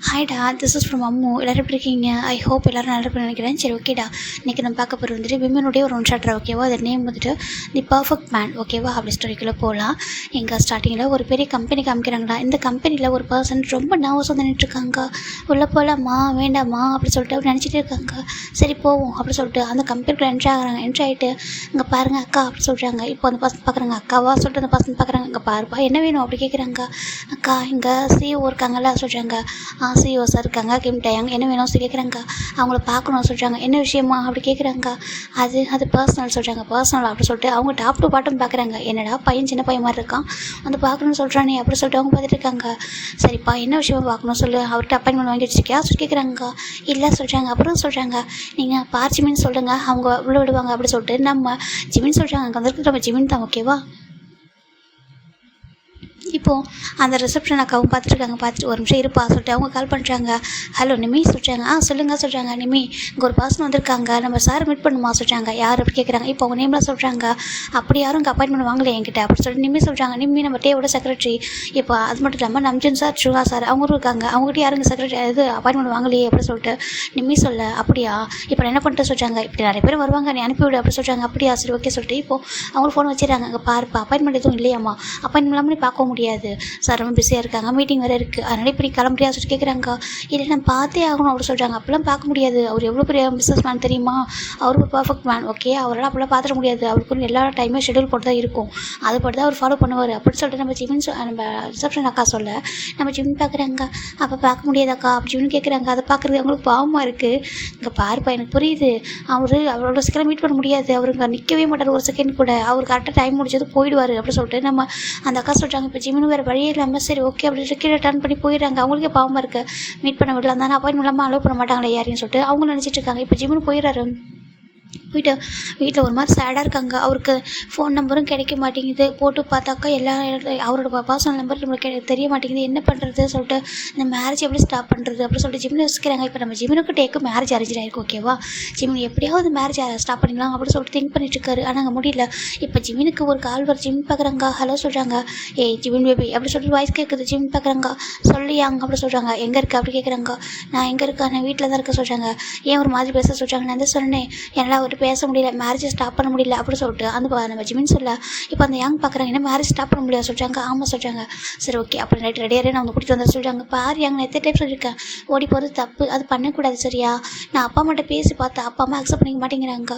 ஹாய்டா, this is from Ammu. எல்லோரும் எப்படி இருக்கீங்க? ஐ ஹோப் எல்லோரும் நல்லா இருப்பேன்னு நினைக்கிறேன். சரி, ஓகேடா. இன்றைக்கி நம்ம பார்க்க போகிறது வந்துட்டு விமனுடைய ஒரு ஒன் ஷாட்ரா, ஓகேவா? அது நேம் வந்துட்டு தி பர்ஃபெக்ட் மேன், ஓகேவா? அப்படி ஸ்டோரிக்குள்ளே போகலாம். எங்கள் ஸ்டார்டிங்கில் ஒரு பெரிய கம்பெனி காமிக்கிறாங்கடா. இந்த கம்பெனியில் ஒரு பர்சன் ரொம்ப நர்வஸாக நின்றுட்டுருக்காங்க. உள்ளே போகலாமா வேண்டாமா அப்படி சொல்லிட்டு அப்படி நினச்சிட்டே இருக்காங்க. சரி போவோம் அப்படி சொல்லிட்டு அந்த கம்பெனிக்குள்ளே என்ட்ரி ஆகிறாங்க. என்ட்ரி ஆகிட்டு இங்கே பாருங்கள் அக்கா அப்படி சொல்கிறாங்க. இப்போ அந்த பர்சன் பார்க்குறாங்க, அக்காவா சொல்லிட்டு அந்த பர்சன் பார்க்குறாங்க. இங்கே பாருப்பா என்ன வேணும் அப்படி கேட்குறாங்க. அக்கா இங்கே சிஓ இருக்காங்கல்ல சொல்கிறாங்க. சிஓ சார் இருக்காங்க, கிம் டயாங், என்ன வேணும் சொல்லி கேட்குறாங்க. அவங்கள பார்க்கணும்னு சொல்கிறாங்க. என்ன விஷயமா அப்படி கேட்குறாங்க. அது பர்சனல் சொல்கிறாங்க. பர்சனல் அப்படி சொல்லிட்டு அவங்க டாப் டு பாட்டம் பார்க்குறாங்க. என்னடா பையன் சின்ன பையன் மாதிரி இருக்கான், வந்து பார்க்கணும்னு சொல்கிறானே அப்படி சொல்லிட்டு அவங்க பார்த்துட்டு இருக்காங்க. சரிப்பா என்ன விஷயமா பார்க்கணும் சொல்லு, அவர்கிட்ட அப்பாயின்மெண்ட் வாங்கி வச்சிருக்கியா சொல்லி கேட்குறாங்க. இல்லை சொல்கிறாங்க. அப்புறம் சொல்கிறாங்க, நீங்கள் பார்ச்சிமின்னு சொல்லுங்கள் அவங்க உள்ள விடுவாங்க அப்படி சொல்லிட்டு நம்ம ஜிமின் சொல்கிறாங்க. அங்கே வந்துருக்கு நம்ம ஜிமின் தான், ஓகேவா? இப்போது அந்த ரிசப்ஷன் அக்காவும் பார்த்துட்டு பார்த்துட்டு ஒரு நிமிஷம் இருப்பா சொல்லிட்டு அவங்க கால் பண்ணுறாங்க. ஹலோ நிமி சொல்கிறாங்க. சொல்லுங்கள் சொல்கிறாங்க. நிமி இங்கே ஒரு பர்சன் வந்திருக்காங்க, நம்ம சார் மீட் பண்ணுமா சொல்கிறாங்க. யார் அப்படி கேட்குறாங்க. இப்போ அவங்க நேம்லாம் சொல்கிறாங்க. அப்படி யாரும் இங்கே அப்பாயின்மெண்ட் வாங்கலை என்கிட்ட அப்படி சொல்லிட்டு நிமி சொல்கிறாங்க. நிமி நம்ம டேவோட செக்ரட்டரி. இப்போ அது மட்டும் இல்லாமல் நம்ஜன் சார், சுகா சார் அவங்களும் இருக்காங்க. அவங்ககிட்ட யாரும் செக்ரட்டரி இது அப்பாயின்மெண்ட் வாங்கலையே அப்படி சொல்லிட்டு நிமி சொல்ல. அப்படியா இப்போ என்ன பண்ணிட்டு சொல்கிறாங்க. இப்படி நிறைய பேர் வருவாங்க, நீ அனுப்பிவிடு அப்படி சொல்கிறாங்க. அப்படியா சரி ஓகே சொல்லிட்டு இப்போது அவங்களுக்கு ஃபோன் வச்சிடறாங்க. அங்கே பாருப்பா அப்பாயின்மெண்ட் எதுவும் இல்லையாம்மா, அப்பாயின்மெண்ட் இல்லாமல் நீ பார்க்க முடியாது சார், ரொம்ப பிஸியாக இருக்காங்க, மீட்டிங் வேறு இருக்குது, அதனால் இப்படி கிளம்புறியா சொல்லிட்டு கேட்குறாங்க. இல்லை நான் பார்த்தே ஆகணும் அப்படி சொல்கிறாங்க. அப்போல்லாம் பார்க்க முடியாது, அவர் எவ்வளோ பெரிய பிஸ்னஸ் மேன் தெரியுமா, அவர் ஒரு பர்ஃபெக்ட் மேன், ஓகே? அவரால் அப்போல்லாம் பார்த்துட முடியாது, அவருக்கு எல்லா டைமே ஷெடியூல் போட்டு தான் இருக்கும், அது போட்டு தான் அவர் ஃபாலோ பண்ணுவார் அப்படின்னு சொல்லிட்டு நம்ம ஜிமின் நம்ம ரிசப்ஷன் அக்கா சொல்ல நம்ம ஜிமின் பார்க்குறாங்க. அப்போ பார்க்க முடியாதாக்கா அப்படி ஜிமின் கேட்குறாங்க. அதை பார்க்குறது அவங்களுக்கு பாவமாக இருக்குது. இங்கே பாருப்பா எனக்கு புரியுது, அவரோட சீக்கிரம் மீட் பண்ண முடியாது, அவருக்கு நிற்கவே மாட்டார் ஒரு செகண்ட் கூட, அவர் கரெக்டாக டைம் முடிச்சது போயிடுவார் அப்படி சொல்லிட்டு நம்ம அந்த அக்கா சொல்கிறாங்க. இப்போ ஜிமின் வேறு வழியே இல்லாமல் சரி ஓகே அப்படி கீழே டர்ன் பண்ணி போயிடுறாங்க. அவங்களுக்கே பாவமாக இருக்குது, மீட் பண்ண விடலாம் தானே, அப்பாயின்மெண்ட் இல்லாமல் அலோவ் பண்ண மாட்டாங்களே யாரையும் சொல்லிட்டு அவங்க நினச்சிட்டு இருக்காங்க. இப்போ ஜிமின் போயிடுறாரு. போயிட்டு வீட்டில் ஒரு மாதிரி சேடாக இருக்காங்க. அவருக்கு ஃபோன் நம்பரும் கிடைக்க மாட்டேங்குது. போட்டு பார்த்தாக்கா எல்லா அவரோட பர்சனல் நம்பர் நம்மளுக்கு தெரிய மாட்டேங்குது. என்ன பண்ணுறது சொல்லிட்டு இந்த மேரேஜ் எப்படி ஸ்டாப் பண்ணுறது அப்படின்னு சொல்லிட்டு ஜிமின் யோசிக்கிறாங்க. இப்போ நம்ம ஜிமினுக்கு டேக்கு மேரேஜ் அரேஞ்ச் ஆகிருக்கு, ஓகேவா? ஜிமின் எப்படியாவது மேரேஜ் ஸ்டாப் பண்ணிக்கலாம் அப்படின்னு சொல்லிட்டு திங்க் பண்ணிட்டு இருக்காரு. ஆனால் அங்கே முடியல. இப்போ ஜிமினுக்கு ஒரு கால் வர ஜிமின் பார்க்குறாங்க. ஹலோ சொல்கிறாங்க. ஏய் ஜிமின் பேபி அப்படி சொல்லிட்டு வாய்ஸ் கேட்குது. ஜிமின் பார்க்குறாங்க. சொல்லியாங்க அப்படி சொல்கிறாங்க. எங்கே இருக்க அப்படி கேட்குறாங்க. நான் எங்கே இருக்கேன், நான் வீட்டில் தான் இருக்க சொல்கிறாங்க. ஏன் ஒரு மாதிரி பேச சொல்கிறாங்க. நான் தான் சொன்னேன் என்னால் அவர்கிட்ட பேச முடியல, மேரேஜை ஸ்டாப் பண்ண முடியல அப்படி சொல்லிட்டு அந்த நம்ம ஜிமின் சொல்ல. இப்போ அந்த யங் பார்க்குறாங்க. என்ன மேரேஜ் ஸ்டாப் பண்ண முடியாது சொல்கிறாங்க. ஆமாம் சொல்கிறாங்க. சரி ஓகே அப்படி நைட் ரெடியாரே நான் வந்து கூட்டிகிட்டு வந்தேன் சொல்கிறாங்க. பாரு யங் நான் எத்தனை டைம் சொல்லியிருக்கேன், ஓடி போகிறது தப்பு, அது பண்ணக்கூடாது சரியா? நான் அப்பா அம்மாட்ட பேசி பார்த்தேன், அப்பா அம்மா அக்செப்ட் பண்ணிக்க மாட்டேங்கிறாங்க.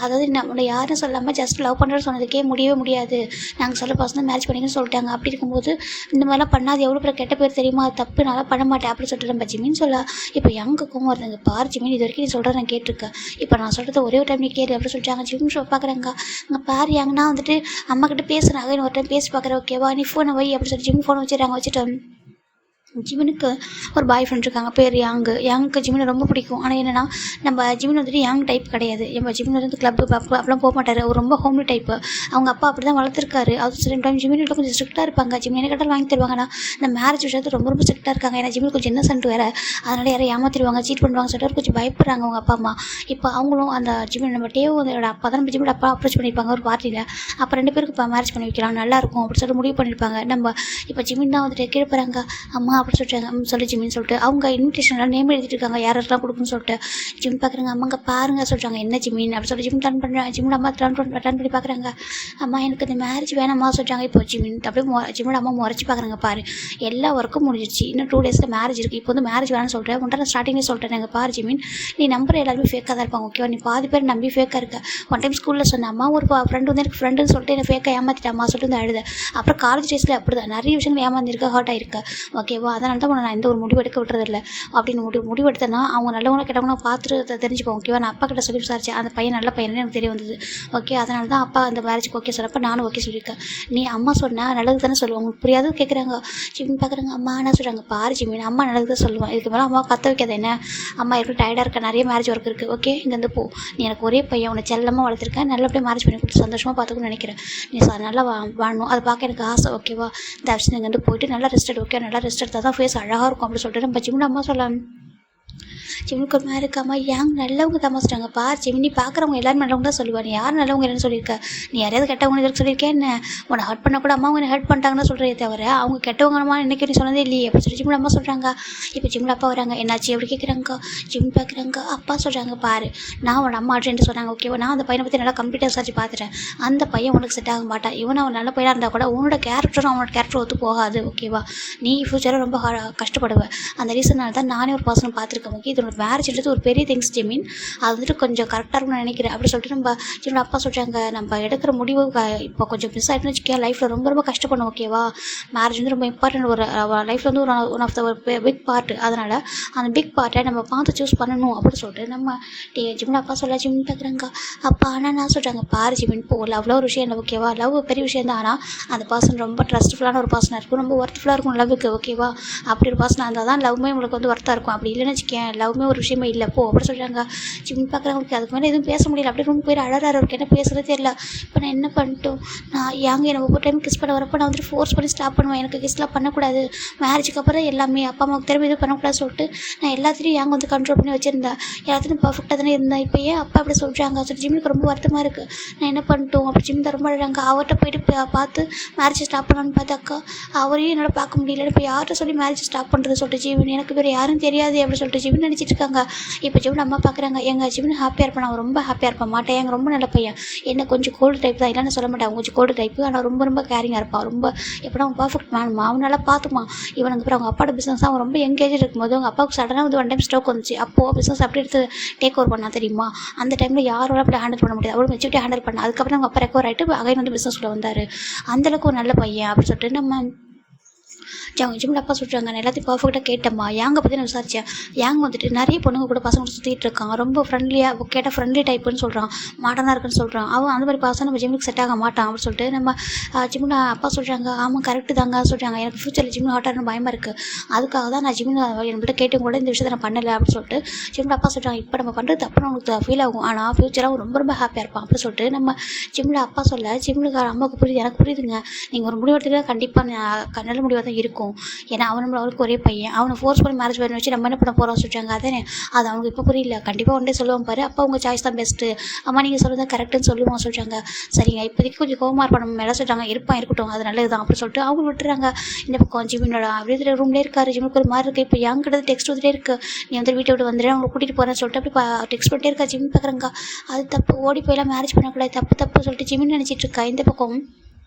அதாவது நம்மளை யாரும் சொல்லாமல் ஜஸ்ட் லவ் பண்ணுறது சொன்னதுக்கே முடியவே முடியாது, நாங்கள் சொல்ல பசங்க மேரேஜ் பண்ணிங்கன்னு சொல்லிட்டாங்க. அப்படி இருக்கும்போது இந்த மாதிரிலாம் பண்ணாது எவ்வளோ பேர் கெட்ட பேர் தெரியுமா, அது தப்பு, நல்லா பண்ண மாட்டேன் அப்படி சொல்லிட்டு நம்ம ஜிமின் சொல்ல. இப்போ யங்குக்கும் வருதுங்க. பாரு ஜிமின் இது வரைக்கும் நீ சொல்கிறத நான் கேட்டிருக்கேன், இப்போ நான் சொல்கிறது ஒரே ஒரு டைம் நீ கேடு அப்படி சொல்லிட்டாங்க. ஜிமின் ஷோ பார்க்குறாங்க. அங்கே பாரு யங்னா வந்துட்டு அம்மா கிட்ட பேசுகிறாங்க, இன்னும் ஒரு டைம் பேசி பார்க்குறேன் ஓகேவா, நீ ஃபோனை வை அப்படி சொல்லி ஜிமின் ஃபோனை வச்சுட்டாங்க. வச்சுட்டு ஜிமினுக்கு ஒரு பாய் ஃப்ரெண்ட் இருக்காங்க, பேர் யங்க்கு ஜிமினை ரொம்ப பிடிக்கும். ஆனால் என்னென்னா நம்ம ஜிமின் வந்துட்டு யங் டைப் கிடையாது. நம்ம ஜிமின் வந்து கிளப்பு அப்பெல்லாம் போக மாட்டார், அவர் ரொம்ப ஹோம்லி டைப்பு. அவங்க அப்பா அப்படி தான் வளர்த்துருக்காரு. அது சில டைம் ஜிமின் வீட்டில் கொஞ்சம் ஸ்ட்ரிக்டாக இருப்பாங்க. ஜிமின் என்ன கேட்டாலும் வாங்கி தருவாங்கன்னா இந்த மேரேஜ் விஷயத்தில் ரொம்ப ரொம்ப ஸ்ட்ரிக்டாக இருக்காங்க. ஏன்னா ஜிமின் கொஞ்சம் இன்னசென்ட் வேறு, அதனால் யாரும் ஏமாற்றிடுவாங்க, சீட் பண்ணுவாங்க சொல்லிட்டு கொஞ்சம் பயப்படுறாங்க அவங்க அப்பா அம்மா. இப்போ அவங்களும் அந்த ஜிமின் நம்ம டேவோட அப்பா தான் நம்ம ஜிமின் அப்பா அப்ரோச் பண்ணியிருப்பாங்க ஒரு பார்ட்டியில். அப்போ 2 பேருக்கு இப்போ மேரேஜ் பண்ணி வைக்கலாம் நல்லாயிருக்கும் அப்படின்னு சொல்லிட்டு முடிவு பண்ணியிருப்பாங்க. நம்ம இப்போ ஜிமின் தான் வந்துட்டு கீழே போகிறாங்க. அம்மா அப்படி சொல்லிட்டாங்க சொல்லி ஜிமின்னு சொல்லிட்டு அவங்க இன்விடேஷன்லாம் நேம் எழுதிட்டு இருக்காங்க, யாரெல்லாம் கொடுக்குன்னு சொல்லிட்டு. ஜிம் பார்க்குறாங்க. அம்மாங்க பாருங்க சொல்கிறாங்க. என்ன ஜிமின் அப்படி சொல்லி ஜிம் டர்ன் பண்ணுறாங்க. ஜிம்மோட அம்மா டர்ன் பண்ணி பார்க்குறாங்க. அம்மா எனக்கு இந்த மேரேஜ் வேணாம்மா சொல்கிறாங்க. இப்போ ஜிமின் அப்படியே ஜிம்மோட அம்மா முறைச்சி பார்க்குறாங்க. பாரு எல்லா ஒர்க்கும் முடிஞ்சிருச்சு, இன்னும் 2 டேஸில் மேரேஜ் இருக்குது, இப்போ வந்து மேரேஜ் வேணாம்னு சொல்கிறேன் உன்ட்ட நான் ஸ்டார்டிங்கே சொல்கிறேன். நாங்கள் பாரு ஜிமின் நீ நம்புற எல்லாருமே ஃபேக்காக தான் இருப்பாங்க, ஓகேவா? நீ பாதி பேர் நம்பி ஃபேக்காக இருக்க. ஒன் டைம் ஸ்கூலில் சொன்னேன், அம்மா ஒரு ஃப்ரெண்டு வந்து எனக்கு ஃப்ரெண்டுன்னு சொல்லிட்டு என்னை ஃபேக்காக ஏமாற்றிட்டாம்மா சொல்லிட்டு வந்து அழுத. அப்புறம் காலேஜ் டேஸில் அப்படி தான் நிறைய விஷயங்கள் ஏமாந்துருக்க, ஹர்ட் ஆகிருக்க, ஓகேவா? அதனால தான் நான் எந்த ஒரு முடிவு எடுக்க விட்டுறதில்ல அப்படின்னு முடிவு எடுத்தேன்னா அவங்க நல்லவங்க கெட்டவங்க பார்த்துட்டு தெரிஞ்சுப்போம், ஓகேவா? நான் அப்பா கிட்ட சொல்லி விசாரிச்சேன், அந்த பையன் நல்ல பையன் எனக்கு தெரிய வந்தது, ஓகே? அதனால தான் அப்பா அந்த மேரேஜுக்கு ஓகே சொன்னப்போ நானும் ஓகே சொல்லியிருக்கேன். நீ அம்மா சொன்னால் நல்லது தானே சொல்லுவாங்க, உங்களுக்கு புரியாது கேட்குறாங்க. ஜிமின் பார்க்குறாங்க. அம்மா என்ன சொல்கிறாங்க. பாரு ஜிமின் அம்மா நல்லது தான் சொல்லுவேன், இதுக்கு மேலே அம்மா கற்று வைக்காத என்ன, அம்மா எப்படி டயர்டாக இருக்க, நிறைய மேரேஜ் ஒர்க் இருக்குது, ஓகே? இங்கேருந்து போ, நீ எனக்கு ஒரே பையன், உன்னை செல்லமாக வளர்த்துருக்கேன், நல்லபடியாக மேரேஜ் பண்ணி கொடுத்து சந்தோஷமாக பார்த்துக்கணும்னு நினைக்கிறேன், நீ நல்லா வாழணும், அதை பார்க்க எனக்கு ஆசை, ஓகேவா? தர்ஷன் இங்கேருந்து போயிட்டு நல்லா ரெஸ்ட் எடு, ஓகே? நல்லா ரெஸ்ட் எடுத்தால் தான் ஃபேஸ் அழகாக இருக்கும் அப்படி சொல்லிட்டு நம்ம ஜிமின் அம்மா சொல்லலாம். ஜிமினுக்கு ஒரு மாதிரி இருக்காமா யாங் நல்லவங்க தான் சொல்கிறாங்க. பார் ஜிமினி பார்க்குறவங்க எல்லாரும் நல்லவங்க தான் சொல்லுவார். நீ யார் நல்லவங்க இல்லைன்னு சொல்லியிருக்க? நீ யாரையாவது கெட்டவங்க இதுக்கு சொல்லியிருக்கேன் என்ன? உன்னை ஹர்ட் பண்ண கூட அம்மா உன்னை ஹர்ட் பண்ணிட்டாங்கன்னு சொல்கிறதே தவிர அவங்க கெட்டவங்கம்மா இன்னைக்கு நீ சொன்னதே இல்லையே அப்படி சொல்லி ஜிம்மில் அம்மா சொல்கிறாங்க. இப்போ ஜிம்மில் அப்பா வராங்க. என்னாச்சு அப்படி கேட்குறாங்க. ஜிம் பார்க்குறாங்க. அப்பா சொல்கிறாங்க, பாரு நான் உன் அம்மா ஆட்றேன்ட்டு சொன்னாங்க ஓகேவா. நான் அந்த பையனை பற்றி நல்லா கம்ப்யூட்டர் சர்ச் பார்த்துட்டேன். அந்த பையன் உனக்கு செட் ஆக மாட்டான். அவன் நல்ல பையனாக இருந்தால் கூட உன்னோட கேரக்டரும் அவனோட கேரக்டர் ஒத்து போகாது ஓகேவா. நீ ஃப்யூச்சரில் ரொம்ப கஷ்டப்படுவேன். அந்த ரீசனால தான் நானே ஒரு பர்சனை பார்த்துருக்கேன். ஓகே இதோட மேரேஜ்ன்றது ஒரு பெரிய திங்ஸ் ஜெமீன். அது வந்துட்டு கொஞ்சம் கரெக்டாக இருக்கும்னு நினைக்கிறேன் அப்படி சொல்லிட்டு நம்ம ஜிம்மோட அப்பா சொல்கிறாங்க. நம்ம எடுக்கிற முடிவு இப்போ கொஞ்சம் மிஸ் ஆகிட்டுன்னு வச்சுக்கேன். லைஃப்பில் ரொம்ப ரொம்ப கஷ்டப்படும் ஓகேவா. மேரேஜ் வந்து ரொம்ப இம்பார்ட்டன்ட். ஒரு லைஃப்பில் வந்து ஒன் ஆஃப் த ஒரு பிக் பார்ட். அதனால் அந்த பிக் பார்ட்டை நம்ம பார்த்து சூஸ் பண்ணணும் அப்படின்னு சொல்லிட்டு நம்ம ஜிம்மில் அப்பா சொல்ல ஜிம்மின் பார்க்குறாங்க. அப்பா ஆனால் நான் சொல்கிறாங்க, பாரு ஜிம்மின் இப்போ லவ்ல ஒரு விஷயம் இல்லை ஓகேவா. லவ் பெரிய விஷயம் தான். ஆனால் அந்த பர்சன் ரொம்ப ட்ரஸ்ட்ஃபுல்லான ஒரு பர்சனாக இருக்கும். ரொம்ப ஒர்த்ஃபுல்லாக இருக்கும் லவ்வுக்கு ஓகேவா. அப்படி ஒரு பர்சனாக இருந்தால் தான் லவ்மே உங்களுக்கு வந்து ஒர்த்தாக இருக்கும். அப்படி இல்லைன்னு வச்சுக்கேன் லவ்மே ஒரு விஷயமே இல்லை போ அப்படி சொல்கிறாங்க. ஜிம்மின் பார்க்குறவங்களுக்கு அதுக்கு மேலே எதுவும் பேச முடியல. அப்படியே ரொம்ப பேர் அழகாக இருக்கு. என்ன பேசுகிறதே தெரியல. இப்போ நான் என்ன பண்ணிட்டோம். நான் யாங்க என்ன ஒவ்வொரு டைம் கிஸ் பண்ண வரப்போ நான் வந்துட்டு ஃபோர்ஸ் பண்ணி ஸ்டாப் பண்ணுவேன். எனக்கு கிஸ்லாம் பண்ணக்கூடாது. மேரேஜுக்கு அப்புறம் எல்லாமே அப்பா அம்மாவுக்கு திரும்ப எதுவும் பண்ணக்கூடாது சொல்லிட்டு நான் எல்லாத்தையும் யாங்க வந்து கண்ட்ரோல் பண்ணி வச்சுருந்தேன். எல்லாத்தையும் பர்ஃபெக்டாக தானே இருந்தேன். இப்போ ஏன் அப்பா அப்படி சொல்கிறாங்க சொல்லி ஜிம்முக்கு ரொம்ப வருத்தமாக இருக்குது. நான் என்ன பண்ணிட்டோம் அப்படி ஜிம் தர மாட்டாங்க. அவர்கிட்ட போயிட்டு பார்த்து மேரேஜ் ஸ்டாப் பண்ணலான்னு பார்த்தாக்கா அவரையும் என்னால் பார்க்க முடியல. இப்போ யார்கிட்ட சொல்லி மேரேஜ் ஸ்டாப் பண்ணுறது சொல்லிட்டு ஜீவன் எனக்கு வேறு யாரும் தெரியாது அப்படி சொல்லிட்டு ஜிம்னு நினச்சிட்டு இருக்காங்க. இப்போ ஜிம்னு அம்மா பார்க்குறாங்க. எங்கள் ஜிம்னு ஹாப்பியாக இருப்பேன். நான் ரொம்ப ஹாப்பியாக இருப்பேன் மாட்டேன். எங்கள் ரொம்ப நல்ல பையன். என்ன கொஞ்சம் கோல்டு டைப் தான் இல்லைன்னு சொல்ல மாட்டேன். கொஞ்சம் கோல்டு டைப்பு. ஆனால் ரொம்ப ரொம்ப கேரிங்காக இருப்பான். ரொம்ப எப்படின்னா அவன் பர்ஃபெக்ட் மேனுமா. அவன் நல்லா பார்த்துமா. இவனுக்கு அப்புறம் அவங்க அப்பாவோட பிஸ்னஸ் அவன் ரொம்ப எங்கேஜ் இருக்கும்போது அவங்க அப்பாவுக்கு சடனாக வந்து ஒன் டைம் ஸ்ட்ரோக் வந்துச்சு. அப்போது பிஸ்னஸ் அப்படி எடுத்து டேக் ஓவர் பண்ணா தெரியுமா. அந்த டைமில் யாரோட அப்படி ஹேண்டில் பண்ண முடியாது. அவ்வளோ மெச்சூரிட்டி ஹேண்டில் பண்ண. அதுக்கப்புறம் அவங்க அப்பா ரெக்கவர் ஆகிட்டு அகைன் வந்து பிஸ்னஸ்க்குள்ளே வந்தார். அந்தளவுக்கு ஒரு நல்ல பையன் அப்படின்னு சொல்லிட்டு நம்ம ஜிம்மில் அப்பா சொல்கிறாங்க. நான் எல்லாத்தையும் பர்ஃபெக்டாக கேட்டம்மா. யாங்க பற்றி நான் விசாரித்தேன். யாங் வந்துட்டு நிறைய பொண்ணுங்க கூட பசங்க சுற்றிட்டு இருக்கான். ரொம்ப ஃப்ரெண்ட்லியாக கேட்டால் ஃப்ரெண்ட்லி டைப்புன்னு சொல்கிறான். மாடனாக இருக்குன்னு சொல்கிறான். அவன் அந்த மாதிரி பசங்க நம்ம ஜிம்முக்கு செட் ஆக மாட்டான் அப்படின்னு சொல்லிட்டு நம்ம ஜிம்மில் அப்பா சொல்கிறாங்க. ஆமாம் கரெக்டு தாங்க சொல்கிறாங்க. எனக்கு ஃப்யூச்சரில் ஜிம்மில் ஹாட்டாக பயமாக இருக்குது. அதுக்காக தான் நான் ஜிம்மில் என்கிட்ட கேட்டும் கூட இந்த விஷயத்தை நான் பண்ணலை அப்படின்னு சொல்லிட்டு ஜிம்மில் அப்பா சொல்கிறாங்க. இப்போ நம்ம பண்ணுறது தப்புன்னு அவனுக்கு ஃபீல் ஆகும். ஆனால் ஃப்யூச்சராக ரொம்ப ரொம்ப ஹாப்பியாக இருப்பான் அப்படின்னு சொல்லிட்டு நம்ம ஜிம்மில் அப்பா சொல்ல ஜிம்மில் அம்மாவுக்கு புரியுது. எனக்கு புரியுதுங்க. நீங்கள் ஒரு முடிவு எடுத்துக்கிட்டால் கண்டிப்பாக நல்ல முடிவாக தான் இருக்கும். ஏன்னா அவனுக்கு ஒரே பையன். அவனை ஃபோர்ஸ் பண்ணி மேரேஜ் பண்ணி வச்சு நம்ம என்ன பண்ண போகிறோம் சொல்லிட்டாங்க. அதானே அது அவனுக்கு இப்போ புரியல. கண்டிப்பாக ஒன்றே சொல்லுவான் பாரு. அப்பா உங்கள் சாய்ஸ் தான் பெஸ்ட்டு. அம்மா நீங்கள் சொல்கிறது கரெக்டுன்னு சொல்லுவான் சொல்லிட்டாங்க. சரிங்க இப்போதைக்கு கொஞ்சம் கோவமாக இருப்பான். நம்ம மேலே சொல்லிட்டாங்க இருக்கட்டும் அது நல்லது தான் அப்படின்னு சொல்லிட்டு அவங்க விட்டுறாங்க. இந்த பக்கம் ஜிம்மினோட அப்படியே ரூம்லேயே இருக்காரு. ஜிம்முக்கு ஒரு மாதிரி இருக்குது. இப்போ யாங்க கிட்ட டெக்ஸ்ட் வந்துட்டே இருக்குது. நீ வந்து வீட்டை விட்டு வந்துடு அவங்களை கூட்டிகிட்டு போகிறேன்னு சொல்லிட்டு அப்படி டெக்ஸ்ட் பண்ணிட்டே இருக்கா. ஜிம் பார்க்குறாங்க. அது தப்பு. ஓடி போயெல்லாம் மேரேஜ் பண்ணக்கூடாது. தப்பு சொல்லிட்டு ஜிம்மின்னு நினச்சிட்டு இருக்கா. இந்த பக்கம்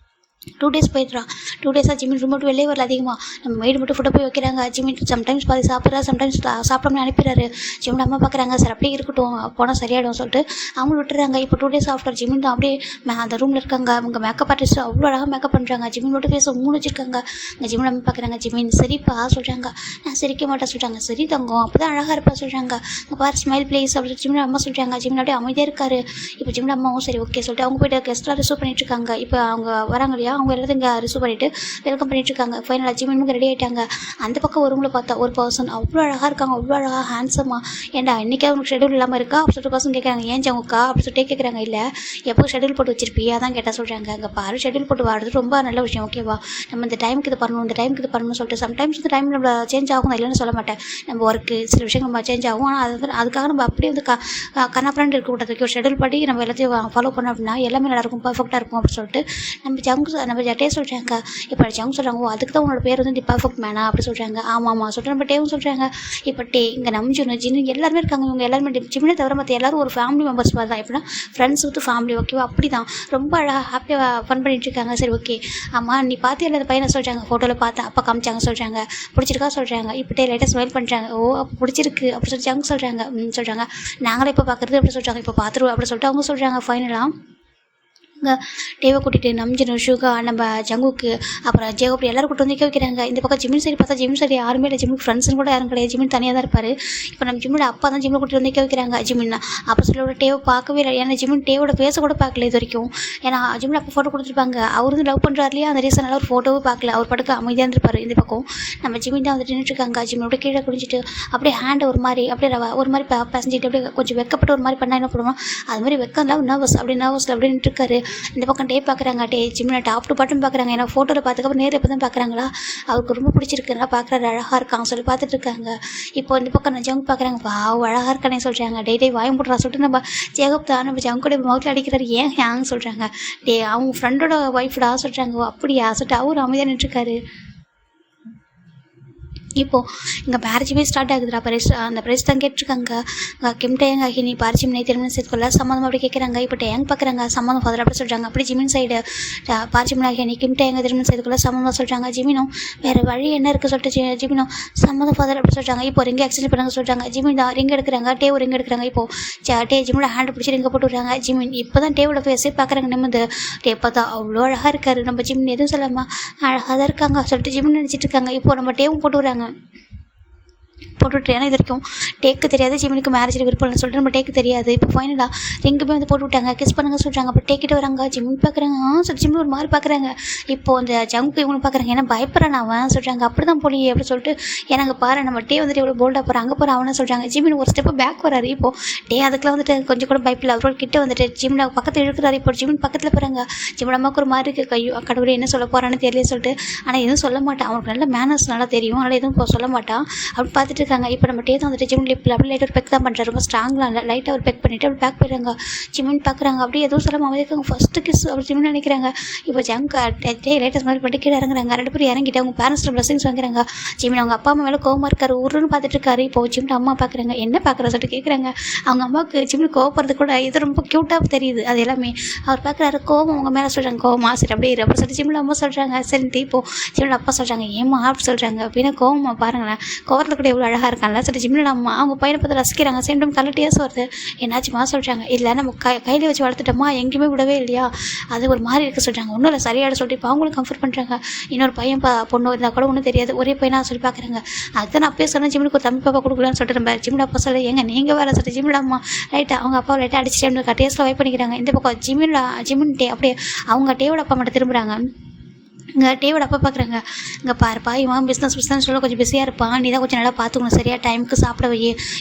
2 days போயிடுறான். 2 days ஜிம்மின் ரூம் விட்டு வெளியே வரல. அதிகமாக நம்ம மெய்டு மட்டும் ஃபுட்டை போய் வைக்கிறாங்க. ஜிம்மின் சம்டைம்ஸ் பாதி சாப்பிட்றா, சம்டைம்ஸ் சாப்பிடாம அனுப்பிடுறாரு. ஜிம்மின் அம்மா பார்க்குறாங்க. சார் அப்படியே இருக்கட்டும் போனால் சரியாயிடும் சொல்லிட்டு அவங்க விட்டுறாங்க. இப்போ 2 days ஆஃப்டர் ஜிம்மின் தான் அப்படியே அந்த ரூமில் இருக்காங்க. அவங்க மேக்கப் ஆர்டிஸ்ட் அவ்வளோ அழகாக மேக்கப் பண்ணுறாங்க. ஜிம்மின் மட்டும் ஃபேஸ் 3 வச்சுருக்காங்க. இந்த ஜிம்மின் அம்மா பார்க்குறாங்க. ஜிம்மின் சரிப்பா சொல்கிறாங்க. நான் சிரிக்க மாட்டேன் சொல்கிறாங்க. சரி தங்கம் அப்போ தான் அழகாக இருப்பா சொல்கிறாங்க. உங்கள் பாரு ஸ்மைல் ப்ளீஸ் அப்படின்னு ஜிம்மின் அம்மா சொல்கிறாங்க. ஜிம்மின் அப்படியே அமைதியாக இருக்காரு. இப்போ ஜிம்மின் அம்மாவும் சரி ஓகே சொல்லிட்டு அவங்க போய்ட்டு கெஸ்ட்லாம் ரிசீவ் பண்ணிட்டு இருக்காங்க. இப்போ அவங்க வராங்க இல்லையா அவங்க எல்லாத்தையும் இங்கே ரிசீவ் பண்ணிவிட்டு வெல்கம் பண்ணிட்டு இருக்காங்க. ஃபைனலாக ஜிம்மினுக்கு ரெடி ஆகிட்டாங்க. அந்த பக்கம் ஒரு ரூமில் பார்த்தா ஒரு பர்சன் அவ்வளோ அழகாக இருக்காங்க. அவ்வளோ அழகாக ஹேண்ட்ஸமாக. ஏன்டா இன்றைக்கே அவங்களுக்கு ஷெடியூல் இல்லாமல் இருக்கா அப்படி சொல்லிட்டு பர்சன் கேட்குறாங்க. ஏன் ஜவுக்கா அப்படி சொல்லிட்டு கேட்குறாங்க. இல்லை எப்போ ஷெடியூல் போட்டு வச்சிருப்பியா அதான் கேட்டால் சொல்கிறாங்க. அங்கே பாரு ஷெடியூல் போட்டு வாடுறது ரொம்ப நல்ல விஷயம் ஓகேவா. நம்ம இந்த டைமுக்கு இது பண்ணணும் இந்த டைமுக்கு இது பண்ணணும்னு சொல்லிட்டு சம்டைம்ஸ் இந்த டைம் நம்ம சேஞ்ச் ஆகும் இல்லைன்னு சொல்ல மாட்டேன். நம்ம ஒர்க்கு சில விஷயங்கள் நம்ம சேஞ்ச் ஆகும். ஆனால் அதுக்காக நம்ம அப்படியே வந்து கண்ணாப்பிராண்டு இருக்கக்கூடாது. ஒரு ஷெடியூல் படி நம்ம எல்லாத்தையும் ஃபாலோ பண்ணோம் அப்படின்னா எல்லாமே நல்லாயிருக்கும் பர்ஃபெக்டாக இருக்கும் அப்படின்னு சொல்லிட்டு நம்ம ஜட்டே சொல்கிறாங்க. இப்போ ஜவுங்க சொல்கிறாங்க. ஓ அதுக்கு தான் உன்னோட பேர் வந்து தி பர்ஃபெக்ட் மேனா அப்படி சொல்கிறாங்க. ஆமாம் சொல்லிட்டு நம்ம டேவும் சொல்கிறாங்க. இப்போ இங்கே நம்ஜுன்னு ஜின்னு எல்லாருமே இருக்காங்க. இவங்க எல்லாருமே ஜிம்மினை தவிர மற்ற எல்லாரும் ஒரு ஃபேமிலி மெம்பர்ஸ் மாதிரி தான். எப்படின்னா ஃப்ரெண்ட்ஸ் வித் ஃபேமிலி ஓகேவா. அப்படி தான் ரொம்ப அழகாக ஹாப்பியாக ஃபன் பண்ணிட்டு இருக்காங்க. சரி ஓகே ஆமாம் நீ பார்த்து எல்லா பையனை சொல்கிறாங்க. ஃபோட்டோவில் பார்த்து அப்பா காமிச்சாங்க சொல்கிறாங்க. பிடிச்சிருக்கா சொல்கிறாங்க. இப்போ லைட்டாக ஸ்மைல் பண்ணுறாங்க. ஓ அப்போ பிடிச்சிருக்கு அப்படி சொல்லி ஜவுங்க சொல்கிறாங்க. சொல்கிறாங்க நாங்களே இப்போ பார்க்குறது அப்படி சொல்கிறாங்க. இப்போ பார்த்துருவோம் அப்படி சொல்லிட்டு அவங்க சொல்கிறாங்க. ஃபைனலாக டேவை கூட்டிகிட்டு நம்ஜினு ஷுகா நம்ம ஜங்குக்கு அப்புறம் ஜேகோ அப்படி எல்லாரும் கூட்டு வந்து வைக்கிறாங்க. இந்த பக்கம் ஜிம்மின் சைடு பார்த்தா ஜிம்மின் சைடு யாருமே இல்லை. ஜிம்முக்கு ஃப்ரெண்ட்ஸ்னு கூட யாரும் கிடையாது. ஜிம்மின் தனியாக தான் இருப்பார். இப்போ நம்ம ஜிம்மோட அப்பா தான் ஜிம்மில் கூட்டிட்டு வந்து வைக்கிறாங்க. ஜிம்மின்னா அப்போ சொல்லி டேவை பார்க்கவே இல்லை. ஏன்னா ஜிம்மின் டேவோட பேச கூட பார்க்கல இது வரைக்கும். ஏன்னா ஜிம்மில் அப்போ ஃபோட்டோ கொடுத்துருப்பாங்க. அவர் வந்து லவ் பண்ணுறாரு இல்லையா அந்த ரீசனால் ஒரு ஃபோட்டோவே பார்க்கல. அவர் படுக்க அமைதியாக இருந்திருப்பார். இந்த பக்கம் நம்ம ஜிம்மின் தான் வந்துட்டு நின்றுருக்காங்க. ஜிம்மோட கீழே குடிச்சிட்டு அப்படியே ஹேண்டை ஒரு மாதிரி பேசஞ்சிட்டு அப்படியே கொஞ்சம் வெக்கப்பட்டு ஒரு மாதிரி பண்ணால் என்ன பண்ணுவோம் அது மாதிரி வெக்கலாம் நர்வஸில் அப்படி நின்றுருக்காரு. இந்த பக்கம் டே பார்க்குறாங்க. ஜிம்மில் டாப் டு பாட்டம் பார்க்குறாங்க. ஏன்னா ஃபோட்டோவில் பார்த்துக்கப்புறம் நேரில் இப்போ தான் பார்க்குறாங்களா, அவருக்கு ரொம்ப பிடிச்சிருக்குன்னா பார்க்குறாரு, அழகாக இருக்காங்க சொல்லி பார்த்துட்டு இருக்காங்க. இப்போ இந்த பக்கம் நான் ஜங்க் பார்க்குறாங்க. அழகாக இருக்கானே சொல்கிறாங்க. டே வாயம் போட்டுறா சொல்லிட்டு நம்ம ஜெகப் தான் நம்ம ஜங்கோட மவுத்தில் அடிக்கிறாரு. ஏன் ஹேங் சொல்கிறாங்க. அவங்க ஃப்ரெண்டோட ஒய்ஃப்டா சொல்கிறாங்க. அப்படியா சொல்லிட்டு அவர் அமைதியாக நின்றுருக்காரு. இப்போது இங்கே மேரேஜுமே ஸ்டார்ட் ஆகுதுடா. அந்த பிரைஸ் தான் கேட்டிருக்காங்க. கிம் டேங் அஹினி பார்ஜிமினை திருமணம் சேர்த்துக்கொள்ள சம்மந்தம் அப்படி கேட்குறாங்க. இப்போ டேங் பார்க்குறாங்க சம்மந்தம் ஃபாதர் அப்படி சொல்கிறாங்க. அப்படி ஜிமின் சைடு பார்ஜிமின் அஹினி கிம் டேங்க திருமணம் செய்துக்குள்ள சம்மந்தம் சொல்கிறாங்க. ஜிமினும் வேறு வழி என்ன இருக்குது சொல்லிட்டு ஜிமினும் சம்மந்தம் ஃபாதர் அப்படி சொல்கிறாங்க. இப்போ ரிங்கை எக்ஸ்சேஞ்ச் பண்ணாங்க சொல்கிறாங்க. ஜிமின் தான் ரிங் எடுக்கிறாங்க. டேவ் ரிங் எடுக்கிறாங்க. இப்போது ஜிமினோட ஹேண்ட் பிடிச்சி ரிங்கை போட்டு விட்றாங்க. ஜிமின் இப்போ தான் டேவோட ஃபேஸே பார்க்குறாங்க. நிமிந்து பார்த்தா அவ்வளோ அழகாக இருக்காரு. நம்ம ஜிமின் எதுவும் சொல்லாமல் அழகாக தான் இருக்காங்க சொல்லிட்டு ஜிமின் நினச்சிட்டு இருக்காங்க. இப்போ நம்ம டேவும் போட்டு விட்றாங்க. போட்டுவிட்டு ஏன்னா இது வரைக்கும் டேக்கு தெரியாது. ஜிமினுக்கு மேரேஜில் விருப்பம் இல்லைன்னு சொல்லிட்டு நம்ம டேக்கு தெரியாது. இப்போ ஃபைனலாக ரிங்குமே வந்து போட்டு விட்டாங்க. கிஸ் பண்ணுங்க சொல்கிறாங்க. அப்போ டேக்கிட்டு வராங்க. ஜிமின் பார்க்குறாங்க. சொல்லி ஜிமின் ஒரு மாதிரி பார்க்குறாங்க. இப்போது அந்த ஜங்கு இவங்க பார்க்குறாங்க. ஏன்னா பயப்படுறான் அவன் சொல்கிறாங்க. அப்படி தான் போலியே அப்படி சொல்லிட்டு ஏன்னா அங்கே பாரு நம்ம டே வந்துட்டு எவ்வளோ போல்டாக போகிறான். அங்கே போகிற அவனை சொல்கிறாங்க. ஜிமின் ஒரு ஸ்டெப்பு பேக் வராரு. இப்போது டே அதுக்குலாம் வந்துட்டு கொஞ்சம் கூட பயப்பில்லை. அவரோட கிட்ட வந்துட்டு ஜிமின் பக்கத்தில் இழுக்கிறாரு. இப்போ ஜிமின் பக்கத்தில் போகிறாங்க. ஜிமின் அம்மாவுக்கு ஒரு மாதிரி இருக்குது. கையோ கடவுளே என்ன சொல்ல போகிறான்னு தெரியல சொல்லிட்டு ஆனால் எதுவும் சொல்ல மாட்டான். அவனுக்கு நல்ல மேனர்ஸ் நல்லா தெரியும். அதனால் எதுவும் சொல்ல மாட்டான். அப்படி பார்த்துட்டு இருக்காங்க. இப்போ நம்ம டே தான் வந்துட்டு ஜிமின் லிப்பில் அப்படி லைட்டாக ஒரு பெக் தான் பண்ணுறாரு. ரொம்ப ஸ்ட்ராங்லாம் இல்லை. லைட்டாக ஒரு பெக் பண்ணிவிட்டு அப்படி பேக் போயிடுறாங்க. ஜிமின் பார்க்குறாங்க. அப்படியே எதுவும் சொல்லாமல் அமைதிக்காங்க. ஃபஸ்ட்டு கிஸ் அப்படி ஜிமின் நினைக்கிறாங்க. இப்போ ஜங்க் லைட்டஸ்ட் மாதிரி பண்ணிட்டு கீழே இறங்குறாங்க. 2 பேரும் இறங்கிட்டு அவங்க பேரண்ட்ஸில் பிளஸிங்ஸ் வாங்குறாங்க. ஜிமின் அவங்க அப்பா அம்மா மேலே கோவமாக இருக்காரு. உருன்னு பார்த்துட்டு இருக்காரு. இப்போ ஜிமின் அம்மா பார்க்குறாங்க. என்ன பார்க்குற சொல்லிட்டு கேட்குறாங்க. அவங்க அம்மாவுக்கு ஜிமின் கோவப்படுறது கூட இது ரொம்ப க்யூட்டாக தெரியுது. அது எல்லாமே அவர் பார்க்குறாரு. கோவம் அவங்க மேலே சொல்கிறாங்க. கோவமா சரி அப்படியே அப்படி சொல்லிட்டு ஜிமின் அம்மா சொல்கிறாங்க. சரின்ட்டு இப்போது ஜிமின் அப்பா சொல்கிறாங்க. ஏமா அப்படி சொல்கிறாங்க. அப்படின்னா கோவமா பாருங்களேன். கோவத்தில் கூட எவ்வளோ அழகாக இருக்காங்களா சரி ஜிமின் அம்மா அவங்க பையனை பார்த்து ரசிக்கிறாங்க. சேம் டைம் கலர் டேஸ் வருது. என்னாச்சுமா சொல்கிறாங்க. இல்லை நம்ம கையில் வச்சு வளர்த்துட்டோமா எங்கேயுமே விடவே இல்லையா அது ஒரு மாதிரி இருக்குது சொல்கிறாங்க. ஒன்றும் இல்லை சரியாட சொல்லிட்டு இப்போ அவங்களும் கம்ஃபர்ட் பண்ணுறாங்க. இன்னொரு பையன் பொண்ணு இருந்தால் கூட ஒன்றும் தெரியாது. ஒரே பையனாக சொல்லி பார்க்குறாங்க. அதுதான் நான் அப்பயே சொன்னேன் ஜிமினுக்கு ஒரு தமிழ் பாப்பா கொடுக்கலான்னு சொல்லிட்டு நம்ம ஜிமின் அப்பா சொல்ல ஏங்க நீங்கள் வேறு சொல்லிட்டு ஜிமின் அம்மா ரைட்டாக அவங்க அப்பா லைட்டாக அடிச்சுட்டு டேஸ்ட்டில் வைப் பண்ணிக்கிறாங்க. இந்த பக்கம் ஜிமின் டே அப்படியே அவங்க டேவோட அப்பா மட்டும் திரும்புகிறாங்க. இங்கே டேவோட அப்பா பார்க்குறாங்க. இங்கே பாருப்பா இவன் பிஸ்னஸ் சொல்ல கொஞ்சம் பிஸியாக இருப்பான். நீ தான் கொஞ்சம் நல்லா பார்த்துக்கணும் சரியா டைமுக்கு சாப்பிட வை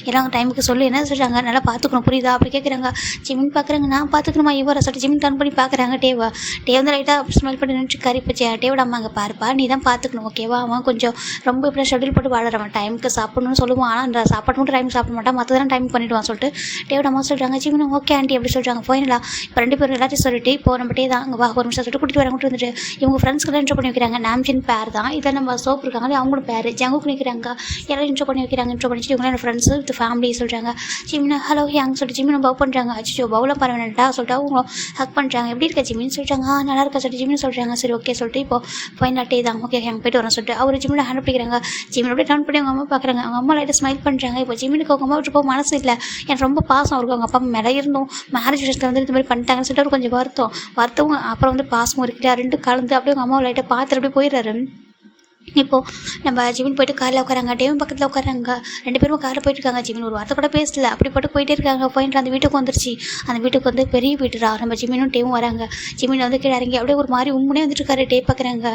எல்லாம் டைமுக்கு சொல்லி என்ன சொல்கிறாங்க நல்லா பார்த்துக்கணும் புரியுதா அப்படி கேட்குறாங்க. ஜிமின் பார்க்குறாங்க. நான் பார்த்துக்கணுமா இவரை சொல்லிட்டு ஜிமின் டர்ன் பண்ணி பார்க்குறாங்க. டே வந்து லைட்டாக ஸ்மெல் பண்ணி நினச்சிக்காரு. இப்போ டேவோட அம்மா அங்கே பாருப்பா நீ தான் பார்த்துக்கணும் ஓகேவா. அவன் கொஞ்சம் ரொம்ப இப்படி ஷெட்யூல் போட்டு வாழறவன் டைமுக்கு சாப்பிடணும்னு சொல்லுவான். ஆனால் அந்த சாப்பாடு மட்டும் டைம் சாப்பிட மாட்டான். மற்றதெல்லாம் டைம் பண்ணிவிடுவான் சொல்லிட்டு டேவோட அம்மா சொல்கிறாங்க. ஜிமின் ஓகே ஆண்டி அப்படி சொல்கிறாங்க. ஃபைனலாக இப்போ 2 பேரும் எல்லாத்தையும் சொல்லிட்டு இப்போ நம்ம டே தான் அங்கே வா ஒரு நிமிஷம் சொல்லிட்டு கூட்டிகிட்டு வரங்கிட்டு வந்துட்டு இவங்க ஃப்ரெண்ட்ஸ்க்கு இன்ட்ரோ பண்ணி வைக்கிறாங்க. நாம்ஜின் பேர் தான் இதில் நம்ம சோப் இருக்காங்களே அவங்களும் பேர் ஜங்குக்கு நிற்கிறாங்க. எல்லாரும் இன்ட்ரோ பண்ணி வைக்கிறாங்க. இன்ட்ரோ பண்ணிட்டு இவங்க என் ஃப்ரெண்ட்ஸு வித் ஃபேமிலி சொல்கிறாங்க. ஜிமின் ஹலோ ஹேங் சொல்லிட்டு ஜிமின் பவ் பண்ணுறாங்க. அச்சோ பவுலாம் பரவாயில்லட்டா சொல்லிட்டு அவங்க ஹக் பண்ணுறாங்க. எப்படி இருக்கா ஜிமின் சொல்லிட்டாங்க. நல்லா இருக்கா சொல்லிட்டு ஜிமின் சொல்கிறாங்க. சரி ஓகே சொல்லிட்டு இப்போ ஃபைனல் டே தான் ஓகே ஹேங் போய்ட்டு வரேன் சொல்லிட்டு அவர் ஜிமின் ஹேண்ட் பிடிக்கிறாங்க. ஜிமின் அப்படியே டர்ன் பண்ணி அவங்க அம்மா பார்க்குறாங்க. அவங்க அம்மா லைட்டாக ஸ்மைல் பண்ணுறாங்க. இப்போ ஜிமினுக்கு அவங்க அம்மா விட்டு போக மனசு இல்லை. எனக்கு ரொம்ப பாசம் இருக்கும் அவங்க அப்பா மேலே இருந்தும் மேரேஜ் விஷயத்தில் வந்து இது மாதிரி பண்ணிட்டாங்கன்னு சொல்லிட்டு அவர் கொஞ்சம் வருத்தம் அப்புறம் வந்து பாசமும் இருக்கிறா 2 கலந்து அப்படியே அவங்க அம்மாவை லைட்டாக பார்த்துட்டு அப்படியே போயிடுறாரு. இப்போது நம்ம ஜிமின் போய்ட்டு காரில் உட்காராங்க. டேவும் பக்கத்தில் உட்காராங்க. 2 பேரும் காரில் போயிட்டு இருக்காங்க. ஜிமின் ஒரு வார்த்தை கூட பேசல. அப்படி போயிட்டே இருக்காங்க. ஃபைனலாக அந்த வீட்டுக்கு வந்துருச்சு. அந்த வீட்டுக்கு வந்து பெரிய வீட்டுடா. நம்ம ஜிமினும் டேவும் வராங்க. ஜிமின் வந்து கீழே இறங்கி அப்படியே ஒரு மாதிரி உண்மையே வந்துட்டு இருக்காரு. டே பார்க்குறாங்க.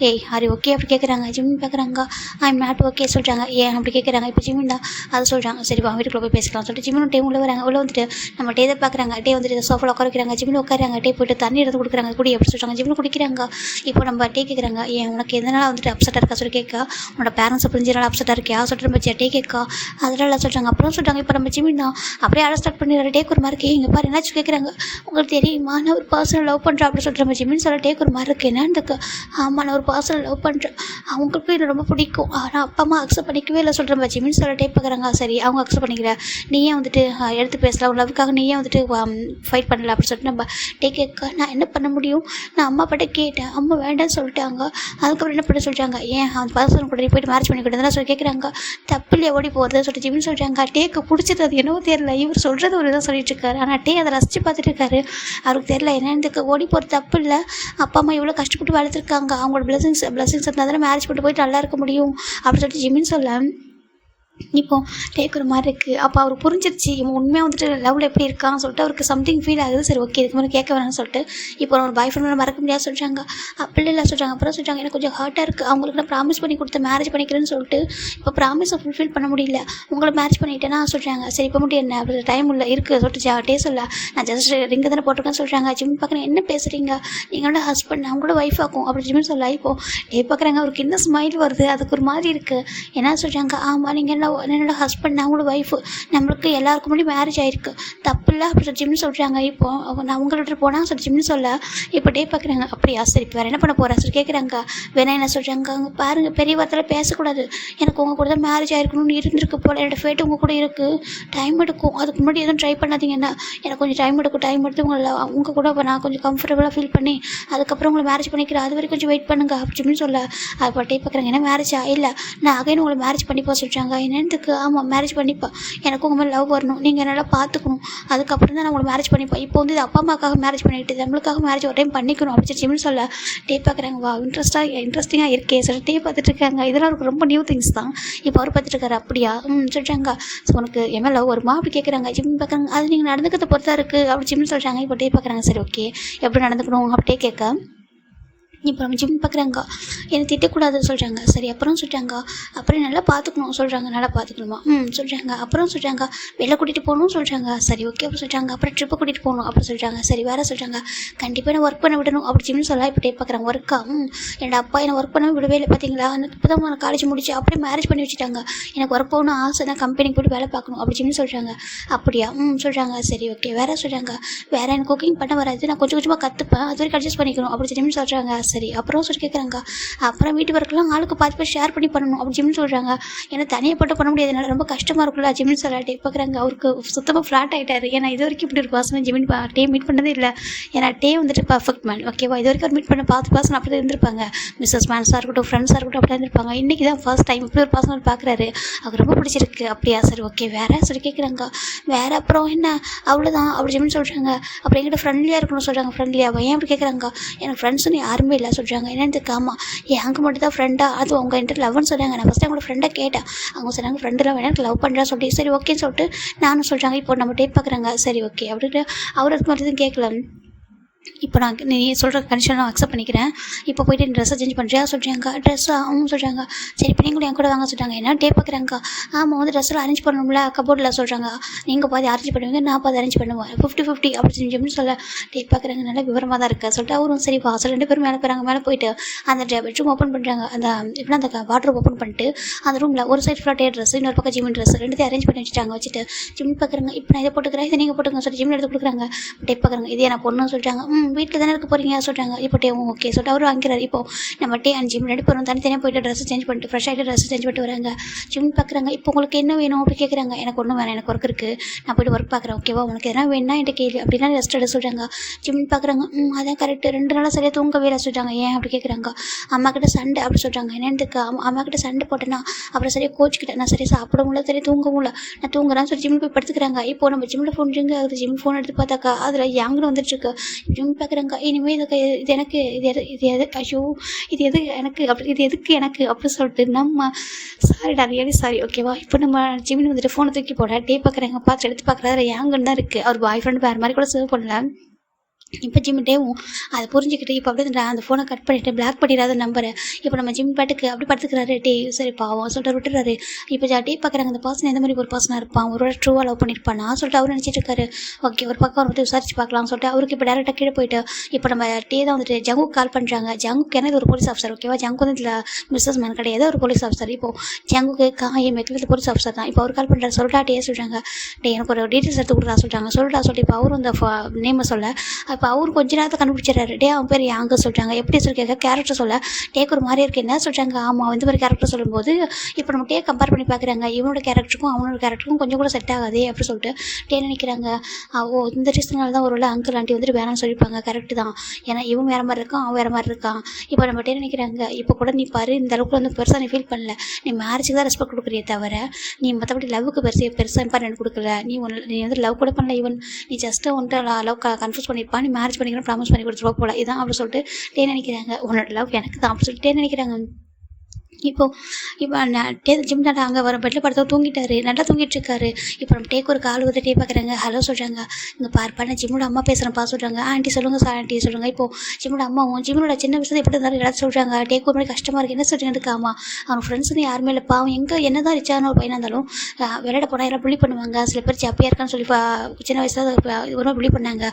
ஏய் ஹரி ஓகே அப்படி கேட்குறாங்க. ஜிமின் பார்க்குறாங்க. ஐம் நாட் ஓகே சொல்கிறாங்க. ஏன் அப்படி கேட்குறாங்க. இப்போ ஜிமின் தான் அதை சொல்கிறாங்க. சரி வா வீட்டுக்குள்ளே போய் பேசலாம் சொல்லிட்டு ஜிமினும் டே உள்ள வராங்க. உள்ள வந்துட்டு நம்ம டே தான் பார்க்குறாங்க. டே வந்துட்டு சோஃபாவில் உட்கார வைக்கிறாங்க. ஜிமின் உட்காராங்க. டே போய்ட்டு தண்ணி எடுத்து கொடுக்குறாங்க. குடி அப்படி சொல்கிறாங்க. ஜிமின் குடிக்கிறாங்க. இப்போ நம்ம டே கேட்குறாங்க. ஏன் உனக்கு எதனால் வந்துட்டு அப்செட்டாக இருக்கா சொல்லி கேட்க உன்னோட பேரண்ட்ஸை புரிஞ்சுனால அப்செட்டாக இருக்கியா சொல்லிட்டு நம்ம டே கேட்கா அதெல்லாம் சொல்கிறாங்க. அப்புறம் சொல்கிறாங்க. இப்போ நம்ம ஜிமின் தான் அப்படியே அட ஸ்டார்ட் பண்ணிடுற டேக்கு ஒரு மாதிரி இருக்கு. இங்கே பாரு என்னாச்சும் கேட்குறாங்க. உங்களுக்கு தெரியுமா நான் ஒரு பர்சனல் லவ் பண்ணுறேன் அப்படி சொல்லிட்டு நம்ம ஜிமின் சொல்ல டேக்கு ஒரு மாதிரி இருக்குது. என்னன்னு ஆமாம் நான் ஒரு பர்சனல் லவ் பண்ணுறேன். அவங்களுக்கு எனக்கு ரொம்ப பிடிக்கும். ஆனால் அப்பா அம்மா அக்செப்ட் பண்ணிக்கவே இல்லை சொல்கிற நம்ம ஜிமின் சொல்ல டே பார்க்குறாங்க. சரி அவங்க அக்செப்ட் பண்ணிக்கிற நீயே வந்துட்டு எடுத்து பேசலாம் உன் லவ்வுக்காக நீயே வந்துட்டு ஃபைட் பண்ணல அப்படி சொல்லிட்டு நம்ம டே கேட்க நான் என்ன பண்ண முடியும். நான் அம்மா பாட்ட கேட்டேன். அம்மா வேண்டாம்னு சொல்லிட்டாங்க. அதுக்கப்புறம் என்ன பண்ண சொல்கிறாங்க. ஏன் அந்த பர்சன் கூட போய்ட்டு மேரேஜ் பண்ணிக்கிட்டதுலாம் சொல்லி கேட்குறாங்க. தப்பில்லையே ஓடி போகிறது சொல்லிட்டு ஜிமின் சொல்கிறாங்க. டேக்கு பிடிச்சது அது என்னவோ தெரியல. இவர் சொல்கிறது ஒரு இதாக சொல்லிட்டு இருக்காரு. ஆனால் டே அதை ரசித்து பார்த்துட்டு இருக்காரு. அவருக்கு தெரியல என்னன்னு ஓடி போகிறது தப்பு இல்லை. அப்பா அம்மா இவ்வளோ கஷ்டப்பட்டு வளர்த்துருக்காங்க. அவங்களோட பிளஸிங்ஸ் இருந்தால் தானே மேரேஜ் பண்ணிட்டு போயிட்டு நல்லா இருக்க முடியும் அப்படின்னு சொல்லிட்டு ஜிமின் சொல்ல இப்போது கேட்குற மாதிரி இருக்குது. அப்போ அவருக்கு புரிஞ்சிருச்சு இவன் உண்மையாக வந்துட்டு லவ்வில் எப்படி இருக்கான்னு சொல்லிட்டு அவருக்கு சம்திங் ஃபீல் ஆகுது. சரி ஓகே இதுக்கு மேலே கேட்க வேணாம்னு சொல்லிட்டு இப்போ ஒரு பாய் ஃப்ரெண்டோட மறக்க முடியாது சொல்கிறாங்க. அப்படி இல்லை சொல்கிறாங்க. அப்புறம் சொல்கிறாங்க எனக்கு கொஞ்சம் ஹர்ட்டாக இருக்குது. அவங்களுக்கு நான் ப்ராமிஸ் பண்ணி கொடுத்த மேரேஜ் பண்ணிக்கிறேன்னு சொல்லிட்டு இப்போ ப்ராமிஸை ஃபுல்ஃபில் பண்ண முடியல. உங்களை மேரேஜ் பண்ணிட்டேன்னா சொல்கிறாங்க. சரி இப்போ மட்டும் என்ன அப்படி டைம் இல்லை இருக்குது சொல்லிட்டு டே சொல்ல நான் ஜஸ்ட் ரிங்கு தானே போட்டிருக்கேன்னு சொல்கிறாங்க. ஜிம் பார்க்குறேன் என்ன பேசுகிறீங்க எங்களோட ஹஸ்பண்ட் அவங்களோட ஒய்ஃப் ஆகும் அப்படி ஜிம்னு சொல்ல இப்போ டே பார்க்குறாங்க. அவருக்கு என்ன ஸ்மைல் வருது அதுக்கு ஒரு மாதிரி இருக்குது. என்ன சொல்கிறாங்க ஆமாம் நீங்கள் என்னோட ஹஸ்பண்ட் அவங்களோட ஒய்ஃபு நம்மளுக்கு எல்லாருக்கும் முன்னாடி மேரேஜ் ஆகிருக்கு தப்பு இல்லை அப்படி ஜிம்னு சொல்கிறாங்க. இப்போது நான் உங்கள்கிட்ட போனால் சொல்லி ஜிம்னு சொல்ல இப்போ டே பார்க்குறாங்க. அப்படியா சரி இப்போ வேறு என்ன பண்ண போகிறேன் சொல்லி கேட்குறாங்க. வேணா என்ன சொல்கிறாங்க அவங்க பாருங்கள் பெரிய வார்த்தையில் பேசக்கூடாது. எனக்கு உங்கள் கூட தான் மேரேஜ் ஆகிருக்கணும்னு இருந்திருக்கு போல். என்னோடய ஃபேட் உங்கள் கூட இருக்குது. டைம் எடுக்கும். அதுக்கு முன்னாடி எதுவும் ட்ரை பண்ணாதீங்கன்னா எனக்கு கொஞ்சம் டைம் எடுக்கும். டைம் எடுத்து உங்கள் கூட நான் கொஞ்சம் கம்ஃபர்டபுளாக ஃபீல் பண்ணி அதுக்கப்புறம் உங்களை மேரேஜ் பண்ணிக்கிறேன். அது வரைக்கும் கொஞ்சம் வெயிட் பண்ணுங்க அப்படின்னு சொல்ல அப்போ டே பார்க்குறாங்க. என்ன மேரேஜா இல்லை நான் அகைன் உங்களை மேரேஜ் பண்ணிப்பா சொல்கிறாங்க. என்னத்துக்கு ஆமாம் மேரேஜ் பண்ணிப்பேன். எனக்கு உங்கள் மேலே லவ் வரணும். நீங்கள் நல்லா பார்த்துக்கணும். அதுக்கப்புறம் தான் நான் உங்களை மேரேஜ் பண்ணிப்பேன். இப்போ வந்து இது அப்பா அம்மாக்காக மேரேஜ் பண்ணிக்கிட்டு நம்மளுக்காக மேரேஜ் ஒரு டைம் பண்ணிக்கணும் அப்படின்னு ஜிம்னு சொல்ல டே பார்க்குறாங்க. வா இன்ட்ரெஸ்டிங்காக இருக்கே சொல்லி டே பார்த்துட்டு இருக்காங்க. இதெல்லாம் எனக்கு ரொம்ப நியூ திங்ஸ் தான். இப்போ அவர் பார்த்துட்டு இருக்காரு. அப்படியா சொல்கிறாங்க. ஸோ உனக்கு என் மேலே லவ் வருமா அப்படி கேட்குறாங்க. ஜிம் பார்க்குறாங்க. அது நீங்கள் நடந்துக்கிறத பொறுத்தா இருக்குது அப்படி ஜிம்னு சொல்கிறாங்க. இப்போ டே பார்க்குறாங்க. சரி ஓகே எப்படி நடந்துக்கணும் அப்படியே கேட்க இப்போ நம்ம ஜிம் பார்க்குறாங்க. என்னை திட்டக்கூடாதுன்னு சொல்கிறாங்க. சரி அப்புறம் சொல்கிறாங்க. அப்புறம் நல்லா பார்த்துக்கணும் சொல்கிறாங்க. நல்லா பார்த்துக்கணுமா சொல்கிறாங்க. அப்புறம் சொல்கிறாங்க வெளில கூட்டிகிட்டு போகணும்னு சொல்கிறாங்க. சரி ஓகே அப்படி சொல்கிறாங்க. அப்புறம் ட்ரிப்பு கூட்டிகிட்டு போகணும் அப்படி சொல்கிறாங்க. சரி வேறு சொல்கிறாங்க. கண்டிப்பாக நான் ஒர்க் பண்ண விடணும் அப்படி ஜிம்னு சொல்ல இப்போ டே பார்க்குறாங்க. ஒர்க்கா என்னோட அப்பா என்னை ஒர்க் பண்ண விடவே இல்லை பார்த்தீங்களா. எனக்கு இப்போ தான் நான் காலேஜ் முடிச்சு அப்படியே மேரேஜ் பண்ணி வச்சுட்டாங்க. எனக்கு ஒர்க் போகணும் ஆசை தான் கம்பெனிக்கு போய்ட்டு வேலை பார்க்கணும் அப்படி ஜிம்னு சொல்கிறாங்க. அப்படியா சொல்கிறாங்க. சரி ஓகே வேறு சொல்கிறாங்க. வேறு எனக்கு குக்கிங் பண்ண வராது. நான் கொஞ்சம் கொஞ்சமாக கற்றுப்பேன். அது வரைக்கும் அட்ஜஸ்ட் பண்ணிக்கணும் அப்படி ஜிம்னு சொல்கிறாங்க. சரி அப்புறம் சொல்லி கேட்குறாங்க. அப்புறம் வீட்டு ஒர்க்கெலாம் ஆளுக்கு பாதி பேர் ஷேர் பண்ணி பண்ணணும் அப்படி ஜிம்னு சொல்கிறாங்க. ஏன்னா தனியாக போட்டு பண்ண முடியாது. என்னால் ரொம்ப கஷ்டமாக இருக்குல்ல ஜிம்னு சொல்லாட்டி பார்க்குறாங்க. அவருக்கு சுத்தமாக ஃப்ளாட் ஆகிட்டார். ஏன்னா இது வரைக்கும் இப்படி ஒரு பர்சனை ஜிமின் டே மீட் பண்ணதே இல்லை. ஏன்னா டே வந்துட்டு பர்ஃபெக்ட் மேன் ஓகேவா. இது வரைக்கும் அவர் மீட் பண்ண பார்த்து பர்சன் அப்படி தான் இருந்திருப்பாங்க. மிஸ்ஸஸ் மேன்ஸாக இருக்கட்டும் ஃப்ரெண்ட்ஸாக இருக்கட்டும் அப்படி தான் இருந்திருப்பாங்க. இன்றைக்கி தான் ஃபர்ஸ்ட் டைம் இப்படி ஒரு பர்சன் பார்க்குறாரு. அவருக்கு ரொம்ப பிடிச்சிருக்கு. அப்படியா சரி ஓகே வேறு சொல்லி கேட்குறாங்க. வேறு அப்புறம் என்ன அவ்வளோதான் அப்படி ஜிம்னு சொல்கிறாங்க. அப்புறம் எங்கிட்ட ஃப்ரெண்ட்லியாக இருக்கணும்னு சொல்கிறாங்க. ஃப்ரெண்ட்லியாக ஏன் அப்படி கேட்குறாங்க. எனக்கு ஃப்ரெண்ட்ஸ்னு யாருமே இல்லை சொல்கிறாங்க. என்னன்னு ஆமாம் எனக்கு மட்டும் தான் ஃப்ரெண்டாக அது அவங்க என்கிட்ட லவ்னு சொன்னாங்க. நான் ஃபஸ்ட்டு அவங்களோட ஃப்ரெண்டை கேட்டேன். அவங்க சொன்னாங்க ஃப்ரெண்டெல்லாம் வேணும் எனக்கு லவ் பண்ணுறா சொல்லிட்டு சரி ஓகேன்னு சொல்லிட்டு நானும் சொல்கிறாங்க. இப்போ நம்ம டேட் பார்க்குறாங்க. சரி ஓகே அப்படின்ட்டு அவருக்கு மட்டும் தான் கேட்கல. இப்போ நான் நீ சொல்கிற கண்டிஷன் நான் அக்செப்ட் பண்ணிக்கிறேன். இப்போ போய்ட்டு ட்ரெஸ்ஸை சேஞ்ச் பண்ணுறியா சொல்கிறாங்க. ட்ரெஸ்ஸா சொல்கிறாங்க. சரி இப்போ நீங்களும் என் கூட வாங்க சொல்கிறாங்க. என்ன டே பார்க்குறாங்க. ஆமாம் வந்து ட்ரெஸ்ஸெல்லாம் அரேஞ்ச் பண்ணணும்ல கபோர்டில் சொல்கிறாங்க. நீங்கள் பாதி அரேஞ்ச் பண்ணுவீங்க நான் பாதி அரேஞ்ச் பண்ணுவேன் 50-50 அப்படி செஞ்சோம்னு சொல்ல டே பார்க்குறாங்க. நல்லா விவரமாக தான் இருக்குது சொல்லிட்டு அவரும் சரி வாசல் 2 பேரும் மேலே போகிறாங்க. மேலே போயிட்டு அந்த பெட்ரூம் ஓப்பன் பண்ணுறாங்க. அந்த எப்படின்னா அந்த வாட்ரூம் ஓப்பன் பண்ணிட்டு அந்த ரூமில் ஒரு சைட் ஃபுல்லாக டே ட்ரெஸ் இன்னொரு பக்கம் ஜிம் ட்ரெஸ் ரெண்டுத்தையும் அரேஞ்ச் பண்ணி வச்சுட்டாங்க. வச்சுட்டு ஜிம் பார்க்குறாங்க. இப்போ நான் இதை போட்டுக்கிறேன் இதை நீங்கள் போட்டுங்க சொல்லி ஜிம்மில் எடுத்து கொடுக்குறாங்க. டே பார்க்குறாங்க. இதே நான் பொண்ணுன்னு சொல்லிட்டாங்க. வீட்டில் தானே இருக்க போகிறீங்க சொல்கிறாங்க. இப்போ டே ஓகே சொல்லிட்டு அவர் வாங்கிறார். இப்போ நம்ம டே அண்ட் ஜிம் 2 பேரும் தனித்தனியாக போய்ட்டு ட்ரெஸ் சேஞ்ச் பண்ணிட்டு ஃப்ரெஷ் ஆகிட்டு ட்ரெஸ் சேஞ்ச் பண்ணிட்டு வராங்க. ஜிம் பார்க்குறாங்க. இப்போ உங்களுக்கு என்ன வேணும் அப்படி கேட்குறாங்க. எனக்கு ஒன்றும் வேணாம் எனக்கு ஒர்க் இருக்குது நான் போய்ட்டு ஒர்க் பார்க்குறேன் ஓகேவா உனக்கு எதனா வேணும்னா என்கிட்ட கேள்வி அப்படின்னா ரெஸ்ட் எடுக்க சொல்கிறாங்க. ஜிம் பார்க்குறாங்க. அதான் கரெக்டு 2 நாளாக சரியாக தூங்கவே இல்லை சொல்கிறாங்க. ஏன் அப்படி கேட்குறாங்க. அம்மா கிட்ட சண்டை அப்படி சொல்கிறாங்க. என்னத்துக்கு அம்மா கிட்ட சண்டை போட்டேன்னா அப்புறம் சரியாக கோச்சிக்கிட்டேன். நான் சரியாக சாப்பிட முடியல சரியாக தூங்க முடியல நான் தூங்குறேன்னு சொல்லி ஜிம்மில் போய் படுத்துக்கிறாங்க. இப்போ நம்ம ஜிம்மில் ஃபோன் ரிங்கு அது ஜிம் ஃபோன் எடுத்து பார்த்தாக்கா அதில் யாங்கன்னு வந்துட்டுருக்கு. ஜிம் பார்க்குறாங்க. இனிமேல் இது எனக்கு இது எது ஐயோ இது எது எனக்கு அப்படி இது எதுக்கு எனக்கு அப்படி சொல்லிட்டு நம்ம சாரிடா ரியலி சாரி ஓகேவா. இப்போ நம்ம ஜிம்மின் வந்துட்டு ஃபோனை தூக்கி போட டே பார்க்குறாங்க. பார்த்து எடுத்து பார்க்குறாரு யாங்கன்னு தான் இருக்குது. அவர் பாய் ஃப்ரெண்டு வேறு மாதிரி கூட சேவ் பண்ணல. இப்போ ஜிம் டேவும் அதை புரிஞ்சுக்கிட்டு இப்போ அப்படியே அந்த ஃபோனை கட் பண்ணிவிட்டு பிளாக் பண்ணிடாத நம்பரை இப்போ நம்ம ஜிம் பாட்டுக்கு அப்படி படுத்துக்கிறாரு. டே சரி பாவம் சொல்லிட்டு விட்டுறாரு. இப்போ டே பார்க்குறாங்க. அந்த பர்சன் எந்த மாதிரி ஒரு பர்சனாக இருப்பான் ஒரு ட்ரூவாக லவ் பண்ணியிருப்பானா சொல்லிட்டு அவர் நினச்சிட்டு இருக்காரு. ஓகே ஒரு பக்கம் வந்து விசாரிச்சு பார்க்கலாம்னு சொல்லிட்டு அவருக்கு இப்போ டேரெக்டாக கீழே போயிட்டு இப்போ நம்ம டே தான் வந்துட்டு ஜங்குக்கு கால் பண்ணுறாங்க. ஜங்குக்கு எனக்கு ஒரு போலீஸ் ஆஃபீஸர் ஓகேவா. ஜங்கு வந்து இதில் மிஸ்ஸஸ் மேன் கிடையாது ஒரு போலீஸ் ஆஃபீஸர். இப்போது ஜங்குக்கு காயம் மெக்கில் போலீஸ் ஆஃபீஸர் தான். இப்போ அவர் கால் பண்ணுறாரு. சொல்லிட்டா டே சொல்கிறாங்க. டே எனக்கு ஒரு டீட்டெயில்ஸ் எடுத்து கொடுத்தா சொல்கிறாங்க. சொல்லிட்டா சொல்லிட்டு இப்போ அவரும் அந்த நேமை சொல்ல இப்போ அவரும் கொஞ்ச நேரத்தை கண்டுபிடிச்சிடறாரு. டே அவன் பேர் யாங்க சொல்கிறாங்க. எப்படி சொல்லியிருக்காங்க கேரக்டர் சொல்ல டேக்கு ஒரு மாதிரியே இருக்குது. என்ன சொல்கிறாங்க. ஆமாம் இந்த மாதிரி கேரக்டர் சொல்லும்போது இப்போ நம்ம டே கம்பேர் பண்ணி பார்க்குறாங்க. இவனோட கேரக்டருக்கும் அவனோட கேரக்டருக்கும் கொஞ்சம் கூட செட் ஆகாதே அப்படி சொல்லிட்டு டே நினைக்கிறாங்க. இந்த ரீசனால தான் ஒரு அங்கிள் ஆண்டி வந்துட்டு வேணாம்னு சொல்லியிருப்பாங்க. கரெக்டு தான். ஏன்னா இவன் வேறு மாதிரி இருக்கான் அவன் வேறு மாதிரி இருக்கான். இப்போ நம்ம டே நினைக்கிறாங்க. இப்போ கூட நீ பாரு இந்த அளவுக்கு வந்து பெருசாக நீ ஃபீல் பண்ணல. நீ மேரேஜுக்கு தான் ரெஸ்பெக்ட் கொடுக்குறியே தவிர நீ மற்றபடி லவ்வுக்கு பெருசாக இம்பார்ட்டன்ட் கொடுக்கல. நீ வந்து லவ் கூட பண்ணல. ஈவன் நீ ஜஸ்ட்டு வந்துட்டு லவ் கன்ஃபியூஸ் பண்ணியிருப்பா. நீ மேரேஜ் பண்ணிக்கணும் ப்ராமிஸ் பண்ணி கொடுத்துருவா போல இதான் அப்படி சொல்லிட்டு டே நினைக்கிறாங்க. உன்னோட லவ் எனக்கு தான் அப்படி சொல்லிட்டு டே நினைக்கிறாங்க. இப்போ இப்போ ஜிம் டாட்டா அங்கே வர பெட்டில் படுத்து தூங்கிட்டாரு, நல்லா தூங்கிட்டு இருக்காரு. இப்போ நம்ம டேக் ஒரு கால் வந்து டே பார்க்குறாங்க. ஹலோ சொல்கிறாங்க. இங்கே பார்ப்பா நான் ஜிம்மோட அம்மா பேசுகிறேன்ப்பா சொல்கிறாங்க. ஆண்டி சொல்லுங்கள் சார் ஆண்டி சொல்லுங்க. இப்போ ஜிம்மோட அம்மாவும் ஜிம்மோட சின்ன வயசுல எப்படி இருந்தாலும் எல்லாரும் சொல்கிறாங்க. டேக் ஒரு மாதிரி கஷ்டமாக இருக்குது. என்ன சொல்கிறீங்க இருக்காமா அவன் ஃப்ரெண்ட்ஸ் வந்து யாருமே இல்லைப்பா. அவன் எங்கே என்ன தான் ரிச்சான ஒரு பையனாக இருந்தாலும் விளையாட போனால் எல்லாம் புள்ளி பண்ணுவாங்க. சில பேர் ஜப்பியாக இருக்கான்னு சொல்லி சின்ன வயசில் ஒரு மாதிரி புள்ளி பண்ணாங்க.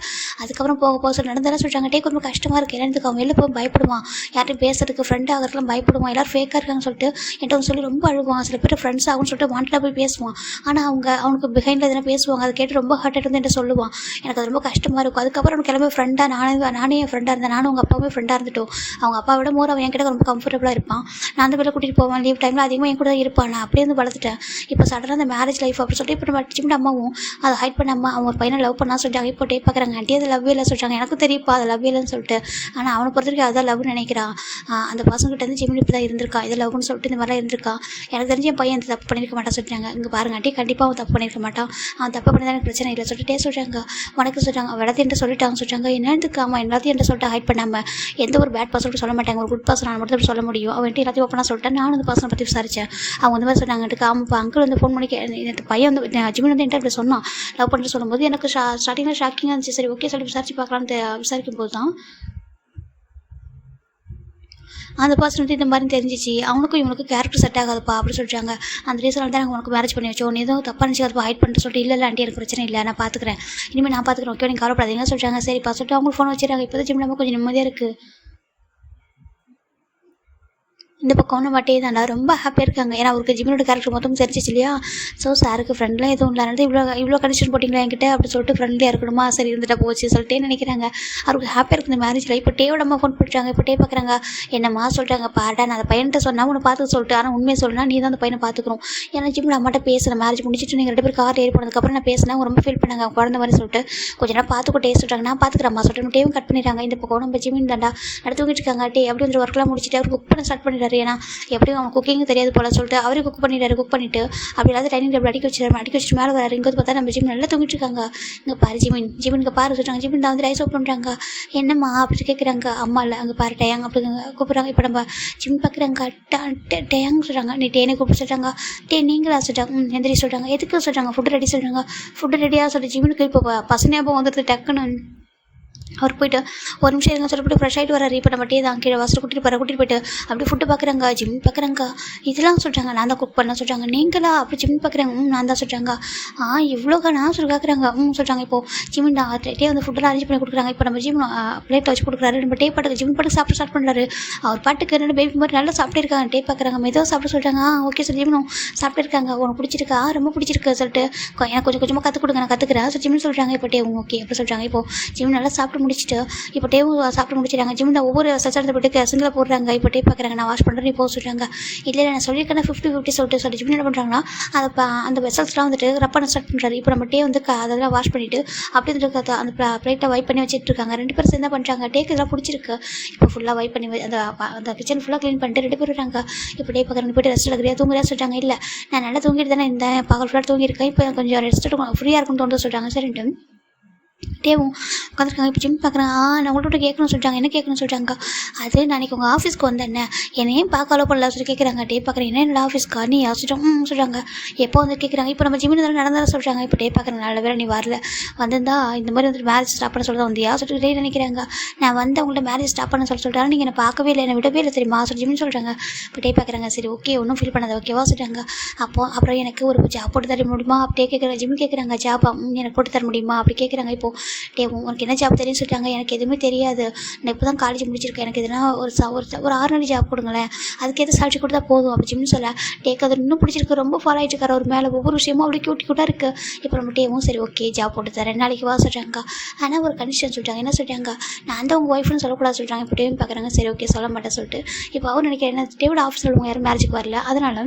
அதுக்கப்புறம் போக போக சொல்லி நடந்தாலும் சொல்கிறாங்க. டேக் ரொம்ப கஷ்டமாக இருக்குது. என்னதுக்கு அவன் வெளில போய் பயப்படுவான், யார்ட்டையும் பேசுறதுக்கு ஃப்ரெண்ட் ஆகிறதுலாம் பயப்படுவான், எல்லோரும் ஃபேக்காக இருக்காங்கன்னு சொல்லிட்டு என்கிட்ட வந்து சொல்லி ரொம்ப அழுவான். சில பேர் ஃப்ரெண்ட்ஸ் ஆகும்னு சொல்லிட்டு வாண்டடாக போய் பேசுவான். ஆனால் அவனுக்கு பிஹைண்டில் எதனா பேசுவாங்க. அதை கேட்டு ரொம்ப ஹர்ட் ஆகிட்டு வந்து என்கிட்ட சொல்லுவான். எனக்கு அது ரொம்ப கஷ்டமாக இருக்கும். அதுக்கப்புறம் அவனுக்கு எல்லாமே ஃப்ரெண்டாக நானே என் ஃப்ரெண்டாக இருந்தேன். நானும் அவங்க அப்பாவுமே ஃப்ரெண்டாக இருந்துட்டோம். அவங்க அப்பா விட மோர் அவன் என்கிட்ட ரொம்ப கம்ஃபர்டபுளாக இருப்பான். நான் அந்த வேலை கூட்டிகிட்டு போவேன். லீவ் டைமில் அதிகமாக என் கூட தான் இருப்பான். நான் அப்படியே வந்து வளர்த்துட்டேன். இப்போ சடனாக அந்த மேரேஜ் லைஃப் அப்படி சொல்லிட்டு இப்போ நம்ம சின்ன அம்மாவும் அதை ஹைட் பண்ண அம்மா அவங்க ஒரு பையனை லவ் பண்ணா சொல்லிட்டாங்க. இப்போ டே பார்க்குறாங்க. ஆண்டி அது லவ்வே இல்லை சொல்லிட்டாங்க. எனக்கு தெரியுப்பா அது லவ் இல்லைன்னு சொல்லிட்டு. ஆனால் அவனை பொறுத்த வரைக்கும் அதான் லவ்னு நினைக்கிறான். அந்த பசங்கிட்ட வந்து ஜிம்னி இப்படி தான் இருந்திருக்கான், இது லவ்னு சொல்லிட்டு இந்த மாதிரிலாம் இருந்திருக்கான். எனக்கு தெரிஞ்ச என் பையன் எந்த தப்பு பண்ணியிருக்க மாட்டான் சொல்லிட்டாங்க. இங்கே பாருங்க ஆண்டி கண்டிப்பாக அவன் தப்பு பண்ணியிருக்க மாட்டான். அவன் தப்பு பண்ணி தான் எனக்கு பிரச்சனை இல்லை சொல்லிட்டே சொல்கிறாங்க. உனக்கு சொல்கிறாங்க விளத்து என்கிட்ட சொல்லிட்டாங்க சொல்கிறாங்க. என்னதுக்கு அவன் எல்லாத்தையும் என்கிட்ட சொல்லிட்டு ஹைட் பண்ணாமல் எந்த ஒரு பேட் பர்சன் சொல்ல மாட்டாங்க. ஒரு குட் பர்சன் நான் மட்டும் சொல்ல முடியும். அவன் எல்லாத்தையும் ஓப்பனாக சொல்லிட்டேன். நானும் அந்த பர்சனை பற்றி விசாரித்தேன். அவங்க இந்த மாதிரி சொன்னாங்க. ஆமாப்பா அங்கிள் வந்து ஃபோன் பண்ணி இந்த பையன் வந்து ஜிமின் வந்து என்கிட்ட அப்படி சொன்னான் லவ் பண்ணிட்டு சொல்லும்போது எனக்கு ஸ்டார்டிங்கில் ஷாக்கிங்காக இருந்துச்சு. சரி ஓகே சொல்லி விசாரிச்சு பார்க்கலான்னு விசாரிக்கும் போது தான் அந்த பர்சன் வந்து இந்த மாதிரி தெரிஞ்சிச்சு. அவனுக்கும் இவனுக்கும் கேரக்டர் செட் ஆகாதுப்பா அப்படி சொல்லிட்டாங்க. அந்த ரீசனால் தான் நாங்கள் உனக்கு மேரேஜ் பண்ணி வச்சோம். நீ எதுவும் தப்பாக நினச்சிக்காதுப்பா ஹைட் பண்ணிட்டு சொல்லிட்டு இல்லை ஆண்டி எனக்கு பிரச்சனை இல்லை நான் பார்த்துக்கிறேன், இனிமேல் நான் பார்த்துக்கிறேன் ஓகே நீங்கள் கவலைப்படாதீங்கன்னு சொல்லிட்டாங்க. சரிப்பா சொல்லிட்டு அவங்களுக்கு ஃபோன் வச்சுருக்காங்க. இப்போ தான் ஜிம் நம்ம கொஞ்சம் நிம்மதியாக இருக்குது. இந்த பக்கம் நம்ம டே தாண்டா ரொம்ப ஹாப்பியாக இருக்காங்க. ஏன்னா அவருக்கு ஜிமினோட கேரக்டர் மொத்தம் தெரிஞ்சிச்சு இல்லையா. ஸோ சாருக்கு ஃப்ரெண்ட்லாம் எதுவும் இல்லை. அதனால இவ்வளோ கண்டிஷன் போட்டிங்களா என்கிட்ட அப்படி சொல்லிட்டு ஃப்ரெண்ட்லியாக இருக்கணுமா சரி இருந்துட்டா போச்சு சொல்லிட்டே நினைக்கிறாங்க. அவருக்கு ஹாப்பியாக இருக்குது இந்த மேரேஜில். இப்போ டேவோட அம்மா ஃபோன் பண்ணிட்டாங்க. இப்போ டே பார்க்குறாங்க. என்னம்மா சொல்கிறாங்க பாடா நான் அந்த பையன்கிட்ட சொன்னால் உன்னை பார்த்துக்க சொல்லிட்டு, ஆனால் உண்மையை சொல்லணும்னா நீ தான் அந்த பையனை பார்த்துக்கணும். ஏன்னா ஜிம்மில் அம்மாட்ட பேசுகிறேன் மேரேஜ் முடிச்சுட்டு நீங்கள் 2 பேர் கார் ஏறி போனதுக்கப்புறம் நான் பேசினேன். அவங்க ரொம்ப ஃபீல் பண்ணாங்க குழந்த மாதிரி சொல்லிட்டு கொஞ்ச நேரம் பார்த்துக்கோ டே சொல்கிறாங்க. நான் பார்த்துக்கிறேம்மா சொல்லிட்டு டேவும் கட் பண்ணிடுறாங்க. இந்த பக்கம் நம்ம ஜிமின் தாண்டா நடத்து தூங்கிட்டு இருக்காங்க. டே அப்படி வந்து ஒர்க்லாம் முடிச்சுட்டு அவர் குக் பண்ண ஸ்டார்ட் பண்ணிடுறாரு. ஏன்னா எப்படியும் அவன் குக்கிங் தெரியாது போல சொல்லிட்டு அவரே குக் பண்ணிட்டு அப்படி இல்லாத டைனிங் டேபிள் அடிக்க வச்சுட்டு மேலே வர இங்கே பார்த்தா நம்ம ஜிம் நல்லா தூங்கிட்டு இருக்காங்க. இங்கே பாரு ஜிமினுக்கு பாரு சொல்கிறாங்க. ஜிமின் தான் வந்து ரைஸ் ஓப் பண்ணுறாங்க. என்னம்மா அப்படி கேட்குறாங்க. அம்மா இல்லை அங்கே பாரு டேயாங் அப்படி கூப்பிட்றாங்க. இப்போ நம்ம ஜிம் பார்க்குறாங்க. டேயாங் சொல்கிறாங்க. நீ டேனே கூப்பிட்டு சொல்கிறாங்க. டே நீங்களா சொல்கிறாங்க. எந்திரி சொல்கிறாங்க. எதுக்கு சொல்கிறாங்க. ஃபுட்டு ரெடி சொல்கிறாங்க. ஃபுட்டு ரெடியாக சொல்லி ஜிமினுக்கு இப்போ பசங்க வந்துடுது டக்குன்னு. அவர் போய்ட்டு ஒரு நிமிஷம் இருங்க சொல்லிட்டு ஃப்ரெஷ் ஆகிட்டு வராரு. இப்போ நம்ம டே தான் கீழே வாசல் கூட்டிகிட்டு போய்ட்டு அப்படி ஃபுட்டு பார்க்குறாங்க. ஜிம் பார்க்குறாங்க. இதெல்லாம் சொல்கிறாங்க. நான் தான் குக் பண்ண சொல்கிறாங்க. நீங்களா அப்படி ஜிம் பார்க்குறாங்க. நான் தான் சொல்கிறாங்க. இவ்வளோக்கா சொல்லி பார்க்குறாங்க. சொல்கிறாங்க. இப்போது ஜிம் டே வந்து ஃபுட்டெல்லாம் அரேஞ்ச் பண்ணி கொடுக்குறாங்க. இப்போ நம்ம ஜிம் பிளேட்டில் வச்சு கொடுக்குறாரு. நம்ம டே பாட்டுக்கு ஜிம் பாட்டுக்கு சாப்பிட்டு ஸ்டார்ட் பண்ணுறாரு. அவர் பாட்டுக்கு 2 பேபி மாதிரி நல்லா சாப்பிட்டு இருக்காங்க. டே பார்க்குறாங்க. மெதுவாக சாப்பிட சொல்லிட்டாங்க. ஓகே சொல்லி ஜிம்னும் சாப்பிட்டு இருக்காங்க. உனக்கு பிடிச்சிருக்கா ரொம்ப பிடிச்சிருக்கு சொல்லிட்டு எனக்கு கொஞ்சம் கொஞ்சமாக கற்றுக் கொடுங்க நான் கற்றுக்குறேன் ஸோ ஜிம்னு சொல்கிறாங்க. இப்போ டே ஓகே அப்படி சொல்கிறாங்க. இப்போ ஜிம் நல்லா சாப்பிட்டு முடிச்சுட்டு இப்போ டேவும் சாப்பிட்டு முடிச்சிட்டாங்க. ஜிம்மில் ஒவ்வொரு சச்சரத்தை போட்டு சிங்கில் போடுறாங்க. இப்போ டே பார்க்குறாங்க. நான் வாஷ் பண்ணுறேன் இப்போ சொல்கிறாங்க. இல்லை நான் சொல்லியிருக்கேன் 50-50 சொல்லிட்டு ஜிம் என்ன பண்ணுறாங்கன்னா அந்த வெசல்ஸ்லாம் வந்துட்டு ரப் பண்ண ஸ்டார்ட் பண்ணுறாரு. இப்போ நம்ம டே வந்து அதெல்லாம் வாஷ் பண்ணிவிட்டு அப்படி வந்துட்டு அந்த பிளேட்டை வைப் பண்ணி வச்சுட்டு இருக்காங்க. 2 பேரும் சேர்ந்து பண்ணுறாங்க. டேக்கு இதெல்லாம் பிடிச்சிருக்கு. இப்போ ஃபுல்லாக வைப் பண்ணி அந்த கிச்சன் ஃபுல்லாக க்ளீன் பண்ணிட்டு 2 பேர் வராங்க. இப்போ டே பார்க்குறாங்க. போய்ட்டு ரெஸ்ட் எடுக்கிறியா தூங்குறியா சொல்கிறாங்க. இல்லை நான் நல்லா தூங்கிட்டு தானே இருந்தேன் பகல் ஃபுல்லாக தூங்கியிருக்கேன். இப்போ கொஞ்சம் ரெஸ்ட் எடுக்கணும் ஃப்ரீயாக இருக்குன்னு தோணுது சொல்கிறாங்க. சரின்ட்டு டேவும் உட்காந்துருக்காங்க. இப்போ ஜிம் பார்க்குறேன். நான் உங்கள்கிட்ட கேட்கணும்னு சொல்லிட்டாங்க. என்ன கேட்கணும்னு சொல்லிட்டாங்க. அது நாளைக்கு உங்கள் ஆஃபீஸ்க்கு வந்தேன்னே என்னையும் பார்க்க அலோ பண்ணல சொல்லி கேட்குறாங்க. டே பார்க்குறேன். என்னோட ஆஃபீஸ்க்கா நீ யோசிச்சிட்டோம் சொல்கிறாங்க. எப்போ வந்து கேட்குறாங்க. இப்போ நம்ம ஜிம்மில் நடந்தாலும் சொல்கிறாங்க. இப்போ டே பார்க்குறேன். நல்ல வேலை நீ வரல வந்திருந்தா இந்த மாதிரி வந்துட்டு மேரேஜ் ஸ்டாப் பண்ண சொல்லி தான் வந்தியா சொல்லிட்டு நினைக்கிறாங்க. நான் வந்து உங்கள்ட்ட மேரேஜ் ஸ்டாப் பண்ண சொல்லிட்டாலும் நீங்கள் என்னை பார்க்கவே இல்லை என்னை விடவே இல்லை தெரியுமா சொல்லி ஜிம்னு சொல்கிறாங்க. இப்போ டே பார்க்குறாங்க. சரி ஓகே ஒன்றும் ஃபீல் பண்ணாத ஓகேவா சொல்கிறாங்க. அப்புறம் எனக்கு ஒரு ஜாப் போட்டு தர முடியுமா அப்படியே கேட்குறாங்க. ஜிம் கேட்குறாங்க. ஜாப் எனக்கு போட்டு தர முடியுமா அப்படி கேட்குறாங்க. இப்போது டே உனக்கு என்ன ஜாப் தெரியும்னு சொல்லிட்டாங்க. எனக்கு எதுவுமே தெரியாது. நான் இப்போ தான் காலேஜ் முடிச்சிருக்கேன். எனக்கு எதுனா ஒரு ஆர்டினரி ஜாப் கொடுங்களேன். அதுக்கு எது சேலரி கொடுத்தா போதும் அப்படி ஜிம்னு சொல்ல டேக்கு அது இன்னும் பிடிச்சிருக்கு. ரொம்ப ஃபாலோ ஆகிட்டு இருக்காரு. ஒரு மேலே ஒவ்வொரு விஷயமும் அப்படி க்யூட்டாக இருக்குது. இப்போ நம்ம டேவும் சரி ஓகே ஜாப் போட்டு தரேன் நாளைக்கு வா சொல்கிறாங்க. ஆனால் ஒரு கண்டிஷன் சொல்லிட்டாங்க. என்ன சொல்லிட்டாங்க. நான் தான் உங்கள் ஒய்ஃப்னு சொல்லக்கூடாது சொல்கிறாங்க. இப்போ டேவும் பார்க்குறாங்க. சரி ஓகே சொல்ல மாட்டேன் சொல்லிட்டு இப்போ அவர் நினைக்கிறேன் என்ன டேவோட ஆஃபீஸில் உள்ளவங்க யாரும் மேரேஜுக்கு வரல. அதனால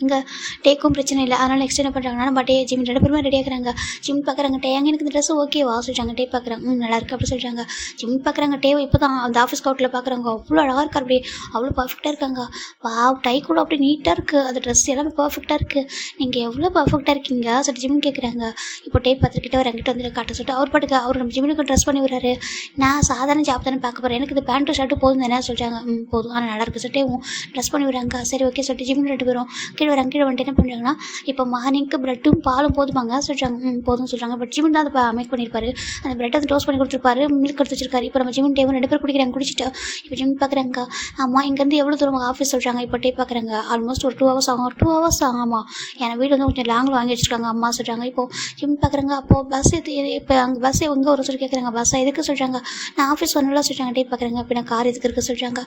இங்கே டேக்கும் பிரச்சனை இல்லை. அதனால் நெக்ஸ்ட் என்ன பண்ணுறாங்கன்னா நம்ம டே ஜிம் 2 பேருமே ரெடி ஆகுறாங்க. ஜிம் பார்க்குறாங்க. டே எனக்கு இந்த ட்ரெஸ் ஓகேவா சொல்லிட்டாங்க. டே பார்க்குறாங்க. நல்லா இருக்குது அப்படி சொல்லிட்டாங்க. ஜிம் பார்க்குறாங்க. டேவை இப்போ தான் அந்த ஆஃபீஸ் கவுட்டில் பார்க்குறாங்க. அவ்வளோ அழகாக இருக்கா, அப்படியே அவ்வளோ பர்ஃபெக்டாக இருக்காங்க. டை கூட அப்படி நீட்டாக இருக்குது. அது ட்ரெஸ் எல்லாமே பர்ஃபெக்டாக இருக்குது. நீங்கள் எவ்வளோ பர்ஃபெக்டாக இருக்கீங்க சொல்லிட்டு ஜிம் கேட்குறாங்க. இப்போ டே பார்த்துக்கிட்ட ஒரு என்கிட்ட வந்து காட்ட சொல்லிட்டு அவர் பாட்டுக்கு அவர் நம்ம ஜிம்முக்கு ட்ரெஸ் பண்ணி விடுறாரு. நான் சாதாரண ஜாப் தானே பார்க்க போகிறேன், எனக்கு இந்த பேண்ட்டு ஷர்ட்டு போதும் தானே சொல்லிட்டாங்க. போதும், ஆனால் நல்லா இருக்குது சொல்லிட்டு ட்ரெஸ் பண்ணி விடுறாங்க. சரி ஓகே சொல்லிட்டு ஜிம் 2 பேரும் கீழே வராங்க. கீழே வந்துட்டு என்ன பண்ணுறாங்கன்னா இப்போ மார்னிங்க்கு ப்ரெட்டும் பாலும் போதுமாங்க சொல்லிட்டாங்க. போதும் சொல்கிறாங்க. பட் ஜிம் தான் அதை மேக் பண்ணியிருப்பாரு. அந்த ப்ரெட்டை வந்து டோஸ்ட் பண்ணி கொடுத்துருப்பாரு, மில்க் எடுத்து வச்சிருக்காரு. இப்போ நம்ம ஜிம் டேவும் 2 பேர் குடிக்கிறாங்க. குடிச்சிட்டு இப்போ ஜிம் பார்க்குறாங்க. ஆமாம் இங்கேருந்து எவ்வளோ தூரம் ஆஃபீஸ் சொல்கிறாங்க. இப்போ டே பார்க்குறாங்க. ஆல்மோஸ்ட் ஒரு 2 ஹவர்ஸ் ஆகும். 2 ஹவர்ஸ் ஆமாம், என் வீடு வந்து கொஞ்சம் லாங்கில் வாங்கி வச்சுருக்காங்க அம்மா சொல்கிறாங்க. இப்போது ஜிம் பார்க்குறாங்க. அப்போது பஸ் இப்போ அங்கே பஸ் எங்கே ஒரு சொல்லி கேட்குறாங்க. பஸ்ஸாக எதுக்கு சொல்கிறாங்க. நான் ஆஃபீஸ் ஒன்றுலாம் சொல்கிறாங்க. டே பார்க்குறாங்க. இப்போ நான் கார் எதுக்கு இருக்குது சொல்கிறாங்க.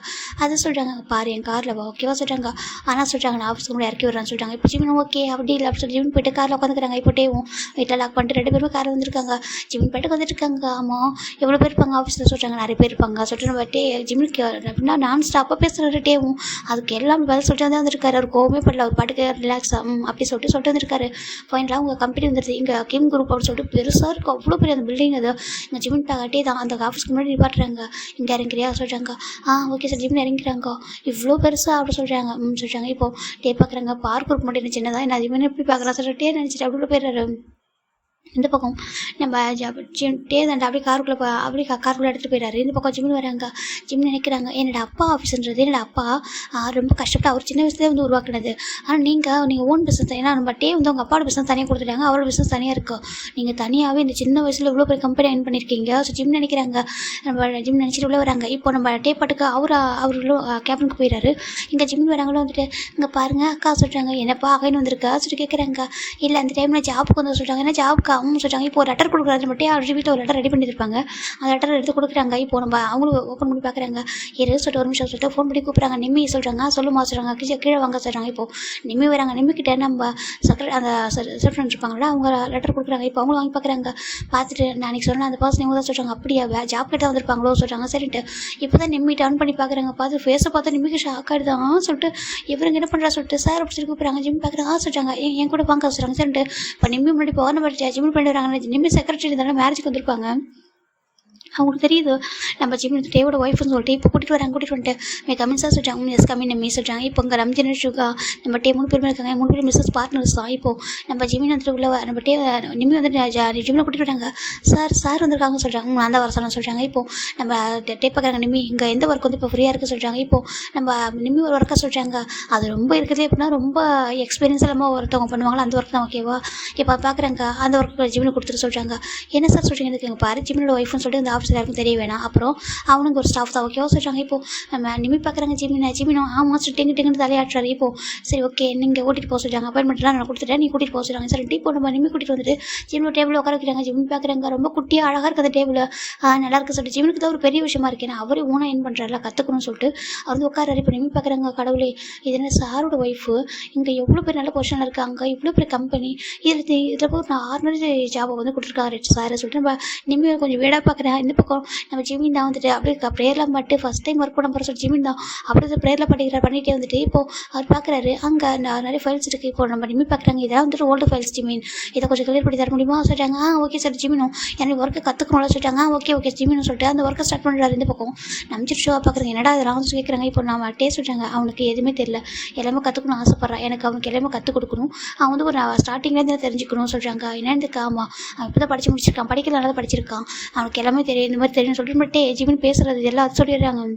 அது சொல்கிறாங்க. பாரு என் காரில் ஓகேவா சொல்கிறாங்க. ஆனால் சொல்கிறாங்க நான் ஆஃபீஸ்க்கு முன்னாடி இறக்கி விடுறேன்னு சொல்கிறாங்க. இப்போ ஜிம் ஓகே அப்படி இல்லை அப்படி சொல்லி ஜிம் போய்ட்டு காரில் உட்காந்துக்கிறாங்க. இப்போ டேவும் வீட்டில் லாக் பண்ணிட்டு 2 பேருமே காரில் வந்துருக்காங்க. ஜிம் பாட்டுக்கு வந்துட்டு இருக்காங்க. ஆமாம் எவ்வளோ பேர் இருப்பாங்க ஆஃபீஸில் சொல்கிறாங்க. நிறைய பேர் இருப்பாங்க சொல்லிட்டு நம்ம ஜிம்முக்கு அப்படின்னா நான் ஸ்டாப்பாக பேசுகிற டேவும் அதுக்கு எல்லாம் பதில் சொல்லிட்டு வந்து வந்துருக்காரு. அவர் கோவமே படல, அவர் பாட்டுக்கு ரிலாக்ஸாக அப்படி சொல்லிட்டு வந்துருக்காரு. ஃபைனலாக உங்கள் கம்பெனி வந்துருது. இங்கே கிம் குரூப் அப்படின்னு சொல்லிட்டு பெருசாக இருக்கும். அவ்வளோ பெரிய அந்த பில்டிங் அது. இங்கே ஜிம் டே தான் அந்த ஆஃபீஸ்க்கு முன்னாடி நிப்பாட்டுறாங்க. இங்கே இறங்குறியா சொல்கிறாங்க. ஓகே சார் ஜிம்மில் இறங்கிறாங்க. இவ்வளோ பெருசாக அப்படி சொல்கிறாங்க. சொல்கிறாங்க. இப்போது டே பார்க்குறாங்க. பார்க் குரூப் மட்டும் சின்னதாக என்ன அதிகமாக எப்படி பார்க்கலாம் சொல்லிட்டு நினச்சிட்டு அவ்வளோ பேர் இந்த பக்கம் நம்ம டே தாண்டா அப்படியே காருக்குள்ளே அப்படியே காருக்குள்ளே எடுத்துகிட்டு போயிடாரு. இந்த பக்கம் ஜிம்னு வராங்க. ஜிம் நினைக்கிறாங்க என்னோடய அப்பா ஆஃபீஸ்ன்றது என்னோடய அப்பா ரொம்ப கஷ்டப்பட்டு அவர் சின்ன வயசுலேயே வந்து உருவாக்குனது. ஆனால் நீங்கள் ஓன் பிஸ்னஸ், ஏன்னா நம்ம டே வந்து உங்கள் அப்பாவோட பிஸ்னஸ் தனியாக கொடுத்துட்டாங்க, அவரோட பிஸ்னஸ் தனியாக இருக்கும். நீங்கள் தனியாகவே இந்த சின்ன வயசில் இவ்வளோ பெரிய கம்பெனி அயன் பண்ணியிருக்கீங்க. ஸோ ஜிம் நினைக்கிறாங்க. நம்ம ஜிம் நினச்சிட்டு உள்ளே வராங்க. இப்போ நம்ம டே பாட்டுக்கு அவர்களும் கேபினுக்கு போயிடாரு. இங்கே ஜிம் வராங்களும் வந்துட்டு இங்கே பாருங்கள் அக்கா சொல்கிறாங்க. என்னப்பா அகைன்னு வந்திருக்கா சொல்லிட்டு கேட்குறாங்க. இல்லை அந்த டைமில் ஜாப்புக்கு வந்து சொல்கிறாங்க. ஏன்னா ஜாப்புக்கு சொல்கிறாங்க. இப்போ ஒரு லெட்டர் கொடுக்குறது மட்டும் ஆல்ரெடி வீட்டில் ஒரு லெட்டர் ரெடி பண்ணியிருப்பாங்க. அந்த லெட்டர் எடுத்து கொடுக்குறாங்க. இப்போ நம்ம அவங்களும் ஓப்பன் பண்ணி பார்க்குறாங்க. சொல்லிட்டு ஒரு நிமிஷம் சொல்லிட்டு ஃபோன் பண்ணி கூப்பிட்றாங்க. நிம்மி சொல்கிறாங்க. சொல்லுமா சொல்கிறாங்க. கீழே வாங்க சொல்கிறாங்க. இப்போது நிம்மி வராங்க. நிம்மிக்கிட்ட நம்ம அந்த ரிசப்ஷன் இருப்பாங்களா அவங்க லெட்டர் கொடுக்குறாங்க. இப்போ அவங்களும் வாங்கி பார்க்குறாங்க. பார்த்துட்டு நான் அன்றைக்கி சொன்னேன் அந்த பர்சன் இவங்க தான் சொல்கிறாங்க. அப்படியா ஜாப் கிட்ட வந்திருப்பாங்களோ சொல்கிறாங்க. சரின்ட்டு இப்போ தான் நிம்மி டர்ன் பண்ணி பார்க்குறாங்க. பார்த்து ஃபேஸை பார்த்தா நிம்மிக்கு ஷாக் ஆகிடுதான் சொல்லிட்டு இவருங்க என்ன பண்ணுறா சொல்லிட்டு சார் அப்படி சொல்லி கூப்பிட்றாங்க. ஜிம் பார்க்குறாங்க. சொல்கிறாங்க என் கூட வாங்க சொல்கிறாங்க. சரின்ட்டு இப்போ நிம்மி முன்னாடி போன படிச்சா ஜிம் பண்ணி வராங்க. நிம்மி செக்ரட்டரி தானே மேரேஜுக்கு வந்திருப்பாங்க. அவங்களுக்கு தெரியுது நம்ம ஜிம் டேவோட ஒய்ஃப்னு சொல்லிட்டு இப்போ கூட்டிகிட்டு வராங்க. கூட்டிகிட்டு வந்துட்டு கமின் சார் சொல்கிறாங்க. எஸ் கமின் நம்ம சொல்கிறாங்க. இப்போ இங்கே ரம்ஜன் ஷுகா நம்ம டே 3 பேருமே இருக்காங்க. 3 பேரும் மிஸ்ஸஸ் பார்ட்னர்ஸ் தான். இப்போது நம்ம ஜிம்மின் வந்துட்டு உள்ள நம்ம டே நிம்மி வந்துட்டு ஜிம்மில் கூட்டிகிட்டு வராங்க. சார் வந்திருக்காங்க சொல்கிறாங்க. நான் தான் வர சொல்லணும் சொல்கிறாங்க. இப்போது நம்ம டே பார்க்குறாங்க. நிம்மி இங்கே எந்த ஒர்க் வந்து இப்போ ஃப்ரீயாக இருக்குது சொல்கிறாங்க. இப்போது நம்ம நிம்மி ஒரு ஒர்க்காக சொல்கிறாங்க. அது ரொம்ப இருக்கிறதே எப்படின்னா ரொம்ப எக்ஸ்பீரியன்ஸ் இல்லாமல் ஒருத்தவங்க பண்ணுவாங்களா அந்த ஒர்க் தான் ஓகேவா. இப்போ பார்க்குறாங்க அந்த ஒர்க்கு ஜிம்மில் கொடுத்துட்டு சொல்கிறாங்க. என்ன சார் சொல்கிறீங்க எனக்கு பாரு ஜிம்மினோட ஒய்ஃப்னு சொல்லிட்டு இந்த ஆஃபீஸில் யாருக்கும் தெரிய வேணாம். அப்புறம் அவனுக்கு ஒரு ஸ்டாஃப் தான் ஓகேவா சொல்கிறாங்க. இப்போது நம்ம நிம்மி பார்க்குறாங்க. ஜிம்மினோ ஆமாம் சொல்லிட்டு டெங்கு தலையாட்டுறாரு. இப்போது சரி ஓகே நீங்கள் கூட்டிகிட்டு போக சொல்கிறாங்க. அப்பாயின்மெண்ட்லாம் நான் கொடுத்துட்டேன், நீ கூட்டிகிட்டு போக சொல்கிறாங்க. சரி இப்போ நம்ம நிம்மி கூட்டிகிட்டு வந்துட்டு ஜிம்மில் டேபிள் உட்கார வைக்கிறாங்க. ஜிம்மி பார்க்குறாங்க. ரொம்ப குட்டியாக அழகாக இருக்குது அந்த டேபிள். நல்லா இருக்குது சொல்லிட்டு ஜிம்முக்கு தான் ஒரு பெரிய விஷயமா இருக்கு. ஏன்னா அவரே ஓனாக என்ன பண்ணுறாருல கற்றுக்கணும்னு சொல்லிட்டு அவர் வந்து உட்காராரு. இப்போ நிம்மி பார்க்குறாங்க. கடவுளே இது என்ன சாரோட ஒய்ஃபு இங்கே எவ்வளோ பேர் நல்ல பொசிஷனில் இருக்காங்க, இவ்வளோ பெரிய கம்பெனி, இதில் போய் நான் ஆர்டினரி ஜாபை வந்து கொடுத்துருக்காரு சார் சொல்லிட்டு நம்ம நிம்மி கொஞ்சம் வீடாக பார்க்குறேன். இந்த பக்கம் நம்ம ஜிமின் தான் வந்துட்டு அப்படியே ப்ரேயர்லாம் பாட்டு ஃபஸ்ட் டைம் ஒர்க் பண்ண போகிற சொல்லி ஜிமின் தான் அப்படியே ப்ரேயர்லாம் பண்ணிகிட்டே வந்துட்டு இப்போது அவர் பார்க்குறாரு. அங்கே நிறைய ஃபைல்ஸ் இருக்குது. இப்போ நம்ம நிம்மி பார்க்குறாங்க. இதெல்லாம் வந்துட்டு ஓல்டு ஃபைல்ஸ் ஜிமின், இதை கொஞ்சம் கிளியர் பண்ணி தர முடியுமா சொல்லிட்டாங்க. ஓகே சார் ஜிமினும் எனக்கு ஒர்க்கு கற்றுக்கணும்ல சொல்லிட்டாங்க. ஓகே ஜிமின்னு சொல்லிட்டு அந்த ஒர்க்கை ஸ்டார்ட் பண்ணுறாரு. இந்த பக்கம் நம்ம ஷோவாக பார்க்குறாங்க. என்னடா இதெல்லாம் கேட்குறாங்க. இப்போ நம்ம டேஸ்ட் சொல்லிட்டாங்க. அவனுக்கு எதுவுமே தெரியல, எல்லாமே கற்றுக்கணும் ஆசைப்பட்றான். எனக்கு அவனுக்கு எல்லாமே கற்றுக் கொடுக்கணும். அவன் வந்து ஒரு ஸ்டார்டிங்லேருந்து தெரிஞ்சுக்கணும்னு சொல்கிறாங்க. என்னன்னு ஆமாம் அவன் இப்போ தான் படித்து முடிச்சிருக்கான், படிக்கலாம் நல்லா படிச்சிருக்கான், அவனுக்கு எல்லாமே தெரியும், இந்த மாதிரி தெரியும்னு சொல்லிட்டு மட்டும் ஜிமின் பேசுகிறது எல்லாம் அது சொல்லிடுறாங்க.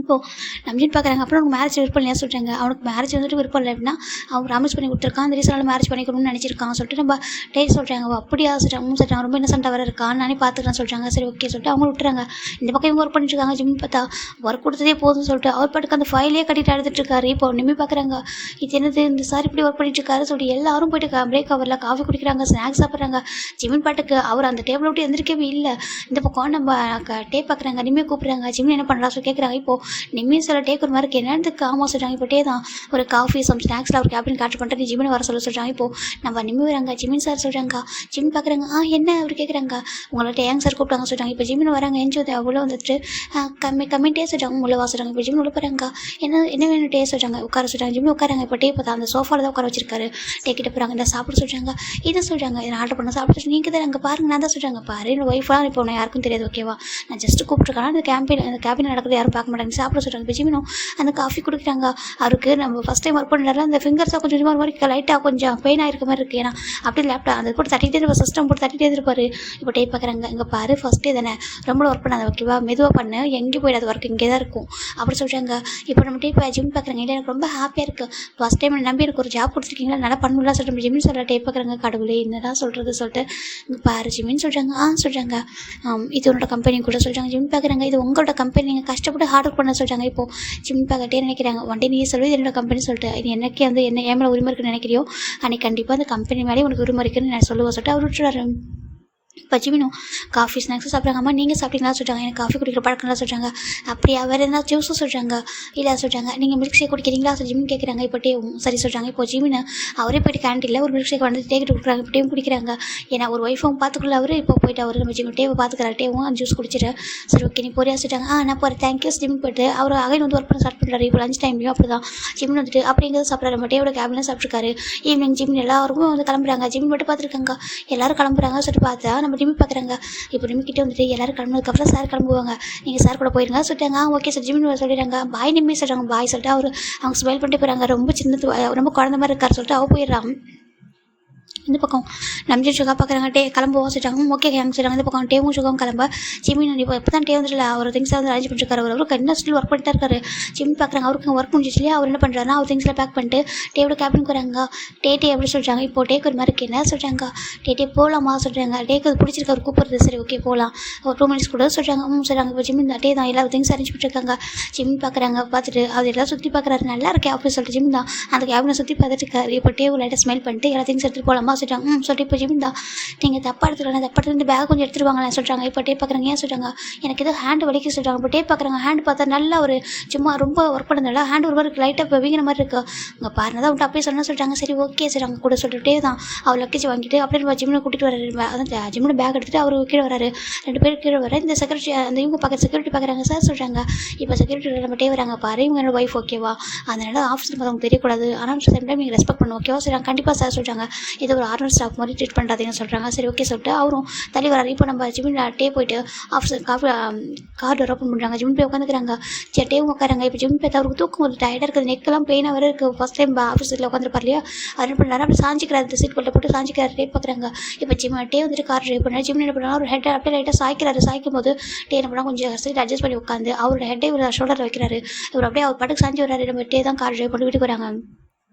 இப்போது நம்ஜின் பார்க்குறாங்க. அப்புறம் அவனுக்கு மேரேஜ் விருப்பம் இல்லையா சொல்கிறாங்க. அவனுக்கு மேரேஜ் வந்துட்டு விருப்பம் இல்லை அப்படின்னா அவன் ப்ராமிஸ் பண்ணி கொடுத்துருக்கான், அந்த ரீசனால் மேரேஜ் பண்ணிக்கணும்னு நினச்சிருக்கான் சொல்லிட்டு நம்ம டேட் சொல்கிறாங்க. அப்படியா சொல்கிறாங்க. சொல்கிறாங்க ரொம்ப இன்னசென்ட்டாக வர இருக்கான், நானே பார்த்துக்கிறேன் சொல்கிறாங்க. சரி ஓகே சொல்லிட்டு அவங்க விட்டுறாங்க. இந்த பக்கம் இவங்க ஒர்க் பண்ணிட்டுருக்காங்க. ஜிம் பார்த்தா ஒர்க் கொடுத்ததே போதும்னு சொல்லிட்டு அவர் பாட்டுக்கு அந்த ஃபைலே கட்டிட்டு எடுத்துகிட்ருக்காரு. இப்போ நிம்மி பார்க்குறாங்க. இது என்னது இந்த சார் இப்படி ஒர்க் பண்ணிட்டுருக்காரு சொல்லிட்டு எல்லாரும் போய்ட்டு பிரேக் ஹவரில் காஃபி குடிக்கிறாங்க, ஸ்நாக்ஸ் சாப்பிட்றாங்க. ஜிமின் பாட்டுக்கு அவர் அந்த டேபிளை விட்டு எந்திரிக்கவே இல்லை. இந்த பக்கம் நம்ம டே பார்க்குறாங்க. நிம்மியை கூப்பிட்றாங்க. ஜிமின் என்ன பண்ணுறா சொல்லி கேட்குறாங்க. இப்போ இப்போது நிம்மியும் சொல்ல டேக்கு ஒரு மாதிரி என்னதுக்கு ஆமாம் சொல்கிறாங்க. இப்போ டே தான் ஒரு காஃபி ஸ்நாக்ஸில் ஒரு கேபின் காட்டு பண்ணிட்டு நீ ஜிம்மின் வர சொல்கிறாங்க. இப்போது நம்ம நிம்மி வராங்க. ஜிம்மின் சார் சொல்கிறாங்க. ஜிம் பார்க்குறாங்க. என்ன அவர் கேட்குறாங்க. உங்கள்ட்ட ஏங்க சார் கூப்பிட்டாங்க சொல்கிறாங்க. இப்போ ஜிம்மின் வராங்க. எஞ்சி அவ்வளோ வந்துட்டு கம்மிட்டே சொல்கிறாங்க. உள்ள வா சொல்கிறாங்க. இப்போ ஜிம்மின் உள்ள போகிறாங்க. என்ன வேணும் டே சொல்கிறாங்க. உட்கார சொல்கிறாங்க. ஜிம்மின் உட்காராங்க. இப்போ டே பார்த்தா அந்த சோஃபாவில் தான் உட்கார வச்சிருக்காரு. டே கிட்ட போகிறாங்க. இந்த சாப்பிட சொல்கிறாங்க. இதை சொல்கிறாங்க. இதை ஆர்டர் பண்ண சாப்பிட நீங்கள் தான் அங்கே பாருங்க. நான் தான் சொல்கிறாங்க. பாரு என்னோட ஒய்ஃபாக இப்போ நான் யாருக்கும் தெரியாது. ஓகேவா, நான் ஜஸ்ட் கூப்பிட்டுருக்கேன். அந்த கேபின் நடக்குது யாரும் பார்க்க மாட்டாங்க. சாப்பிட சொல்கிறாங்க. இப்போ ஜிம்மினும் அந்த காஃபி குடிக்கிறாங்க. அவருக்கு நம்ம ஃபஸ்ட் டைம் ஒர்க் பண்ணல அந்த ஃபிங்கர்ஸாக கொஞ்சம் மாதிரி லைட்டாக கொஞ்சம் பெயின் ஆகிருக்க மாதிரி இருக்குது. ஏன்னா அப்படி லேப்டாப் அந்த போட்டு தட்டிகிட்டே இருப்பார். சிஸ்டம் போட்டு தட்டிகிட்டே இருப்பார். இப்போ டே பார்க்குறாங்க. இங்கே பாரு ஃபஸ்ட்டே தானே ரொம்ப ஒர்க் பண்ணாத. ஓகேவா, மெதுவாக பண்ணு. எங்கேயும் போயிடாது. ஒர்க் இங்கே தான் இருக்கும் அப்படி சொல்கிறாங்க. இப்போ நம்ம டே ஜிம் பார்க்குறாங்க. இல்லை எனக்கு ரொம்ப ஹாப்பியாக இருக்குது. ஃபஸ்ட் டைம் நம்பி எனக்கு ஒரு ஜாப் கொடுத்துருக்கீங்களா, நல்லா பண்ணலாம் சொல்லிட்டு ஜிம்மின்னு சொல்ல டே பார்க்குறாங்க. கடவுளே என்னதான் சொல்கிறது சொல்லிட்டு இங்கே பாரு ஜிம்மின்னு சொல்கிறாங்க. சொல்கிறாங்க. இது உன்னோட கம்பெனி கூட சொல்கிறாங்க. ஜிம் பார்க்குறாங்க. இது உங்களோட கம்பெனி, நீங்கள் கஷ்டப்பட்டு ஹார்ட் ஒர்க் பண்ண சொல்கிறாங்க. இப்போது ஜிம் பார்க்கட்டே நினைக்கிறாங்க. ஒன் டே நீ சொல்லுவது என்னோட கம்பெனி சொல்லிட்டு இது எனக்கே வந்து என்ன ஏன் மேலே உரிமை இருக்குன்னு நினைக்கிறியோ அன்றைக்கி கண்டிப்பாக அந்த கம்பெனி மேலே உனக்கு உரிமை இருக்குன்னு நான் சொல்லுவேன் சொல்லிட்டு அவர் விட்டுறாரு. இப்போ ஜிம்மினும் காஃபி ஸ்நாக்ஸும் சாப்பிட்றாங்க. அம்மா நீங்கள் சாப்பிட்டீங்களா சொல்கிறாங்க. எனக்கு காஃபி குடிக்கிற பழக்கம்லாம் சொல்கிறாங்க. அப்படியா வேறு என்ன ஜூஸும் சொல்கிறாங்க. இல்லை சொல்கிறாங்க. நீங்கள் மில்க் ஷேக் குடிக்கிறீங்களா ஜிம்மின் கேட்குறாங்க. இப்போ டே சரி சொல்கிறாங்க. இப்போ ஜிம்மின் அவரே போய்ட்டு கேண்டீனில் ஒரு மில்க் ஷேக் வந்து டேக்கிட்டு கொடுக்குறாங்க. இப்போ டேவும் குடிக்கிறாங்க. ஏன்னா ஒரு ஒய்ஃபும் பார்த்துக்குள்ள அவர் இப்போ போய்ட்டு அவர் நம்ம ஜிம் டேவை பார்த்துக்கிறாரு. டேவும் ஜூஸ் குடிச்சிட்டு சரி ஓகே நீ போறியா சொல்லிட்டாங்க. நான் போகிறேன் தேங்க்யூ ஜிம் போய்ட்டு அவர் அகைன் வந்து ஒர்க் பண்ண ஸ்டார்ட் பண்ணுறாரு. இப்போ லஞ்ச் டைம்லையும் அப்படி தான் ஜிம்மின் வந்துட்டு அப்படிங்கிறது சாப்பிட்றாரு. நம்ம டேவோட கேபினில் சாப்பிட்ருக்காரு. ஈவினிங் ஜிம்மின் எல்லாருக்கும் வந்து கிளம்புறாங்க. ஜிம்மின் மட்டும் பார்த்துருக்காங்க. எல்லாரும் கிளம்புறாங்க சொல்லிட்டு பார்த்தா நம்ம ஜிம்மி பார்க்குறாங்க. இப்போ நிம்மிக்கிட்ட வந்துட்டு எல்லாரும் கிளம்புனதுக்கப்புறம் சார் கிளம்புவாங்க. நீங்கள் சார் கூட போயிருங்க சொல்லிட்டாங்க. ஓகே சார் ஜிம்மின் சொல்லிடுறாங்க. பாய் நிம்மி சொல்கிறாங்க. பாய் சொல்லிட்டு அவங்க ஸ்மைல் பண்ணிட்டு போகிறாங்க. ரொம்ப சின்னது ரொம்ப குழந்த மாதிரி இருக்கார் சொல்லிட்டு அவள் போயிடுறான். இந்த பக்கம் நம்ம சுகா பார்க்குறாங்க. டே கிளம்புவோம் சொல்லிட்டாங்க. ஓகே கேங்க சொல்கிறாங்க. இந்த பக்கம் டேவும் சுகம் கிளம்ப ஜிம்மின் இப்போ தான் டே வந்துடல அவர் திங்ஸை வந்து அரேஞ்ச் பண்ணிருக்காரு. அவருக்கு என்ன ஸ்டில் ஒர்க் பண்ணிட்டு இருக்காரு. ஜிம் பார்க்குறாங்க. அவருக்கு ஒர்க் முடிஞ்சிச்சு. அவர் என்ன பண்ணுறாருன்னா அவர் திங்ஸில் பேக் பண்ணிட்டு டேவோட கேபினுக்கு வராங்க. டே எப்படி சொல்கிறாங்க. இப்போ டேக்கு ஒரு மாதிரி என்ன சொல்கிறாங்க. டே போகலாமா சொல்கிறாங்க. டேக்கு அது பிடிச்சிருக்கு. அவர் கூப்பிடுறது. சரி ஓகே போகலாம் ஒரு 2 மினிட்ஸ் கூட சொல்கிறாங்க. சொல்கிறாங்க. இப்போ ஜிம்மின் டே தான் எல்லா திங்ஸ் அரேஞ்ச் பண்ணிருக்காங்க. ஜிம் பார்க்குறாங்க. பார்த்துட்டு அவர் எல்லாம் சுற்றி பார்க்குறாரு. நல்லா இருக்கே ஆஃபீஸ் சொல்லிட்டு ஜிம் தான் அந்த கேபினை சுற்றி பார்த்துட்டு இருக்காரு. இப்போ டே லைட்டாக ஸ்மெல் பண்ணிட்டு எல்லா திங்ஸ் எடுத்துகிட்டு போகலாமா சொல்லிட்டாங்க. சொல்லிட்டு இப்போ ஜிம் தான் நீங்கள் தப்பாக எடுத்துக்கலாம். தப்பாக எடுத்து பேக் கொஞ்சம் எடுத்துருவாங்களேன் சொல்கிறாங்க. இப்போ டே பார்க்குறாங்க. ஏன் சொல்கிறாங்க. எனக்கு ஏதோ ஹேண்டு வலிக்க சொல்கிறாங்க. இப்போ டே பார்க்குறாங்க. ஹேண்டு பார்த்தா நல்லா ஒரு சும்மா ரொம்ப ஒர்க் பண்ணதில்ல ஹேண்ட் ஒரு மாதிரி லைட்டாக இப்போ வீங்கிற மாதிரி இருக்குது. அங்கே பாருங்க தான் விட்டு அப்படியே சொன்னால் சொல்கிறாங்க. சரி ஓகே சார் அவங்க கூட சொல்லிட்டே தான் அவர் லக்கேஜ் வாங்கிட்டு அப்படியே ஜிம்மில் கூட்டிகிட்டு வராரு. அதான் ஜிம்மில் பேக் எடுத்துகிட்டு அவர் கீழே வராரு. 2 பேர் கீழே வர இந்த செக்யூரிட்டி அந்த இவங்க பார்க்குற செக்யூரிட்டி பார்க்குறாங்க. சார் சொல்கிறாங்க. இப்போ செக்யூரிட்டி நம்ம டே வராங்க பாரு இவங்க என்னோட ஒய்ஃப் ஓகேவா அதனால ஆஃபீஸில் பார்த்தவங்க தெரியக்கூடாது. ஆனால் சேம் டைம் நீங்கள் ரெஸ்பெக்ட் பண்ணணும் ஓகேவா சொல்கிறாங்க. கண்டிப்பாக சார் சொல்கிறாங்க. இது ஒரு ஆர்மல் ஸ்டாஃப் மாதிரி ட்ரீட் பண்ணுறாதீங்கன்னு சொல்கிறாங்க. சரி ஓகே சொல்லிட்டு அவரும் தள்ளி வராரு. இப்போ நம்ம ஜிம்மில் டே போயிட்டு ஆஃபீஸர் கார் டோர் ஓப்பன் பண்ணுறாங்க. ஜிம் போய் உட்காந்துக்கிறாங்க. சரி டேவும் உட்காராங்க. இப்போ ஜிம் போய் அவருக்கு தூக்கம் ஒரு டயர்டாக இருக்குது. நெக்கெல்லாம் பெயினாக வர இருக்குது. ஃபஸ்ட் டைம் ஆஃபீஸில் உட்காந்துருப்பார் இல்லையா அவர் என்ன பண்ணுறாரு அப்படி சாஞ்சிக்கிறாரு. சீட் பெல்ட்டை போட்டு சாஞ்சிக்கிறாரு. டே பார்க்குறாங்க. இப்போ டே வந்துட்டு கார் ட்ரைவ் பண்ணுறாரு. ஜிம் என்ன பண்ணுறாரு ஒரு ஹெட்டை அப்படியே லைட்டாக சாய்க்கிறாரு. சாய்க்கும் போது டே என்ன பண்ணால் கொஞ்சம் சீட் அட்ஜஸ்ட் பண்ணி உட்காந்து அவரோட ஹெட்டை இவர் ஷோல்டரில் வைக்கிறாரு. இவர் அப்படியே அவர் பாட்டுக்கு சாஞ்சி வராரு. நம்ம டே தான் கார் ட்ரைவ் பண்ணி வீட்டுக்கு வராங்க.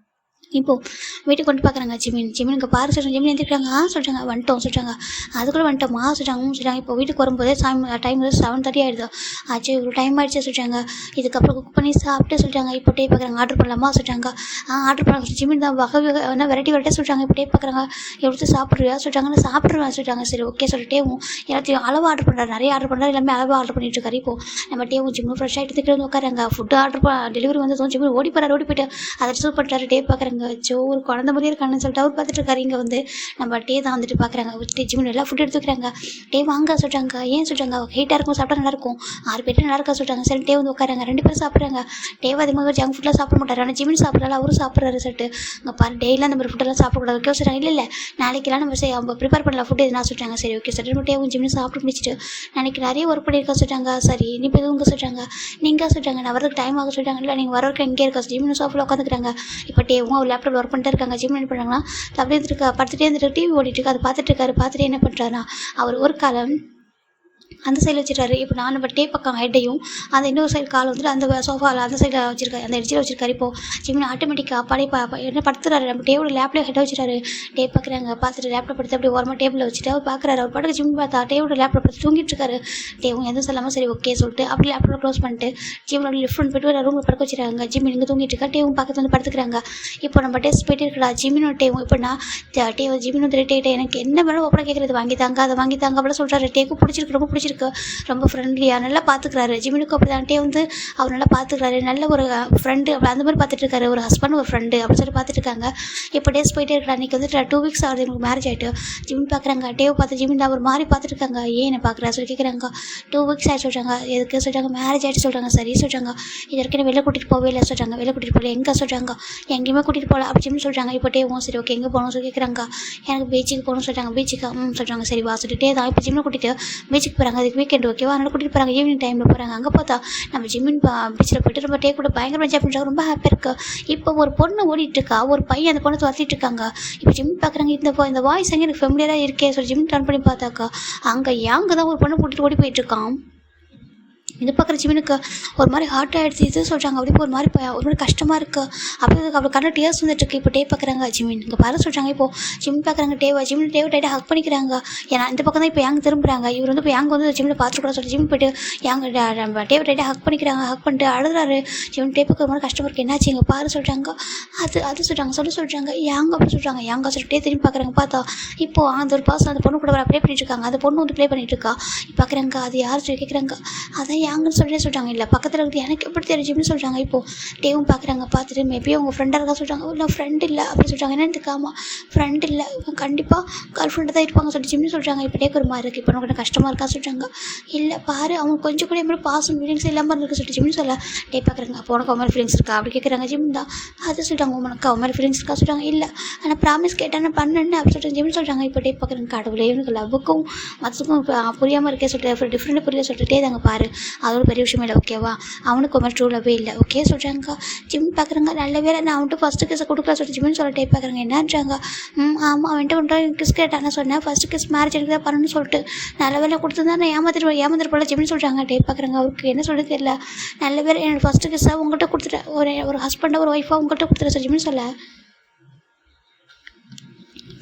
இப்போது வீட்டுக்கு கொண்டு பார்க்குறாங்க. ஜிம்மினுக்கு பாரு சொல்கிறாங்க. ஜிம்மின் எழுந்திருக்காங்க. சொல்கிறாங்க வந்துட்டோம் சொல்கிறாங்க. அதுக்குள்ளே வந்துட்டோமா சொல்கிறாங்க. சொல்கிறாங்க. இப்போ வீட்டுக்கு வரும்போதே டைம் 7:30 ஆகிடுது. ஆச்சு ஒரு டைம் ஆகிடுச்சு சொல்கிறாங்க. இதுக்கப்புறம் குக் பண்ணி சாப்பிட்டு சொல்கிறாங்க. இப்போ டே பார்க்குறாங்க. ஆர்டர் பண்ணலாமா சொல்கிறாங்க. ஆர்டர் பண்ண ஜிம்மின் தான் வகை என்ன வெரைட்டி சொல்கிறாங்க. இப்போ டே பார்க்குறாங்க. எடுத்து சாப்பிட்றியா சொல்கிறாங்க. நான் சாப்பிட்ருவேன் சொல்கிறாங்க. சரி ஓகே சொல்லிட்டேவும் எல்லாத்தையும் அளவு ஆர்டர் பண்ணுறாரு. நிறைய ஆர்டர் பண்ணுறாரு. எல்லாமே அளவு ஆர்டர் பண்ணிட்டு இருக்காரு. இப்போது நம்ம டேவும் ஜிம்மும் ஃப்ரெஷ் ஆகிட்டு திட்டு வந்து உட்காராங்க. ஃபுட்டு ஆர்டர் டெலிவரி வந்து ஜிம்மின் ஓடி போயிட்டு அதை ரிசீவ் பண்ணுறாரு. டே பார்க்குறாங்க. வச்சோ ஒரு குழந்தை மாதிரியே இருக்கான்னு சொல்லிட்டு அவர் பார்த்துட்டு இருக்காரு. இங்கே வந்து நம்ம டே தான் வந்துட்டு பார்க்குறாங்க. ஜிம்மின் எல்லாம் ஃபுட் எடுத்துக்கிறாங்க. டே வாங்க சொல்கிறாங்க. ஏன் சொல்கிறாங்க. ஹீட்டாக இருக்கும் சாப்பிட்டா நல்லாயிருக்கும் 6 பேர் நல்லா இருக்கா சொல்கிறாங்க. சரி டே வந்து உட்காராங்க. 2 பேரும் சாப்பிட்றாங்க. டே அதிகமாக ஜங்க் ஃபுட்லாம் சாப்பிட மாட்டார். ஆனால் ஜிம்மின் சாப்பிட்றாரு. அவரும் சாப்பிட்றாரு சொல்லிட்டு இங்கே பாரு டெய்லாம் அந்த மாதிரி ஃபுட்டெல்லாம் சாப்பிடக்கூடாது ஓகே சொல்கிறாங்க. இல்லை நாளைக்கெல்லாம் நம்ம ப்ரிப்பேர் பண்ணலாம் ஃபுட் எதுனா சொல்கிறாங்க. சரி ஓகே சொல்லிட்டு டேவும் ஜிம்மின் சாப்பிட்டு முடிச்சுட்டு நாளைக்கு நிறைய ஒர்க் பண்ணியிருக்கா சொல்கிறாங்க. சரி நீ இப்போ எதுவும் சொல்கிறாங்க. நீங்கள் சொல்கிறாங்க நான் வரதுக்கு டைம் ஆக சொல்கிறாங்க. இல்லை நீங்கள் வரக்கு எங்கே இருக்கா ஜிம்மின் சோஃபாவில் உட்காந்துக்கிறாங்க. இப்போ டேவும் அவர் லேப்டாப் ஒர்க் பண்ணிட்டு இருக்காங்க. ஜிம் என்ன பண்ணுறாங்கன்னா அப்படியே இருந்துருக்கா படுத்துகிட்டே இருந்துட்டு டிவி ஓடிட்டு இருக்கு. அதை பார்த்துட்டு இருக்காரு. பார்த்துட்டு என்ன பண்ணுறாருன்னா அவர் ஒரு காலம் அந்த சைடில் வச்சுருக்காரு. இப்போ நான் நம்ம டே பக்கம் ஹெட்டையும் அந்த இன்னொரு சைடு கால் வந்துட்டு அந்த சோஃபாவில் அந்த சைடில் வச்சிருக்காரு. அந்த எட்ஜில் வச்சிருக்காரு. இப்போது ஜிம்மின் ஆட்டோமேட்டிக்காக என்ன படுத்துறாரு. நம்ம டேவோட லேப்லேயே ஹெட்டை வச்சுட்டாரு. டே பார்க்குறாங்க. பார்த்துட்டு லேப்டாப் படுத்து அப்படியே ஓரமாக டேபிளில் வச்சுட்டு அவர் பார்க்குறாரு. அவர் பாட்டுக்கு ஜிம் பார்த்தா டேவோட லேப்டாப் படுத்து தூங்கிட்டு இருக்காரு. டேவும் எதுவும் சொல்லாமல் சரி ஓகே சொல்லிட்டு அப்படி லேப்டாப் க்ளோஸ் பண்ணிட்டு ஜிம்மோட லிஃப்ட் போய்ட்டு ரூமில் படுக்க வச்சுருக்காங்க. ஜிம்மின் இங்கே தூங்கிட்டு இருக்கா. டேவும் பக்கத்தில் வந்து படுத்துக்கிறாங்க. இப்போ நம்ம டெஸ்ட் போயிட்டு இருக்கா ஜிம்மினோட டேவும் இப்போனா ஜிம்மின் வந்து டேட்டை எனக்கு என்ன வேணும் ஓப்பனாக கேட்குறது வாங்கி தாங்க அதை வாங்கி தாங்க அப்படிலாம் சொல்கிறாரு. டேக்கும் பிடிச்சிருக்கு ரொம்ப பிடிச்சிருக்கு. ரொம்ப ஃப்ரெண்ட்லியாக நல்லா பார்த்துக்கிறாரு. ஜிமினுக்கு அப்படி தான் வந்து அவர் நல்லா பார்த்துக்கிறாரு. நல்ல ஒரு ஃப்ரெண்டு அந்த மாதிரி பார்த்துட்டு இருக்காரு. ஒரு ஹஸ்பண்ட் ஒரு ஃப்ரெண்டு அப்படின்னு சொல்லி பார்த்துட்டு இருக்காங்க. இப்போ டேஸ் போயிட்டே இருக்கலாம். அன்றைக்கி வந்து 2 வீக்ஸ் ஆகுது எனக்கு மேரேஜ் ஆகிட்டு. ஜிமின் பார்க்குறாங்க. டேவை பார்த்து ஜிமின் ஒரு மாதிரி பார்த்துட்டு இருக்காங்க. ஏன் என்ன பார்க்குறா சொல்லி கேட்குறாங்க. 2 வீக்ஸ் ஆகிட்டு சொல்கிறாங்க. எதுக்கு சொல்கிறாங்க, மேரேஜ் ஆகிட்டு சொல்கிறாங்க. சரி சொல்கிறாங்க. இது வரைக்கும் வெளில கூட்டிகிட்டு போவே இல்லை சொல்கிறாங்க. வெளில கூட்டிகிட்டு போகல. எங்கே சொல்கிறாங்க, எங்கேயுமே கூட்டிகிட்டு போகல அப்படின்னு சொல்கிறாங்க. இப்போ டேவும் சரி ஓகே எங்கே போகணும்னு சொல்லி கேட்குறாங்க. எனக்கு பீச்சுக்கு போகணும்னு சொல்கிறாங்க. பீச்சுக்கு சொல்கிறாங்க. சரி வா சொல்லிட்டே தான் இப்போ ஜிம்மில் கூட்டிகிட்டு பீச்சுக்கு போகிறாங்க. அதுக்கு வீக்கெண்ட் ஓகேவா, அதனால் கூட்டிகிட்டு போகிறாங்க. ஈவினிங் டைமில் போகிறாங்க. அங்கே பார்த்தா நம்ம ஜிம்மின் பீச்சில் போய்ட்டு ரொம்ப டே கூட பயங்கர என்ஜாய் பண்ணுறாங்க. ரொம்ப ஹாப்பியாக இருக்குது. இப்போ ஒரு பொண்ணு ஓடிட்டுருக்கா. ஒரு பையன் அந்த பொண்ணை துரத்திட்டு இருக்காங்க. இப்போ ஜிம் பார்க்குறாங்க. இந்த வாய்ஸ் அங்கே எனக்கு ஃபெமிலியராக இருக்கே சொல்லி ஜிம் டர்ன் பண்ணி பார்த்தாக்கா அங்கே யாங்க தான் ஒரு பொண்ணு கூட்டிகிட்டு ஓடி போயிட்டுருக்கான். இது பார்க்குற ஜிமினுக்கு ஒரு மாதிரி ஹார்ட் ஆகிடுச்சு. இது சொல்கிறாங்க. அப்படி ஒரு மாதிரி கஷ்டமாக இருக்குது. அப்படி கண்ணில் டேர்ஸ் வந்துட்டுருக்கு. இப்போ டே பார்க்குறாங்க. ஜிமின் இங்கே பாரு சொல்கிறாங்க. இப்போது ஜிமின் பார்க்குறாங்க. ஜிமின் டைட்டாக ஹக் பண்ணிக்கிறாங்க. ஏன்னா இந்த பக்கம் தான் இப்போ யாங்க திரும்புகிறாங்க. இவர் வந்து இப்போ யாங்க வந்து ஜிம்மில் பார்த்துக்கூட சொல்லி ஜிம் போய்ட்டு யாங்க டேவை டைட்டாக ஹக் பண்ணிக்கிறாங்க. ஹக் பண்ணிட்டு அழுகிறாரு. ஜிமின் டேப்புக்கு ஒரு மாதிரி கஷ்டமாக இருக்குது. என்னாச்சு இங்கே பாரு சொல்கிறாங்க. அது சொல்கிறாங்க. சொல்கிறாங்க யாங்க அப்படி சொல்கிறாங்க. யாங்க சொல்லிட்டு திரும்பி பார்க்குறாங்க. பார்த்தா இப்போது அந்த ஒரு பாஸ் அந்த பொண்ணு கூட ப்ளே பண்ணிட்டு இருக்காங்க. அந்த பொண்ணு வந்து ப்ளே பண்ணிட்டு இருக்கா. பார்க்குறாங்க. அது யார் சொல்லி கேட்குறாங்க. அதான் யாங்கன்னு சொல்கிறாங்க. இல்லை பக்கத்தில் இருக்குது எனக்கு எப்படி தெரிஞ்சுன்னு சொல்கிறாங்க. இப்போது டேவும் பார்க்குறாங்க. பார்த்துட்டு மேபி அவங்க ஃப்ரெண்டாக இருக்கா சொல்கிறாங்க. இல்லை ஃப்ரெண்ட் இல்லை அப்படி சொல்கிறாங்க. என்னன்னு இருக்காமா ஃப்ரெண்ட் இல்லை கண்டிப்பாக கேர்ள் ஃப்ரெண்டு தான் இருப்பாங்க சொல்லி ஜிம்னு சொல்கிறாங்க. இப்போ டேக்கு ஒரு மாதிரி இருக்குது. இப்போ கொஞ்சம் கஷ்டமாக இருக்கா சொல்கிறாங்க. இல்லை பாரு அவங்க கொஞ்சம் கூட மாதிரி பாசம் ஃபீலிங்ஸ் இல்லாமல் இருக்கு சொல்லிட்டு ஜிம்னு சொல்ல டே பார்க்குறாங்க. அப்போ உனக்கு அவன் மாதிரி ஃபீலிங்ஸ் இருக்கா அப்படி கேட்குறாங்க. ஜிம் தான் அது சொல்கிறாங்க. உனக்கு அவன் மாதிரி ஃபீலிங்ஸ் இருக்கா சொல்கிறாங்க. இல்லை ஆனால் ப்ராமிஸ் கேட்டால் நான் பண்ணேன்னு அப்படி சொல்லிட்டு ஜிம்னு சொல்கிறாங்க. இப்போ டே பார்க்குறாங்க. கடவுளே இவனுக்கு லவ்வுக்கும் மற்றதுக்கும் புரியாமல் இருக்கே சொல்லிட்டு டிஃப்ரெண்ட் புரியல சொல்லிட்டே தாங்க பாரு அதோட பெரிய விஷயம் இல்லை ஓகேவா. அவனுக்கு ஒரு மாதிரி ட்ரூ லவ்வே இல்லை ஓகே சொல்கிறாங்க. ஜிம் பார்க்குறாங்க. நல்ல வேலை நான் அவன்ட்டு ஃபஸ்ட்டு கிஸ் கொடுக்கல சொல்லிட்டு ஜிம்னு சொல்லிட்டே பார்க்குறாங்க. என்னன்றாங்க. ஆமாம் அவன்ட்டு ஒன்று கிஸ் கேட்டான்னு சொன்னேன். ஃபஸ்ட்டு கிஸ் மேரேஜ் எனக்கு தான் பண்ணணும்னு சொல்லிட்டு நல்ல வேலை கொடுத்துருந்தா நான் ஏமாத்திட்டு போல ஜிம்னு சொல்கிறாங்க. டே பார்க்குறாங்க. அவருக்கு என்ன சொல்ல தெரியல. நல்ல வேலை என்னோடய ஃபஸ்ட்டு கிஸ்ஸாக உங்கள்கிட்ட கொடுத்துட்டேன். ஒரு ஹஸ்பண்டாக ஒரு ஒய்ஃபாக உங்கள்கிட்ட கொடுத்துட்டேன் சொல்லி ஜிம்னு சொல்ல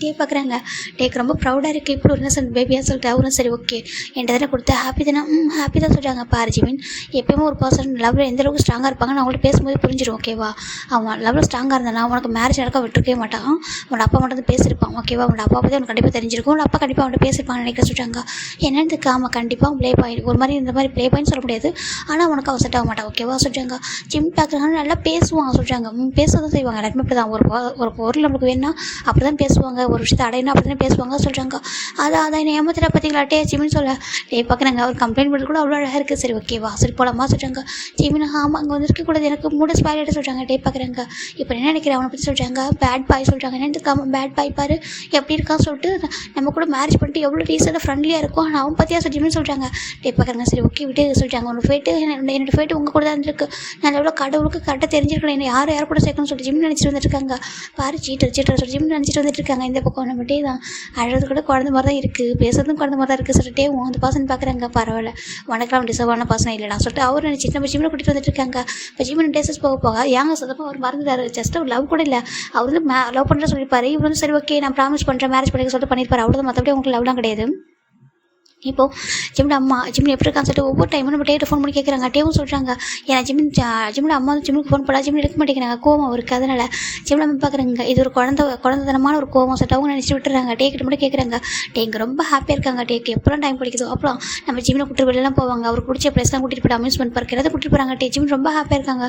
டே பார்க்குறாங்க. டேக்கு ரொம்ப ப்ரௌடாக இருக்குது. இப்படி ஒரு இன்னசென்ட் பேபியாக சொல்லிட்டு அவரும் சரி ஓகே என்கிட்ட தானே கொடுத்து ஹாப்பி தானே ஹாப்பி தான் சொல்கிறாங்க. பாரு ஜிமின் எப்பயுமே ஒரு பர்சன் லவ்வில் எந்த அளவுக்கு ஸ்ட்ராங்காக இருப்பாங்கன்னு அவங்கள்ட்ட பேசும்போது புரிஞ்சிடும் ஓகேவா. அவன் லவ்வில் ஸ்ட்ராங்காக இருந்தானா அவனுக்கு மேரேஜ் நடக்க விட்டுருக்கவே மாட்டான். அவனோட அப்பா மட்டும் தான் பேசியிருப்பான் ஓகேவா. அவனோட அப்பா பற்றி அவனுக்கு கண்டிப்பாக தெரிஞ்சிருக்கும். அவனோட அப்பா கண்டிப்பாக அவன்கிட்ட பேசியிருப்பான்னு நினைக்கிற சொல்கிறாங்க. என்னென்னு ஆமாம் கண்டிப்பாக ப்ளே பாயிண்ட் ஒரு மாதிரி இந்த மாதிரி ப்ளே பாயிண்ட் சொல்ல முடியாது. ஆனால் அவனுக்கு அவன் செட் ஆக மாட்டான் ஓகேவா சொல்கிறாங்க. ஜிம் பார்க்குறாங்க. நல்லா பேசுவான் சொல்கிறாங்க. பேசதான் செய்வாங்க எல்லாருமே அப்படி தான். ஒரு பொருள் நம்மளுக்கு வேணும்னா அப்படி தான் பேசுவாங்க. ஒரு விஷயத்தை அடையணும் அப்படி பேசுவாங்க சொல்கிறாங்க. அதான் என்னை ஏமாத்திட்டா பார்த்தீங்களா டே ஜிமின்னு சொல்ல டே பார்க்குறாங்க. அவர் கம்ப்ளைண்ட் பண்ணி கூட அவ்வளோ அழகாக இருக்குது. சரி ஓகேவா சரி போகலாமா சொல்கிறாங்க. ஜிமின் ஆமாம் அங்கே வந்து இருக்கக்கூடாது எனக்கு மூட ஸ்பாயில் ஆகிட்டு சொல்கிறாங்க. டே பார்க்குறாங்க. இப்போ என்ன நினைக்கிறேன் அவனை பற்றி சொல்கிறாங்க. பேட் பாய் சொல்கிறாங்க. என்னன்னு பேட் பாய் பாரு எப்படி இருக்கான்னு சொல்லிட்டு நம்ம கூட மேரேஜ் பண்ணிட்டு எவ்வளோ ரீசெண்டாக ஃப்ரெண்ட்லியாக இருக்கும். ஆனால் அவன் பற்றியா சொல்லி ஜிமின்னு சொல்கிறாங்க. டே பார்க்குறாங்க. சரி ஓகே விட்டு சொல்கிறாங்க. உன்னோட ஃபேட்டு என்னோட ஃபேட்டு உங்கள் கூட தான் இருந்திருக்கு. நான் எவ்வளோ கடவுளுக்கு கரெக்டாக தெரிஞ்சிருக்கணும். என்ன யார் கூட சேர்க்கணும்னு சொல்லிட்டு ஜிம் நினச்சிட்டு வந்துருக்காங்க. பாரு சீட்டர் சொல்லி ஜிம் நினச்சிட்டு வந்துட்டு இருக்காங்க. இந்த பக்கம் நம்ம டே தான் அழுறது கூட குழந்த மாதிரி தான் இருக்குது. பேசுறதும் குழந்த மாதிரி தான் இருக்குது சொல்லிட்டே அந்த பர்சன் பார்க்குறாங்க. பரவாயில்ல உனக்கெல்லாம் டிசர்வான பர்சன் இல்லைடா சொல்லிட்டு அவர் நினச்சிட்டு நம்ம ஜிம்மில் கூட்டிகிட்டு வந்துட்டு இருக்காங்க. இப்போ ஜிம்மில் டேஸஸ் போக ஏங்க சதமாக அவர் மறந்துட்டாரு. ஜஸ்ட் ஒரு லவ் கூட இல்லை. அவர் வந்து லவ் பண்ணுற சொல்லியிருப்பாரு. இவர் வந்து சரி ஓகே நான் ப்ராமிஸ் பண்ணுறேன் மேரேஜ் பண்ணிக்க சொல்லிட்டு பண்ணியிருப்பாரு. அவ்வளோதான். மற்றபடி உங்களுக்கு லவ்லாம் கிடையாது. இப்போது ஜிம்மில் அம்மா ஜிம்மில் எப்படி இருக்கான்னு சொல்லிட்டு ஒவ்வொரு டைமும் நம்ம டேட்டு ஃபோன் பண்ணி கேட்குறாங்க. டேவும் சொல்கிறாங்க. ஏன்னா ஜிம்மில் அம்மா வந்து ஜிம்முக்கு ஃபோன் பண்ணால் ஜிம்மில் எடுக்க மாட்டேங்கிறாங்க. கோவம் இருக்குது. அதனால் ஜிம்மில் நம்ம பார்க்குறாங்க. இது ஒரு குழந்தைத்தனமான ஒரு கோவம் சொல்லிட்டு அவங்க நினச்சி விட்டுறாங்க. டேக்கிட்ட மட்டும் கேட்குறாங்க. டேங்க ரொம்ப ஹாப்பியாக இருக்காங்க. டேக்கு எப்போலாம் டைம் பிடிக்குதோ அப்போலாம் நம்ம ஜிம்மில் கூட்டிட்டு வெளிலாம் போவாங்க. அவர் பிடிச்ச பிளேஸ்லாம் கூட்டிகிட்டு போய்ட்டு அம்யூஸ்மெண்ட் பார்க் ஏதாவது கூட்டிட்டு போகிறாங்க. ஜிம் ரொம்ப ஹாப்பியாக இருக்காங்க.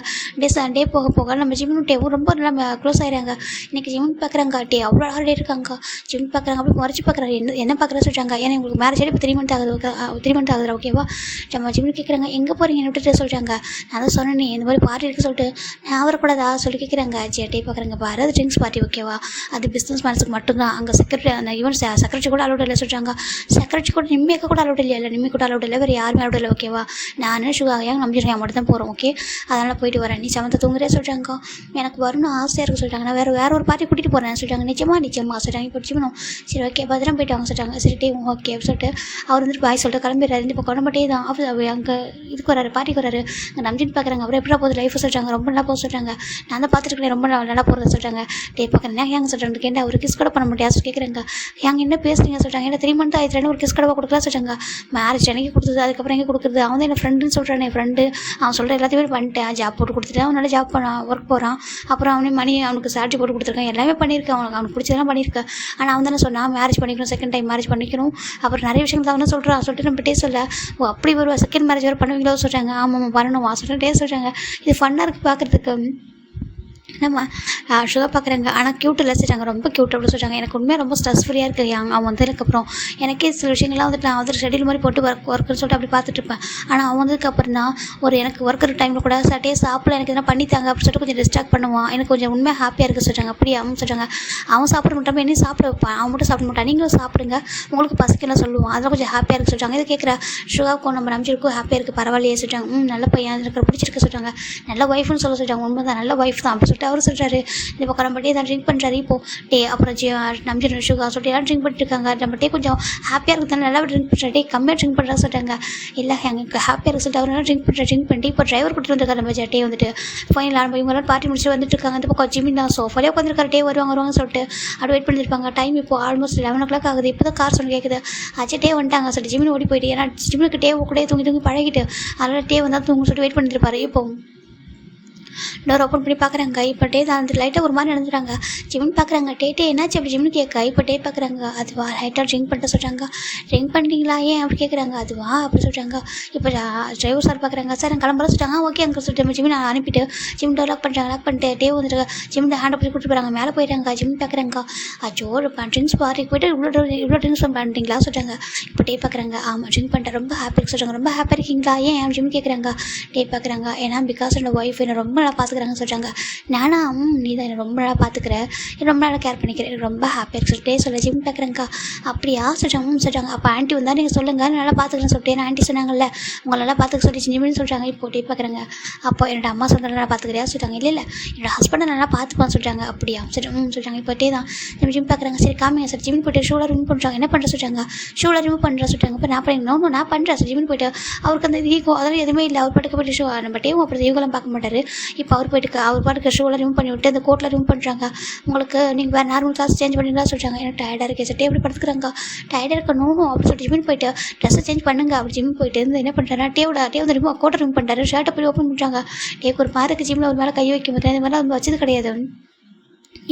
டே போக நம்ம ஜிம்மும் டேவும் ரொம்ப நம்ம க்ளோஸ் ஆகிறாங்க. இன்றைக்கி ஜிம் பார்க்குறாங்க. டே அவ்வளோ ஆல்ரெடி இருக்காங்க. ஜிம் பார்க்குறாங்க. அப்படி மறைச்சி பார்க்குறாரு. என்ன பார்க்குறா சொல்கிறாங்க. ஏன்னா உங்களுக்கு மேரேஜ் இப்போ 3 மந்த் ஆகுது ஓகேவா. நம்ம ஜிம்மில் கேட்குறாங்க. எங்கே போகிறீங்க என்ன விட்டுட்டு சொல்கிறாங்க. நான் தான் சொன்னேன் இந்த மாதிரி பார்ட்டி இருக்குது சொல்லிட்டு நான் வரக்கூடாதா சொல்லி கேட்குறாங்க. டே பார்க்குறாங்க. பாரு அது ட்ரிங்க்ஸ் பார்ட்டி ஓகேவா. அது பிஸ்னஸ் மேன்ஸுக்கு மட்டும்தான். அங்கே செக்ரட்டரி அந்த ஈவன் செக்ரட்டரி கூட அலோட் இல்லை சொல்கிறாங்க. செக்ரட்டரி கூட நிம்மியாக கூட அலோட் இல்லை. நிம்மி கூட அலோட் இல்லை. வேறு யாருமே அலோட் இல்லை ஓகேவா. நான் ஷுகாக நம்பிச்சிருக்கேன் மட்டும் தான் போகிறோம் ஓகே. அதனால் போயிட்டு வரேன். நீ சமத்தை தூங்குறே சொல்கிறாங்க. எனக்கு வரணும் ஆசையாக இருக்குது சொல்கிறாங்க. நான் வேறு ஒரு பார்ட்டி கூட்டிகிட்டு போகிறேன் சொல்கிறாங்க. நிச்சயமாக சொல்கிறாங்க. இப்போ ஜிம்னும் சரி ஓகே பத்திரம் போயிட்டு வாங்க சொல்கிறாங்க. சரி டே ஓகே சொல்லிட்டு அவர் வந்துட்டு பாய் சொல்லிட்டு கிளம்பிடுறாரு. இப்போ கொண்டமட்டே தான் அங்கே இதுக்கு வராரு பார்ட்டிக்கு வராரு. அங்கே நம்பிட்டு பார்க்குறாங்க. அப்புறம் எப்படா போகுது லைஃப் சொல்கிறாங்க. ரொம்ப நல்லா போக சொல்கிறாங்க. நான் தான் பார்த்துருக்கேன் ரொம்ப நல்லா போகிறத சொல்கிறாங்க. டே பார்க்குறேன் ஏங்க சொல்கிறாங்க. கேட்டால் ஒரு கிஸ் கூட பண்ண முடியாது கேட்குறாங்க. ஏங்க என்ன பேசுறீங்க சொல்கிறாங்க. ஏன்னா 3 மந்த் ஆயிடுச்சு ஒரு கிஸ் கூட கொடுக்கலாம் சொல்கிறாங்க. மேரேஜ் எனக்கு கொடுத்தது அதுக்கப்புறம் எங்கே கொடுக்குறது. அவன் தான் என்ன ஃப்ரெண்டுன்னு சொல்கிறான். என் ஃப்ரெண்டு அவன் சொல்கிற எல்லாத்தையுமே பண்ணிட்டேன். ஜாப் போட்டு கொடுத்துட்டேன். அவன் நல்லா ஜாப் ஒர்க் போகிறான். அப்புறம் அவனே மணி அவனுக்கு சேலரி போட்டு கொடுத்துருக்கான். எல்லாமே பண்ணியிருக்கேன். அவனுக்கு பிடிச்சதெல்லாம் பண்ணியிருக்கேன். ஆனால் அவன் தானே சொன்னான் மேரேஜ் பண்ணிக்கணும் செகண்ட் டைம் மேரேஜ் பண்ணிக்கணும். அப்புறம் நிறைய விஷயங்கள் தான் அவனும் சொல்கிறான். சொல்லிட்டு நம்ம டே சொல்ல, ஓ அப்படி ஒரு செகண்ட் மேரேஜ் வேறு பண்ணுவீங்களோ சொல்கிறாங்க. ஆமாம் பண்ணணுமா சொல்லிட்டு டே சொல்கிறாங்க. இது ஃபன்னாக இருக்குது பார்க்குறதுக்கு. நம்ம சுகா பார்க்குறாங்க. ஆனால் க்யூட் இல்லை சொல்லிட்டாங்க, ரொம்ப க்யூட் அப்படின்னு சொல்கிறாங்க. எனக்கு உண்மையாக ரொம்ப ஸ்ட்ரெஸ் ஃப்ரீயாக இருக்குது அவன் வந்ததுக்கப்புறம். எனக்கே சில விஷயங்கள்லாம் வந்துட்டு நான் வந்து ஷெடியூல் மாதிரி போட்டு ஒர்க்குன்னு சொல்லிட்டு அப்படி பார்த்துட்ருப்பேன். ஆனால் அவன் வந்ததுக்கப்புறம் தான் எனக்கு ஒர்க்கிற டைமில் கூட சட்டே சாப்பிட எனக்கு எதனா பண்ணித்தாங்க அப்படின்னு சொல்லிட்டு கொஞ்சம் டிஸ்ட்ராக்ட் பண்ணுவான். எனக்கு கொஞ்சம் உண்மையாக ஹாப்பியாக இருக்குது சொல்கிறாங்க. அப்படி அவன் சொல்கிறாங்க. அவன் சாப்பிட மாட்டாமல் என்னையும் சாப்பிட வைப்பான். அவன் மட்டும் சாப்பிட மாட்டான். நீங்களும் சாப்பிடுங்க, உங்களுக்கு பசிக்கலாம் சொல்லுவான். அதெல்லாம் கொஞ்சம் ஹாப்பியாக இருக்குது சொல்கிறாங்க. இதை கேட்குற சுகாவுக்கும் நம்ம நம்பிச்சிருக்கும் ஹாப்பியாக இருக்குது, பரவாயில்லையே சொல்கிறாங்க. நல்ல பையன் எனக்கு பிடிச்சிருக்கு சொல்கிறாங்க. நல்ல ஒய்ஃப்னு சொல்கிறாங்க. உண்மை தான், நல்ல ஒய்ஃப் தான் அப்படின்னு சொல்லிட்டு அவர் சொல்கிறாரு. இந்த பக்கம் நம்ம டே தான் ட்ரிங்க் பண்ணுறாரு. இப்போது அப்புறம் நம்பிச்சு சுகா சொல்லிட்டு எல்லாம் ட்ரிங்க் பண்ணிட்டு இருக்காங்க. நம்ம கொஞ்சம் ஹாப்பியாக இருக்குது, நல்லா ட்ரிங்க் பண்ணுறா கம்மியாக ட்ரிங்க் பண்ணுறா சொல்லிட்டாங்க. இல்லை எங்களுக்கு ஹாப்பியாக இருக்குது சொல்லிட்டு அவர் நல்லா ட்ரிங்க் பண்ணிட்டு இப்போ டிரைவர் கூட்டிட்டு வந்துருக்காரு. நம்ம டே வந்துட்டு ஃபைனல் இவங்கெல்லாம் பார்ட்டி முடிச்சுட்டு வந்துட்டு இருக்காங்க. இந்த பக்கம் ஜிமின் தான் சோஃபாலே உட்காந்துருக்காரு. டே வருவாங்க சொல்லிட்டு அப்படி வெயிட் பண்ணியிருப்பாங்க. டைம் இப்போ ஆல்மோஸ்ட் 11 o'clock ஆகுது. இப்போ தான் கார் சொல்லி கேட்குது. டே வந்துட்டாங்க சொல்லிட்டு ஜிமின் ஓடி போயிட்டு, ஏன்னா ஜிமினுக்கு டே கூட தூங்கி பழகிட்டு அதனால் டே வந்தால் தூங்க சொல்லிட்டு வெயிட் பண்ணியிருப்பாரு. இப்போ டோர் ஓப்பன் பண்ணி பார்க்குறாங்க. இப்போ டே தான் அந்த லைட்டாக ஒரு மாதிரி நடந்துடுறாங்க. ஜிமின் பார்க்குறாங்க. டே என்னாச்சு அப்படி ஜிமின் கேட்க. இப்போ டே பார்க்குறாங்க. அதுவா லைட்டாக ட்ரிங்க் பண்ணிட்டு சொல்கிறாங்க. ட்ரிங்க் பண்ணிட்டீங்களா ஏன் அப்படி கேட்குறாங்க. அதுவா அப்படி சொல்கிறாங்க. இப்போ டிரைவர் சார் பார்க்குறாங்க. சார் நான் கிளம்புற சொல்லிட்டாங்க. ஓகே அங்கே சொல்லிட்டு ஜிமின் அனுப்பிட்டு ஜிமின் டோர் லாக் பண்ணிட்டு டே வந்துட்டு ஜிமின் ஹேண்ட் அப்படி கூப்பிட்டு போகிறாங்க. மேலே போயிட்டாங்க. ஜிமின் பார்க்குறாங்க. அச்சோ ட்ரிங்க்ஸ் பார்ட்டிக்கு போய்ட்டு இவ்வளோ ட்ரிங்க்ஸ் பண்ணிட்டீங்களா சொல்கிறாங்க. இப்போ டே பார்க்குறாங்க. ஆமாம் ட்ரிங்க் பண்ணிட்டேன், ரொம்ப ஹாப்பியாக சொல்கிறாங்க. ரொம்ப ஹாப்பியாக இருக்கீங்களா ஏன் ஜிமின் கேட்குறாங்க. டே பார்க்குறாங்க. ஏன்னா பிகாஸ் என்னோட ஒய்ஃப் என்னை ரொம்ப நல்லா பார்த்துக்கிறாங்க சொல்கிறாங்க. நானா நீ தான் என்னை ரொம்ப நல்லா பார்த்துக்கிற, ரொம்ப நல்லா கேர் பண்ணிக்கிறேன், எனக்கு ரொம்ப ஹாப்பியாக இருக்கு சொல்லிட்டே சொல்ல ஜிம் பார்க்குறேங்க்கா. அப்படியா சொல்கிறாங்க. அப்போ ஆண்டி வந்தால் நீங்கள் சொல்லுங்கள், நல்லா பார்த்துக்கிறேன்னு சொல்லிட்டு ஏன்னா ஆண்டி சொன்னாங்கல்ல உங்களை நல்லா பார்த்துக்க சொல்லி ஜிம்னு சொல்கிறாங்க. இப்போ டே பார்க்குறாங்க. அப்போ என்னோட அம்மா சொன்ன நல்லா பார்த்துக்கிறியா சொல்கிறாங்க. இல்லை என்னோட ஹஸ்பண்டை நல்லா பார்த்துப்பான்னு சொல்கிறாங்க. அப்படியா சொல்கிறாங்க. இப்போ டே தான் நம்ம ஜிம் பார்க்குறாங்க. சரி காமிங்க சார். ஜிம் போய்ட்டு ஷூவில் ரிமூவ் பண்ணுறாங்க. என்ன பண்ணுற சொல்கிறாங்க. ஷூவில் ரிமூவ் பண்ணுற சொல்கிறாங்க. இப்போ நான் பண்ணிக்கணும் நான் பண்ணுறேன் சார். ஜிம் போய்ட்டு அவருக்கு அந்த ஈகோ அதெல்லாம் எதுவுமே இல்லை. அவர் பாட்டுக்கு போய்ட்டு ஷூ நம்ம டேவும் அப்படி ஈகோலாம் பார்க்க மாட்டார். இப்போ அவர் பாட்டுக்கு ஷூவில் ரிமூவ் பண்ணி விட்டு அந்த கோட்டில் ரிமூவ் பண்ணுறாங்க. உங்களுக்கு நீங்கள் வேறு நார்மல் கிளாஸ் சேஞ்ச் பண்ணிங்களா சொல்கிறாங்க. எனக்கு டயர்டாக இருக்கே சார். எப்படி படுத்துக்கிறாங்க. டயர்டாக இருக்கணும் அப்படின்னு சொல்லிட்டு ஜிமின் போயிட்டு ட்ரெஸ்ஸை சேஞ்ச் பண்ணுங்க அப்படி ஜிம் போயிட்டு இருந்து என்ன பண்ணுறாரு. டே வந்து ரிமூவ் கோட்டை ரிமூவ் பண்ணுறாரு. ஷர்ட்டை போய் ஓப்பன் பண்ணுறாங்க. டேக்கு ஒரு மாருக்கு ஜிம்மில் ஒரு மேலே கை வைக்கும் போது இந்த மாதிரிலாம் வச்சது கிடையாது.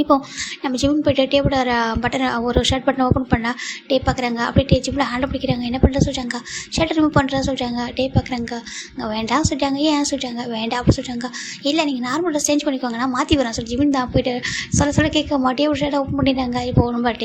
இப்போது நம்ம ஜிம் போய்ட்டு டேபோட பட்டன் ஒரு ஷர்ட் பட்டன் ஓப்பன் பண்ணால் டே பார்க்குறாங்க. அப்படியே ஜிம்மில் ஹேண்டில் பிடிக்கிறாங்க. என்ன பண்ணுற சொல்கிறாங்க. ஷர்ட்டை ரிமூவ் பண்ணுறா சொல்கிறாங்க. டே பார்க்குறாங்க. வேண்டாம் சொல்லிட்டாங்க. ஏன் சொல்கிறாங்க. வேண்டாம் அப்படி சொல்கிறாங்க. இல்லை நீங்கள் நார்மல் ட்ரெஸ் சேஞ்ச் பண்ணிக்கோங்க, நான் மாற்றி வரேன் சொல்லி ஜிமின் தான் போய்ட்டு சொல்ல கேட்க மாட்டே ஒரு ஷர்ட்டை ஓப்பன் பண்ணிட்டாங்க. இப்போ நம்ம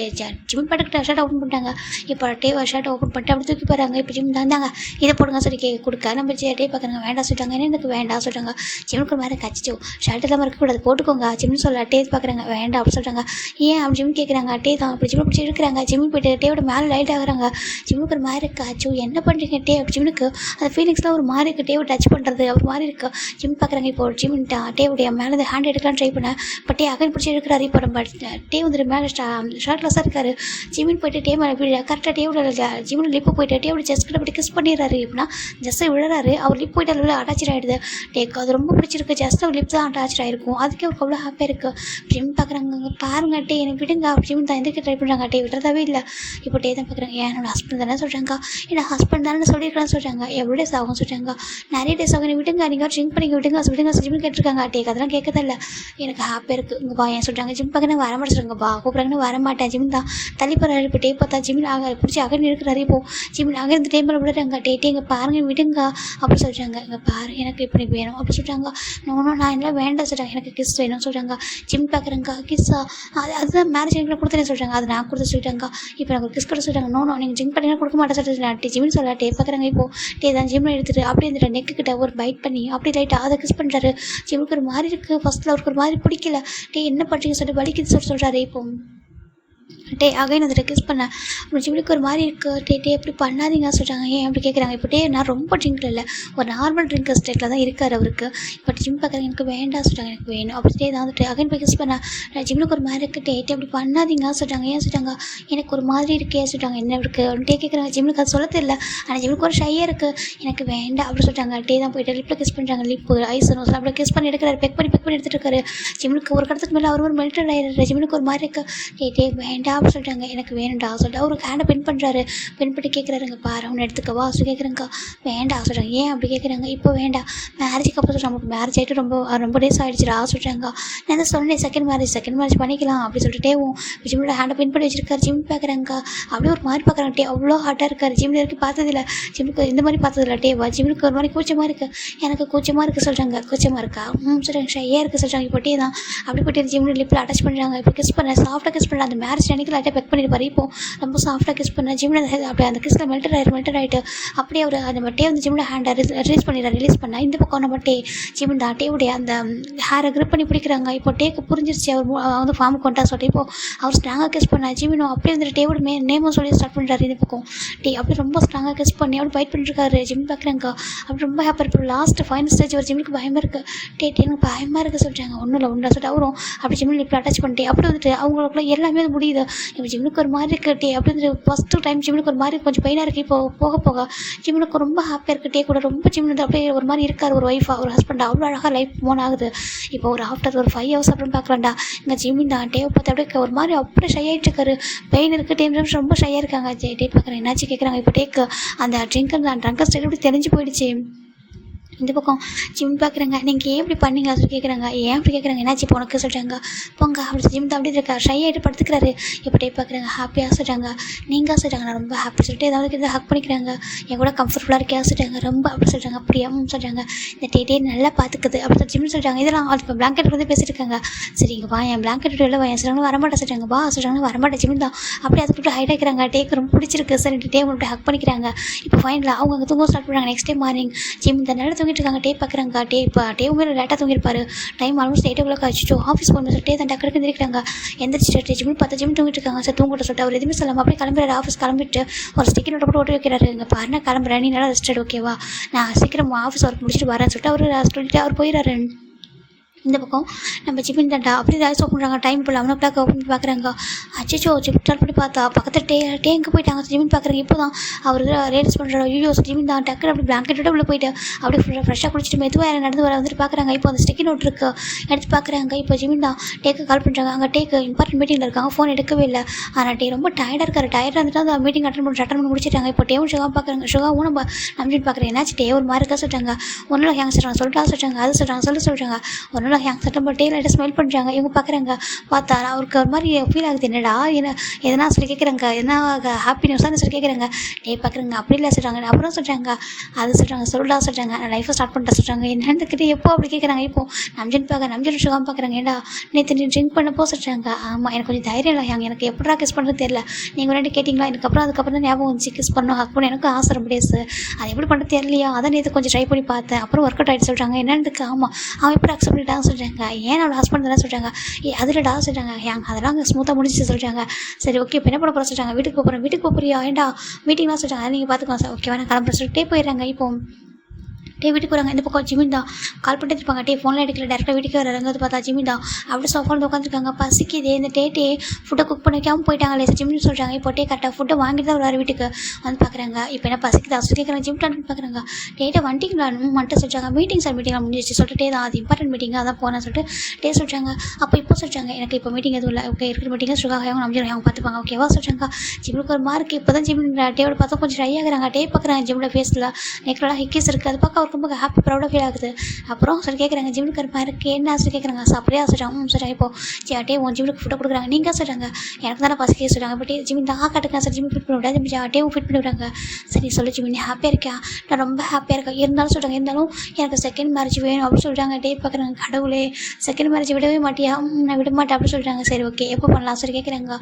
ஜிமின் பாட்டுக்கிட்ட ஷர்ட்டை ஓப்பன் பண்ணிட்டாங்க. இப்போ ஷர்ட்டை ஓப்பன் பண்ணிட்டு அப்படி தூக்கி போகிறாங்க. இப்போ ஜிம் தாங்க இதை போடுங்க சொல்லி கொடுக்க நம்ம டே பார்க்குறாங்க. வேண்டாம் சொல்லிட்டாங்க. என்ன எனக்கு வேண்டாம் சொல்கிறாங்க. ஜிம்முக்கு மாதிரி கச்சிச்சோ ஷர்ட் எல்லாம் இருக்கக்கூடாது போட்டுக்கோங்க ஜிம்னு சொல்ல டே பார்க்குறாங்க. வேண்டாம் அப்படி சொல்கிறாங்க. ஏன் அப்படி ஜிம் கேட்குறாங்க. டே தான் அப்படி ஜிம்மை பிடிச்சி இருக்கிறாங்க. ஜிம்முக்கு போய்ட்டு டேவோட மேலே லைட் ஆகுறாங்க. ஜிம்முக்கு ஒரு மாதிரி இருக்கு. அச்சோ என்ன பண்ணுறீங்க டே அப்படி ஜிம்முக்கு அந்த ஃபீலிங்ஸ்லாம் ஒரு மாதிரி இருக்குது. டேவை டச் பண்ணுறது ஒரு மாதிரி இருக்குது. ஜிம் பார்க்குறாங்க. இப்போ ஜிம் டேவுடைய மேலே ஹேண்ட் எடுக்கலான்னு ட்ரை பண்ணேன். பட் டே அகன் பிடிச்சி எடுக்கிறாரு. இப்போ நம்ம டே வந்துட்டு மேலே ஷர்ட்லெஸ்ஸாக இருக்காரு. ஜிமின் போய்ட்டு டே மேலே கரெக்டாக டேவோட ஜிம்மில் லிப்பு போய்ட்டு டேவோட ஜஸ்ட் கிட்ட அப்படி கிஸ் பண்ணிடுறாரு. எப்படின்னா ஜஸ்ட்டை விழுறாரு. அவர் லிப் போய்ட்டு அதில் அட்டாச் ஆகிடுது. டேக்கு அது ரொம்ப பிடிச்சிருக்கு. ஜஸ்ட் அவர் லிப் தான் அட்டாச் ஆகிருக்கும். அதுக்கே அவருக்கு அவ்வளோ ஹாப்பியாக இருக்குது. ஜிம் பார்க்குறாங்க. பாருங்க டே எனக்கு விடுங்க அப்படி ஜிம் தான் எதுக்கு ட்ரை பண்ணுறாங்க. டே விடுறதாவே இல்லை. இப்போ டே தான் பார்க்குறாங்க. என்னோட ஹஸ்பண்ட் தானே சொல்கிறாங்க. என்னோட ஹஸ்பண்ட் தானே சொல்லியிருக்கான்னு சொல்கிறாங்க. எவ்வளோ டேஸ் ஆகும் சொல்கிறாங்க. நிறைய டேஸ் ஆகும். விடுங்க நீங்கள் ட்ரிங்க் பண்ணி விடுங்க ஜிம் கேட்டிருக்காங்க. டேக்கு அதெல்லாம் கேட்கதில்ல. எனக்கு ஹாப்பியாக இருக்குது. இங்கே வா ஏன் சொல்கிறாங்க. ஜிம் பார்க்கணும் வர மாட்டேங்க. வா கூப்பிட்றாங்கன்னு வர மாட்டேன். ஜிம் தான் தள்ளி போகிறாரு. இப்போ டே பார்த்தா ஜிமின் பிடிச்சி அகன் இருக்கிறாரு. இப்போது ஜிமின் அங்கே இருந்து டேபிள் விடுறாங்க. டே இங்கே பாருங்க விடுங்க அப்படி சொல்கிறாங்க. இங்கே பாரு எனக்கு இப்போ எனக்கு வேணும் அப்படி சொல்கிறாங்க. நோனும் நான் எல்லாம் வேண்டாம் சொல்கிறாங்க. எனக்கு கிஸ் வேணும்னு சொல்கிறாங்க. ஜிம் பார்க்குறேங்க. கிஸ்ஸா அதுதான் மேரேஜ் எனக்கு கொடுத்தேன்னு சொல்கிறாங்க. அது நான் கொடுத்து சொல்லிட்டாங்க. இப்போ எனக்கு ஒரு கிஸ் கொடுத்து சொல்கிறாங்க. நோ நீங்கள் ஜிம் பண்ணிங்கன்னா கொடுக்க மாட்டேன் சொல்லிட்டு ஜிம்னு சொல்ல டே பார்க்குறாங்க. இப்போது டே தான் ஜிம்மில் எடுத்துகிட்டு அப்படியே இருந்துட்டு நெக்கு கிட்ட ஒரு பைட் பண்ணி அப்படி லைட்டாக அதை கிஸ் பண்ணுறாரு. ஜிம்முக்கு ஒரு மாதிரி இருக்குது. ஃபஸ்ட்டில் அவருக்கு ஒரு மாதிரி பிடிக்கல. டே என்ன பண்ணுறீங்க சொல்லிட்டு வலிக்குது சொல்கிறாரு. இப்போ டே அகைன் அதில் கிஸ் பண்ணேன். அப்புறம் ஜிம்முக்கு ஒரு மாதிரி இருக்குது. டே எப்படி பண்ணாதீங்க சொல்கிறாங்க. ஏன் அப்படி கேட்குறாங்க. இப்போ நான் ரொம்ப ட்ரிங்க்கில் இல்லை, ஒரு நார்மல் ட்ரிங்கர் ஸ்டேட்டில் தான் இருக்கார் அவருக்கு. இப்போ ஜிம் பார்க்குறாங்க. எனக்கு வேண்டாம் சொல்கிறாங்க. எனக்கு வேணும் அப்படி தான் வந்துட்டு அகைன் போய் கிஸ் பண்ணேன். ஜிம்முக்கு ஒரு மாதிரி இருக்குது. டே அப்படி பண்ணாதீங்க சொல்கிறாங்க. ஏன் சொல்கிறாங்க. எனக்கு ஒரு மாதிரி இருக்கே சொல்கிறாங்க. என்ன இருக்குது அப்படின்னு கேட்குறாங்க. ஜிம்முக்கு அது சொல்ல தெரியல. ஆனால் ஜிம்முக்கு ஒரு ஷையாக இருக்குது. எனக்கு வேண்டாம் அப்படி சொல்கிறாங்க. டே தான் போய்ட்டு லிப்பில் கிஸ் பண்ணுறாங்க. லிப்பு ஐஸ் நோஸ் அப்படி கிஸ் பண்ணி எடுக்கிறாரு. பெக் பண்ணி எடுத்துகிட்டு இருக்காரு. ஜிம்முக்கு ஒரு கடத்துக்கு மேலே அவர் ஒரு மெல்டட் ஆகிடுறாரு. ஜிம்முக்கு ஒரு மாதிரி இருக்குது. டே வேண்டாம் வேண்டாம் அப்படின்னு சொல்லிட்டாங்க. எனக்கு வேணும்டா சொல்லிட்டு அவருக்கு ஹேண்டை பின் பண்ணுறாரு. பின் பண்ணி கேட்குறாருங்க, பாரு அவனை எடுத்துக்கவா சொல்லி கேட்குறேங்க்கா. வேண்டாம் சொல்கிறாங்க. ஏன் அப்படி கேட்குறாங்க? இப்போ வேண்டாம், மேரேஜுக்கு அப்புறம் சொல்கிறாங்க. நமக்கு மேரேஜ் ஆகிட்டு ரொம்ப டேஸ் ஆகிடுச்சுடா சொல்கிறாங்க. நான் தான் சொன்னேன் செகண்ட் மேரேஜ் பண்ணிக்கலாம் அப்படி சொல்லிட்டேவும் ஜிம்மோட ஹேண்டை பின் பண்ணி வச்சிருக்காரு. ஜிம் பார்க்குறாங்கக்கா. அப்படியே ஒரு மாதிரி பார்க்குறாங்க. டே அவ்வளோ ஹார்ட்டாக இருக்காரு. ஜிம்மில் வரைக்கும் பார்த்ததில்ல, ஜிம்முக்கு இந்த மாதிரி பார்த்ததில்ல. டேவா ஜிம்முக்கு ஒரு மாதிரி கூச்சமாக இருக்குது, எனக்கு கூச்சமாக இருக்குது சொல்கிறாங்க. கூச்சமாக இருக்கா? சொல்கிறாங்க. ஷையாக இருக்குது சொல்கிறாங்க. இப்போ டே தான் அப்படி போய்ட்டு ஜிம்மில் லிப்பில் அட்டாச் பண்ணுறாங்க. இப்போ கிஸ் பண்ண சாஃப்டாக கிஸ் பண்ணல. அந்த மேரேஜ் அன்றைக்கி லைட்டாக பெக் பண்ணியிருப்பாரு. இப்போ ரொம்ப சாஃப்டாக கிஸ் பண்ண ஜிம்மில் அப்படியே அந்த கிஸ்ஸில் மெல்டட் ஆகிட்டு அப்படியே அவர் அந்த டே வந்து ஜிம்மில் ஹேண்டை ரிலீஸ் பண்ணால் இந்த பக்கம் நம்ம ஜிம் இந்த டேவுடைய அந்த ஹேரை கிரிப் பண்ணி பிடிக்கிறாங்க. இப்போ டேக்கு புரிஞ்சிருச்சு அவர் வந்து ஃபார்முக்கு வந்துட்டா சொல்லிட்டு இப்போ அவர் ஸ்ட்ராங்காக கிஸ் பண்ண ஜிமினோ அப்படியே வந்துட்டு டேவோட நேமும் சொல்லி ஸ்டார்ட் பண்ணுறாரு. இந்த பக்கம் டே அப்படி ரொம்ப ஸ்ட்ராங்காக கிஸ் பண்ணி அப்படி ஃபைட் பண்ணிருக்காரு. ஜிம் பார்க்குறாங்க. அப்படி ரொம்ப ஹாப்பியாக இப்போ லாஸ்ட் ஃபைனல் ஸ்டேஜ் ஒரு ஜிம்முக்கு பயமாக இருக்குது. எனக்கு பயமாக இருக்குது சொல்லிட்டாங்க. ஒன்றும் இல்லை சொல்லிட்டு அவரும் அப்படி ஜிம்மில் இப்போ அட்டாச் பண்ணிட்டு அப்படி வந்துட்டு அவங்களுக்குள்ள எல்லாமே முடியுது. இப்போ ஜிம்முக்கு ஒரு மாதிரி இருக்குது. அப்படி வந்து ஃபஸ்ட்டு டைம் ஜிம்முக்கு ஒரு மாதிரி கொஞ்சம் பெயினாக இருக்குது. இப்போ போக ஜிம்முக்கு ரொம்ப ஹாப்பியாக இருக்குது. கூட ரொம்ப ஜிம் வந்து அப்படியே ஒரு மாதிரி இருக்கார். ஒரு ஒய்ஃபாக ஒரு ஹஸ்பண்டாக அவ்வளோ அழகாக லைஃப் மூவ் ஆகுது. இப்போ ஒரு ஆஃப்டர் ஒரு 5 hours அப்புறம் பார்க்கலாம்டா இங்கே ஜிம்மின் தான் டேவை பார்த்து அப்படியே ஒரு மாதிரி அப்படியே ஷை ஆகிட்டு இருக்காரு. பெயின் இருக்குது. டேம் ரொம்ப ஷையாக இருக்காங்க. டே பார்க்குறேன் என்னாச்சு கேட்குறாங்க. இப்போ டேக்கு அந்த ட்ரங்கர் ஸ்டைல் எப்படி தெரிஞ்சு போயிடுச்சு. இந்த பக்கம் ஜிம் பார்க்குறாங்க. நீங்கள் ஏன் இப்படி பண்ணீங்க சொல்லி கேட்குறாங்க. ஏன் அப்படி கேட்குறாங்க. என்னாச்சு இப்போ உனக்கு சொல்கிறாங்க. போங்க அப்படி ஜிம் தான் அப்படி இருக்கா ஷை ஆகிட்டு படுத்துக்கிறாரு. இப்போ டே பார்க்குறாங்க. ஹாப்பியாக சொல்கிறாங்க. நீங்கள் சொல்கிறாங்க நான் ரொம்ப ஹாப்பி சொல்லிட்டு ஏதாவது ஹக் பண்ணிக்கிறாங்க. என் கூட கம்ஃபர்டபுளாக இருக்கே சொல்கிறாங்க. ரொம்ப அப்படி சொல்கிறாங்க. அப்படியே சொல்கிறாங்க. இந்த டே நல்லா பார்த்துக்குது அப்படி ஜிம் சொல்கிறாங்க. இதெல்லாம் இப்போ பிளாங்கெட் வந்து பேசியிருக்காங்க. சரி இங்கே வா என் பிளாங்கெட் வெளில வா என் சொல்கிறாங்க. வரமாட்டேன் சொல்கிறாங்க. வா சொல்கிறாங்க. வரமாட்டேன் ஜிம் தான் அப்படியே அதுக்கு ஹைட் ஆகிக்கிறாங்க. டேக்கு ரொம்ப பிடிச்சிருக்கு சார் டே அப்படி ஹக் பண்ணிக்கிறாங்க. இப்போ ஃபைனலாக அவங்க அங்கே தூங்க ஸ்டார்ட் பண்ணுறாங்க. நெக்ஸ்ட் டே மார்னிங் ஜிம் இந்த நேரம் தூங்கிட்டு இருக்காங்க. டே பார்க்குறாங்க. இப்போ டேவுமே லேட்டாக தூங்கிருப்பாரு. டைம் ஆல்மோஸ்ட் 8 o'clock ஆச்சு. ஆஃபீஸ் போகணும் சொல்லிட்டு தான் டக்குனு எந்திரிக்கிறாங்க. எந்திரிச்சிட்டு ஜிம் 10 ஜிம் தூங்கிட்டு இருக்காங்க. சார் தூங்கிட்டு சொல்லிட்டு அவர் எதுவுமே சொல்லாமல் அப்படியே கிளம்புறாரு. ஆஃபீஸ் கிளம்பிட்டு ஒரு ஸ்டிக்கர் நோட்டை போட்டு ஓட்டி வைக்கிறாரு. இங்கே பாருன்னா கிளம்புறேன், நீ நல்லா ரெஸ்ட் எடு ஓகேவா, நான் சீக்கிரம் ஆஃபீஸ் ஒர்க் முடிச்சுட்டு வரேன்னு சொல்லிட்டு அவர் போயிடுறாரு. இந்த பக்கம் நம்ம ஜிமின் தாண்டா அப்படி ஏதாவது ஓப்பன் பண்ணுறாங்க. டைம் இப்போ 11 o'clock ஓப்பன் பண்ணி பார்க்குறாங்க. அச்சோ ஜிம் ஸ்டார்ட் பண்ணி பார்த்தா பக்கத்தில் டே எங்கே போயிட்டாங்க. ஜிமின் பார்க்குறாங்க. இப்போ தான் அவர் ரியலைஸ் பண்ணுறாரு. ஐயோ ஜிமின் தான் டக்குனு அப்படி பிளாங்கெட்டோட உள்ள போயிட்டு அப்படியே ஃப்ரெஷ்ஷாக குளிச்சுட்டு மெதுவாக நடந்து வர வந்துட்டு பார்க்குறாங்க. இப்போ அந்த ஸ்டிக்கி நோட் இருக்குது எடுத்து பார்க்குறாங்க. இப்போ ஜிமின் தான் டேக்கு கால் பண்ணுறாங்க. அங்கே டேக்கு இம்பார்ட்டன்ட் மீட்டிங்கில் இருக்காங்க. ஃபோன் எடுக்கவே இல்லை. ஆனால் டே ரொம்ப டயர்டாக இருக்காரு. டயர்டாக இருந்துட்டு அந்த மீட்டிங் அட்டன் பண்ணி முடிச்சிட்டாங்க. இப்போ டேவும் ஷுகா பார்க்குறாங்க. ஷுகாவும் நம்ம நம்பிட்டு பார்க்குறேன். என்னாச்சு டே ஒரு மாதிரி இருக்கா சொல்லிட்டாங்க. ஒன்றும் ஹேங் சொல்கிறாங்க. அது சொல்கிறாங்க. ஒன்றும் ஹேங் சட்டம் டே லைட்டாக ஸ்மெல் பண்ணுறாங்க. இவங்க பார்க்குறாங்க. பார்த்தா அவருக்கு ஒரு மாதிரி ஃபீல் ஆகுது. என்னடா எதனா சொல்லி கேட்குறாங்க. எதனா ஹாப்பி நியூஸாக சொல்லி கேட்குறாங்க. டே பார்க்குறாங்க. அப்படி இல்லை சொல்கிறாங்க. அப்புறம் சொல்கிறாங்க. அது சொல்கிறா சொல்கிறாங்க. நான் லைஃப்பை ஸ்டார்ட் பண்ணிட்டேன் சொல்கிறாங்க. என்னன்னு எப்போ அப்படி கேட்குறாங்க. இப்போ நம்ஜன் ஷுகாம் பார்க்குறாங்க. ஏண்டா நேற்று நீ ட்ரிங்க் பண்ணப்போ சொல்கிறாங்க. ஆமாம் எனக்கு கொஞ்சம் தைரியம் இல்லை ஹேங், எனக்கு எப்படா கிஸ் பண்ணுறது தெரியல. நீங்கள் ரெண்டு கேட்டிங்களா அதுக்கப்புறம் தான் ஞாபகம் வந்துச்சு கிஸ் பண்ணணும் ஹக் பண்ண எனக்கு ஆசை ரொம்ப டேஸ். அது எப்படி பண்ணுறது தெரியலையா, அதான் நேற்று கொஞ்சம் ட்ரை பண்ணி பார்த்தேன். அப்புறம் ஒர்க் அவுட் ஆகிட்டு சொல்கிறாங்க. என்னன்னு ஆமாம் அவன் எப்படி அக்செப்ட் பண்ணிட்டான்னு சொல்கிறாங்க. ஏன் அவளை ஹஸ்பண்ட் தான் சொல்கிறாங்க. அதில் டா சொல்கிறாங்க. ஹேங் அதெல்லாம் ஸ்மூத்தாக முடிச்சு சொல்கிறாங்க. சரி ஓகே இப்போ என்ன பண்ண போகிற சொல்கிறாங்க. வீட்டுக்கு போகிறியா ஏன்டா மீட்டிங்லாம் சொல்கிறாங்க. நீங்கள் பார்த்துக்கோங்க சார் ஓகேவா நான் கிளம்புற சொல்லிட்டே போயிடுறாங்க. இப்போ வீட்டுக்கு வராங்க. இந்த பக்கம் ஜிமின் தான் கால் பண்ணிட்டு இருப்பாங்க. ஃபோனில் எடுக்கல டேரெக்டாக வீட்டுக்கு வராங்க. பார்த்தா ஜிமின் தான் அப்படியே சோஃபாவில் உட்காந்துருக்காங்க. பசிக்குது. இந்த டே ஃபுட்டை குக் பண்ண வைக்காமல் போயிட்டாங்களே ஜிமின் சொல்கிறாங்க. இப்போ கரெக்டாக ஃபுட்டை வாங்கிட்டு தான் வருவார் வீட்டுக்கு வந்து பார்க்குறாங்க. இப்போ என்ன பசிக்குது அசு கேட்குறாங்க. ஜிம் பிளான் பார்க்குறாங்க. டேட்டை வந்துட்டிங்களா மட்டும் சொல்கிறாங்க. மீட்டிங்லாம் முடிஞ்சிச்சு சொல்லிட்டு தான் அது இம்பார்ட்டன்ட் மீட்டிங் அதான் போனேன்னு சொல்லிட்டு சொல்கிறாங்க. அப்போ இப்போ சொல்கிறாங்க எனக்கு இப்போ மீட்டிங் எதுவும் இல்லை ஓகே இருக்கிற மீட்டிங்கில் சுகாக நம்பிச்சு அவங்க பார்த்துப்பாங்க ஓகேவா சொல்கிறாங்க. ஜிம்முக்கு ஒரு மார்க் இப்போ தான் ஜிம் டேவோட பார்த்தா கொஞ்சம் ட்ரை ஆகுறாங்க. பார்க்குறாங்க ஜிம்மில் ஃபேஸில் நெக்லாம் ஹிக்கிஸ் இருக்குது. அது பார்க்க அவருக்கு ரொம்ப ஹாப்பி ப்ரௌடாக ஃபீல் ஆகுது. அப்புறம் சொல்லி கேட்குறாங்க ஜிம்முக்கு ஒரு மாதிரி என்ன சொல்லி கேட்குறாங்க. அப்படியே சொல்கிறாங்க. சொல்கிறாங்க. இப்போ உன் ஜிம்முக்கு ஃபுட்டை கொடுக்குறாங்க. நீங்கள் சொல்கிறாங்க எனக்கு தானே பசிக்க சொல்கிறாங்க. பட் ஜிமின் தான் காட்டுங்க சார் ஜிம் ஃபிட் பண்ணி விட்டா டேவும் ஃபிட் பண்ணி விடுறாங்க. சரி சொல்லி ஜிமின் ஹாப்பியாக இருக்கா. நான் ரொம்ப ஹாப்பியாக இருக்கேன். இருந்தாலும் சொல்கிறாங்க இருந்தாலும் எனக்கு செகண்ட் மேரேஜ் வேணும் அப்படின்னு சொல்கிறாங்க. பார்க்குறாங்க. கடவுளே செகண்ட் மேரேஜ் விடவே மாட்டியா. நான் விட மாட்டேன் அப்படின்னு சொல்கிறாங்க. சரி ஓகே எப்போ பண்ணலாம் சொல்லி கேட்குறாங்க.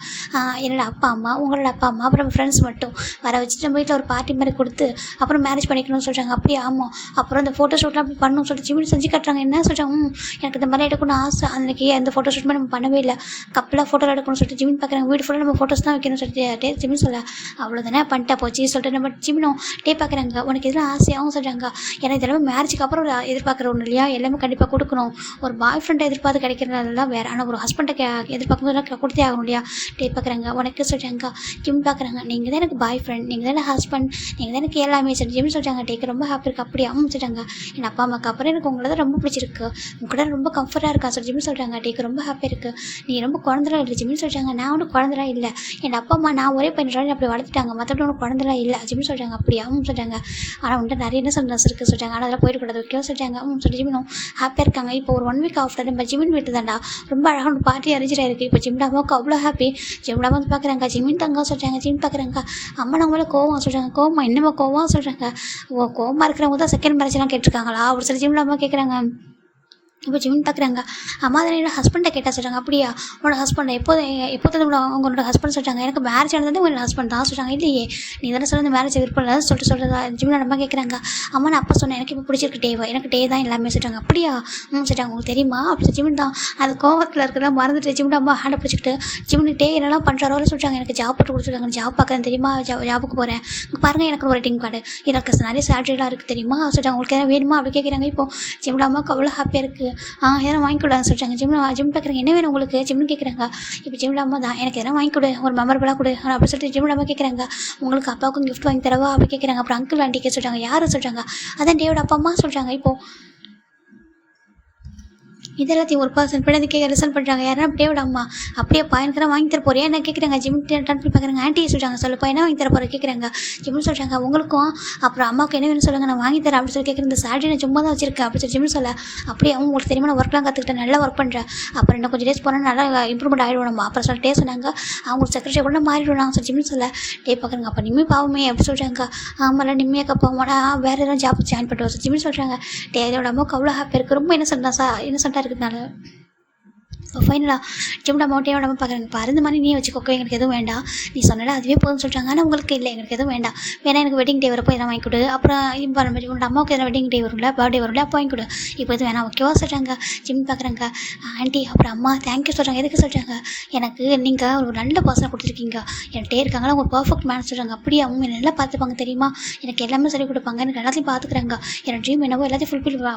என்னோட அப்பா அம்மா உங்களோட அப்பா அம்மா அப்புறம் ஃப்ரெண்ட்ஸ் மட்டும் வர வச்சுட்டு நம்ம வீட்டில் ஒரு பார்ட்டி மாதிரி கொடுத்து அப்புறம் மேரேஜ் பண்ணிக்கணும்னு சொல்கிறாங்க. அப்படியே ஆமாம் அப்புறம் இந்த ஃபோட்டோ ஷூட்லாம் அப்படி பண்ணணும்னு சொல்லிட்டு ஜிமின் செஞ்சு காட்டுறாங்க. என்ன சொல்கிறாங்க. எனக்கு இந்த மாதிரி எடுக்கணும்னு ஆசை. அன்றைக்கி அந்த ஃபோட்டோ ஷூட் நம்ம பண்ணவே இல்லை. கப்பலாக ஃபோட்டோ எடுக்கணும்னு சொல்லிட்டு ஜிமின் பார்க்குறாங்க. வீடு ஃபுல்லாக நம்ம ஃபோட்டோஸ் தான் வைக்கணும்னு சொல்லிட்டு ஜிமின் சொல்ல அவ்வளோதானே பண்ணிட்டா போச்சு சொல்லிட்டு நம்ம ஜிமினும் பார்க்குறாங்க. உனக்கு இதெல்லாம் ஆசையாகவும் சொல்கிறாங்க. ஏன்னா இதெல்லாமே மேரேஜுக்கு அப்புறம் ஒரு எதிர்பார்க்குற ஒன்று இல்லையா, எல்லாமே கண்டிப்பாக கொடுக்கணும். ஒரு பாய் ஃப்ரெண்டை எதிர்பார்த்து கிடைக்கிறதுலாம் வேறு, ஆனால் ஒரு ஹஸ்பண்டை எதிர்பார்க்கும்போதெல்லாம் கொடுத்தே ஆகணும் இல்லையா. பார்க்குறாங்க. உனக்கு சொல்கிறாங்க. ஜிம் பார்க்குறாங்க. நீங்கள் தான் எனக்கு பாய் ஃப்ரெண்ட், நீங்கள் தானே ஹஸ்பண்ட், நீங்கள் தான் எனக்கு எல்லாமே சரி ஜிம் சொல்கிறாங்க. ரொம்ப ஹாப்பி இருக்குது. அப்படியா சொல்லிட்டாங்க. என் அப்பா அம்மாவுக்கு அப்புறம் எனக்கு உங்களை தான் ரொம்ப பிடிச்சிருக்கு, உங்க கூட ரொம்ப கம்ஃபர்ட்டாக இருக்கா சொல்லி ஜிம்னு சொல்கிறாங்க. டேக்கு ரொம்ப ஹாப்பியாக இருக்குது, நீ ரொம்ப குழந்தைலாம் இல்லை ஜிம்னு சொல்கிறாங்க. நான் ஒன்றும் குழந்தைலாம் இல்லை, என் அப்பா அம்மா நான் ஒரே பையன் அப்படி வளர்த்துட்டாங்க, மற்றபடி ஒன்றும் குழந்தைலாம் இல்லை ஜிம்னு சொல்கிறாங்க. அப்படியா சொல்கிறாங்க. ஆனால் உன்ட்ட நிறைய என்ன சொன்ன இருக்குது சொல்கிறாங்க. ஆனால் அதெல்லாம் போயிடக்கூடாது ஓகேவா சொல்கிறாங்க. சொல்லி ஜிம்னும் ஹாப்பியாக இருக்காங்க. இப்போ ஒரு 1 வீக் ஆஃப்டர் நம்ம ஜிமின் வீட்டு தாண்டா ரொம்ப அழகான பார்ட்டி அரேஞ்சாக இருக்குது. இப்போ ஜிம்டாமாவுக்கு அவ்வளோ ஹாப்பி. ஜிம்டாமா வந்து பார்க்குறாங்க, ஜிமின் தங்க சொல்கிறாங்க. ஜிம் பார்க்குறாங்க, அம்மா நான் மேலே கோவம் சொல்கிறாங்க. கோவமா என்னம்மா கோவம் சொல்கிறாங்க. ஓ கோவமாக இருக்கிறவங்க தான் செகண்ட் மேரேஜ்லாம் கேட்டிருக்காங்களா ஒரு சில ஜிம்டாமா கேட்குறாங்க. இப்போ ஜிமின் பார்க்குறாங்க, அம்மா தான் என்னோட ஹஸ்பண்டை கேட்டால் சொல்கிறாங்க. அப்படியா உன்னோட ஹஸ்பண்ட் எப்போது உங்களோட ஹஸ்பண்ட் சொல்கிறாங்க. எனக்கு மேரேஜ் ஆனது உங்களோட ஹஸ்பண்ட் தான் சொல்கிறாங்க. இல்லையே நீ தானே சொல்ல மேரேஜ் விருப்பம் இல்லை சொல்கிறதா ஜிமின் அம்மா கேட்குறாங்க. அம்மா நான் அப்பா சொன்னேன், எனக்கு இப்போ பிடிச்சிருக்கு டேவா, எனக்கு டே தான் எல்லாமே சொல்கிறாங்க. அப்படியா சொல்கிறாங்க. உங்களுக்கு தெரியுமா அப்படி ஜிமின் தான் அது கோவத்தில் இருக்கிறதா மறந்துட்டு ஜிமின் அம்மா ஹேண்டை பிடிச்சிக்கிட்டு ஜிமின் டே என்னெல்லாம் பண்ணுறாரோ சொல்கிறாங்க. எனக்கு ஜாப் போட்டு கொடுத்துருக்காங்க, ஜாப் பார்க்குறேன் தெரியுமா, ஜாபுக்கு போகிறேன் பாருங்கள், எனக்கு ஒரு வெட்டிங் கார்டு, எனக்கு நிறைய சேலரிலாம் இருக்குது தெரியுமா சொல்கிறாங்க. உங்களுக்கு எதாவது வேணுமா அப்படி கேட்குறாங்க. இப்போ ஜிமின் அம்மாவுக்கு அவ்வளோ ஹாப்பியாக இருக்குது. எதனா வாங்கி கொடுன்னு சொல்கிறாங்க. ஜிம் பார்க்குறாங்க, என்ன வேணும் உங்களுக்கு ஜிம்னு கேட்குறாங்க. இப்போ ஜிம்ல அம்மா தான் எனக்கு எதனா வாங்கி கொடு, ஒரு மெமரபிளாக கொடு அப்படி சொல்லிட்டு ஜிம்ல அம்மா கேட்குறாங்க. உங்களுக்கு அப்பாவுக்கும் கிஃப்ட் வாங்கி தரவா அப்படி கேட்குறாங்க. அப்புறம் அங்கிள் ஆண்டிக்கு சொல்கிறாங்க. யாரும் சொல்கிறாங்க, அதான் டேவோட அப்பா அம்மா சொல்கிறாங்க. இப்போது இதெல்லாத்தையும் ஒரு பர்சன் பின்னாடி கேட்க ரிசல்ட் பண்ணுறாங்க. யாருன்னா டேவோட அம்மா. அப்படியே பையனுக்கு வாங்கி தர போறியா என்ன கேட்குறாங்க. ஜிம் டர்ன் பண்ணி பார்க்குறாங்க. ஆன்ட்டி சொல்கிறாங்க, சொல்லுப்பா என்ன வாங்கி தர போகிற கேட்குறாங்க. ஜிம்னு சொல்கிறாங்க, உங்களுக்கும் அப்புறம் அம்மாவுக்கு என்ன வேணும் சொல்லுங்கள், நான் வாங்கி தரேன் அப்படி சொல்லி கேட்குறேன். இந்த சேலரி நான் சும்மா தான் வச்சிருக்கேன் அப்படி சொல்லி ஜிம்னு சொல்ல. அப்படியே உங்களுக்கு தெரியுமா நான் ஒர்க்லாம் கற்றுக்கிட்டேன், நல்லா ஒர்க் பண்ணுறேன், அப்புறம் இன்னும் கொஞ்சம் டேஸ் போனால் நல்லா இம்ப்ரூவ்மெண்ட் ஆகிடுவோம் அப்புறம் சொல்லிட்டே சொன்னாங்க. அவங்க செக்ரட்டரி கூட மாறிடுவாங்க சொல்லி ஜிம்னு சொல்ல. டே பார்க்குறாங்க. அப்போ நிம்மி பாவமே அப்படி சொல்கிறாங்க. ஆமாம் நிம்மியாக்கா பாவமாடா வேறு எதாவது ஜாப் ஜாயின் பண்ணிட்டு வர ஜிம்னு சொல்கிறாங்க. டே இதோட அம்மாவுக்கு அவ்வளோ ஹாப்பியாக இருக்குது, ரொம்ப இன்னசென்ட்டாக இருக்கிறதுனால. ஃபைனலாக ஜிம்டா மவுண்டையோட பார்க்குறாங்க. பாரு இந்த மாதிரி நீ வச்சுக்கோக்கோ, எங்களுக்கு எதுவும் வேண்டாம், நீ சொன்னல அதுவே போதும்னு சொல்கிறாங்க. ஆனால் உங்களுக்கு இல்லை எங்களுக்கு எதுவும் வேண்டாம், வேணா எனக்கு வெட்டிங் டே வரப்போ எதனா வாங்கி கொடு, அப்புறம் உன்னோட அம்மாவுக்கு எதனா வெட்டிங் டே வரும்ல பர்த்டே வரும்ல அப்போ வாங்கி கொடு, இப்போ எதுவும் வேணாம் ஓகேவா சொல்கிறாங்க. ஜிம் பார்க்குறாங்க. ஆண்டி அப்புறம் அம்மா தேங்க்யூ சொல்கிறாங்க. எதுக்கு சொல்கிறாங்க, எனக்கு நீங்கள் ஒரு நல்ல பர்சனை கொடுத்துருக்கீங்க, என்கிட்டே இருக்காங்களா ஒரு பர்ஃபெக்ட் மேன் சொல்கிறாங்க. அப்படியே அவங்க நல்லா பார்த்துப்பாங்க தெரியுமா, எனக்கு எல்லாமே சொல்லிக் கொடுப்பாங்க, எனக்கு எல்லாத்தையும் பார்த்துக்குறாங்க, என்னோட ட்ரீம் என்னவோ எல்லாத்தையும்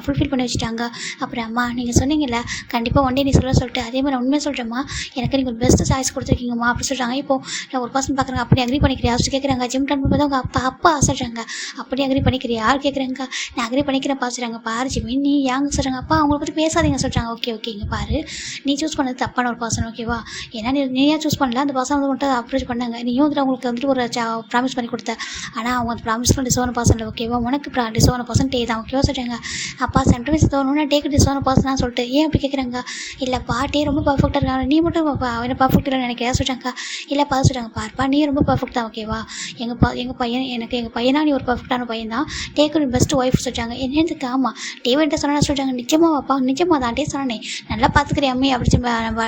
ஃபுல்ஃபில் பண்ணி வச்சுட்டாங்க. அப்புறம் அம்மா நீங்கள் சொன்னீங்கல்ல கண்டிப்பாக ஒன் டே நீ சொல்லிட்டு அதே மாதிரி உண்மையாக சொல்கிறேம்மா, எனக்கு நீங்கள் பெஸ்ட் சாய்ஸ் கொடுத்துருக்கீங்கம்மா அப்படி சொல்கிறாங்க. இப்போது நான் ஒரு பர்சன் பார்க்குறாங்க. அப்படி அக்ரி பண்ணிக்கிறியா அப்படி கேட்குறாங்க. ஜிம் டன் பார்த்தா அவங்க அப்பா சொல்கிறாங்க. அப்படி அக்ரி பண்ணிக்கிறியா யார் கேட்குறாங்க. நான் அக்ரி பண்ணிக்கிறேன் பார்த்துறாங்க. பாரு ஜிம்மி நீ யாங்க சொல்கிறாங்க. அப்பா அவங்கள பற்றி பேசாதீங்க சொல்கிறாங்க. ஓகே இங்கே பாரு, நீ சூஸ் பண்ணது தப்பான ஒரு பர்சன் ஓகேவா, ஏன்னா நீயா சூஸ் பண்ணல, அந்த பர்சன் வந்து அப்ரோச் பண்ணாங்க, நீயும் வந்துட்டு அவங்களுக்கு வந்துட்டு ஒரு ப்ராமிஸ் பண்ணி கொடுத்த, ஆனால் அவங்க அந்த ப்ராமிஸ் பண்ண டிசோன பர்சன் ஓகேவா, உனக்கு டிசோன பர்சன் டே தான் ஓகேவா சொல்கிறாங்க. அப்பா சென்ட்ரஸ் தோணுன்னா டேக்கு டிசோன பர்சனாக சொல்லிட்டு ஏன் அப்படி கேட்குறாங்க. இல்லைப்பா டே ரொம்ப பர்ஃபெக்டாக இருக்காங்க, நீ மட்டும் என்ன பர்ஃபெக்ட் இல்லைன்னு நினைக்கிறேன் சொல்கிறாங்க. இல்லைப்பா சொல்கிறாங்க. பார்ப்பா நீ ரொம்ப பர்ஃபெக்ட் தான் ஓகேவா, எங்கள் பையன் எனக்கு எங்கள் பையனா நீ ஒரு பர்ஃபெக்டான பையன் தான், டேக்கு பெஸ்ட் ஒய்ஃப் சொல்கிறாங்க. என்னதுக்கு ஆமாம் டேவன்ட்ட சொன்னா சொல்கிறாங்க. நிஜமாவாப்பா நிஜமாக தான் டே சொன்னே நல்லா பார்த்துக்கிறேன் அம்மி அப்படி நம்ம